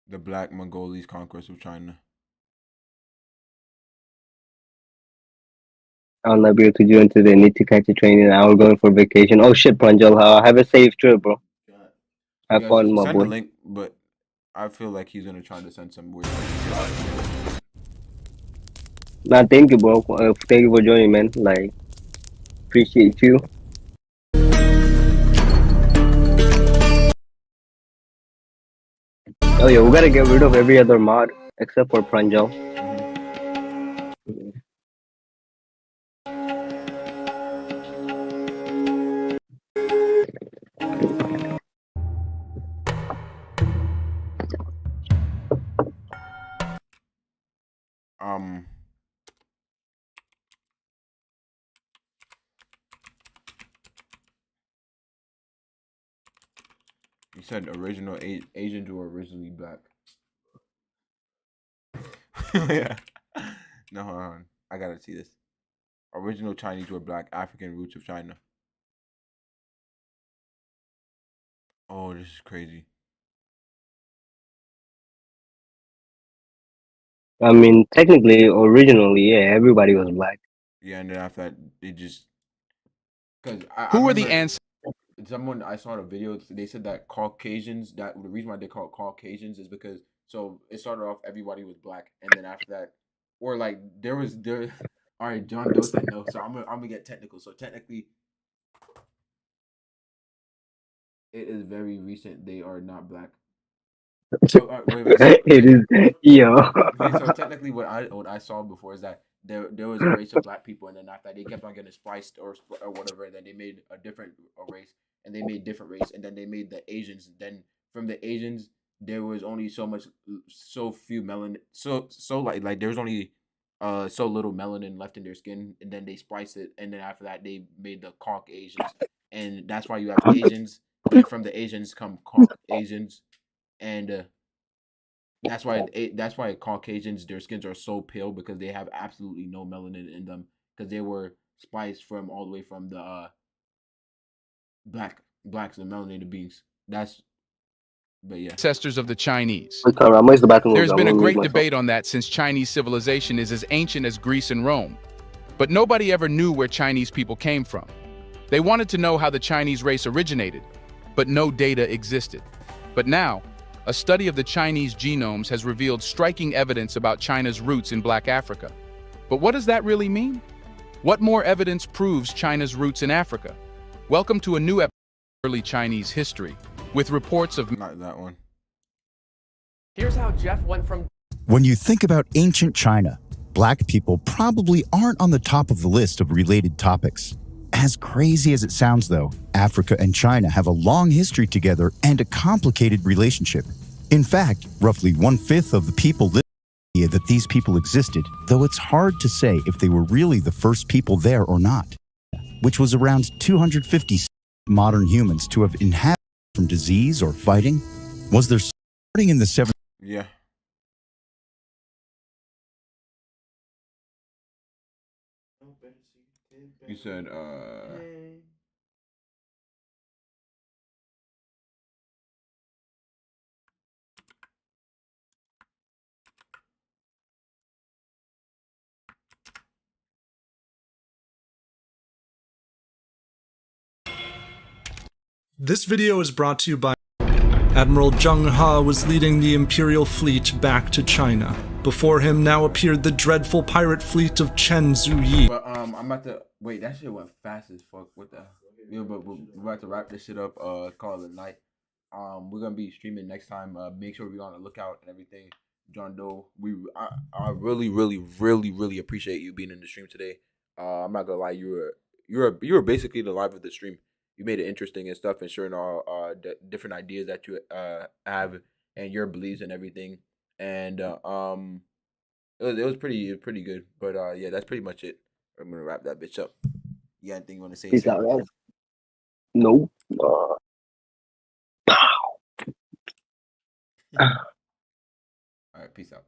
the Black Mongols' conquest of China. I'll not be able to join today. Need to catch a train in an hour going for vacation. Oh shit, Pranjal. Have a safe trip, bro. Have fun, my send boy. the link, but I feel like he's gonna try to send some weird. Nah, thank you, bro. Thank you for joining, man. Like, appreciate you. Oh yeah, we gotta get rid of every other mod except for Pranjal. You said original Asians were originally black. Yeah. No, hold on. I gotta see this. Original Chinese were black. African roots of China. Oh, this is crazy. I mean, technically, originally, yeah, everybody was black. Yeah, and then after that, they just because Who are the answers? Someone I saw a video. They said that Caucasians. That the reason why they call it Caucasians is because so it started off everybody was black, and then after that, or like there. All right, John Doe said no, so I'm gonna get technical. So technically, It is very recent. They are not black. So wait. So It is, yo. so technically, what I saw before is that there was a race of black people, and then after that, they kept on getting spliced or whatever. And then they made a different race, and they made different race, and then they made the Asians. Then from the Asians, there was only so few melanin, like there was only so little melanin left in their skin, and then they spliced it, and then after that, they made the Caucasians, and that's why you have Asians, and from the Asians come Caucasians, and that's why Caucasians, their skins are so pale because they have absolutely no melanin in them because they were spliced from all the way from the blacks and melanated beings. But yeah. Ancestors of the Chinese. There's There's been a great debate on that since Chinese civilization is as ancient as Greece and Rome. But nobody ever knew where Chinese people came from. They wanted to know how the Chinese race originated, but no data existed. But now, a study of the Chinese genomes has revealed striking evidence about China's roots in Black Africa. But what does that really mean? What more evidence proves China's roots in Africa? Welcome to a new episode of Early Chinese History, with reports of... Not that one. Here's how Jeff went from... When you think about ancient China, black people probably aren't on the top of the list of related topics. As crazy as it sounds, though, Africa and China have a long history together and a complicated relationship. In fact, roughly 1/5 of the people live in the idea that these people existed, though it's hard to say if they were really the first people there or not, which was around 250 modern humans to have inhabited from disease or fighting. Was there starting in the 7th? Yeah. You said This video is brought to you by Admiral Zheng He was leading the Imperial fleet back to China. Before him now appeared the dreadful pirate fleet of Chen Zuyi. But I'm about to wait. That shit went fast as fuck. What the? Yeah, but we're about to wrap this shit up. Call it a night. We're gonna be streaming next time. Make sure we're on the lookout and everything. John Doe, I really appreciate you being in the stream today. I'm not gonna lie, you were basically the live of the stream. You made it interesting and stuff, and sharing all the different ideas that you have and your beliefs and everything. And it was pretty good. But yeah, that's pretty much it. I'm gonna wrap that bitch up. You got anything you want to say? Peace out, guys. No. All right, peace out.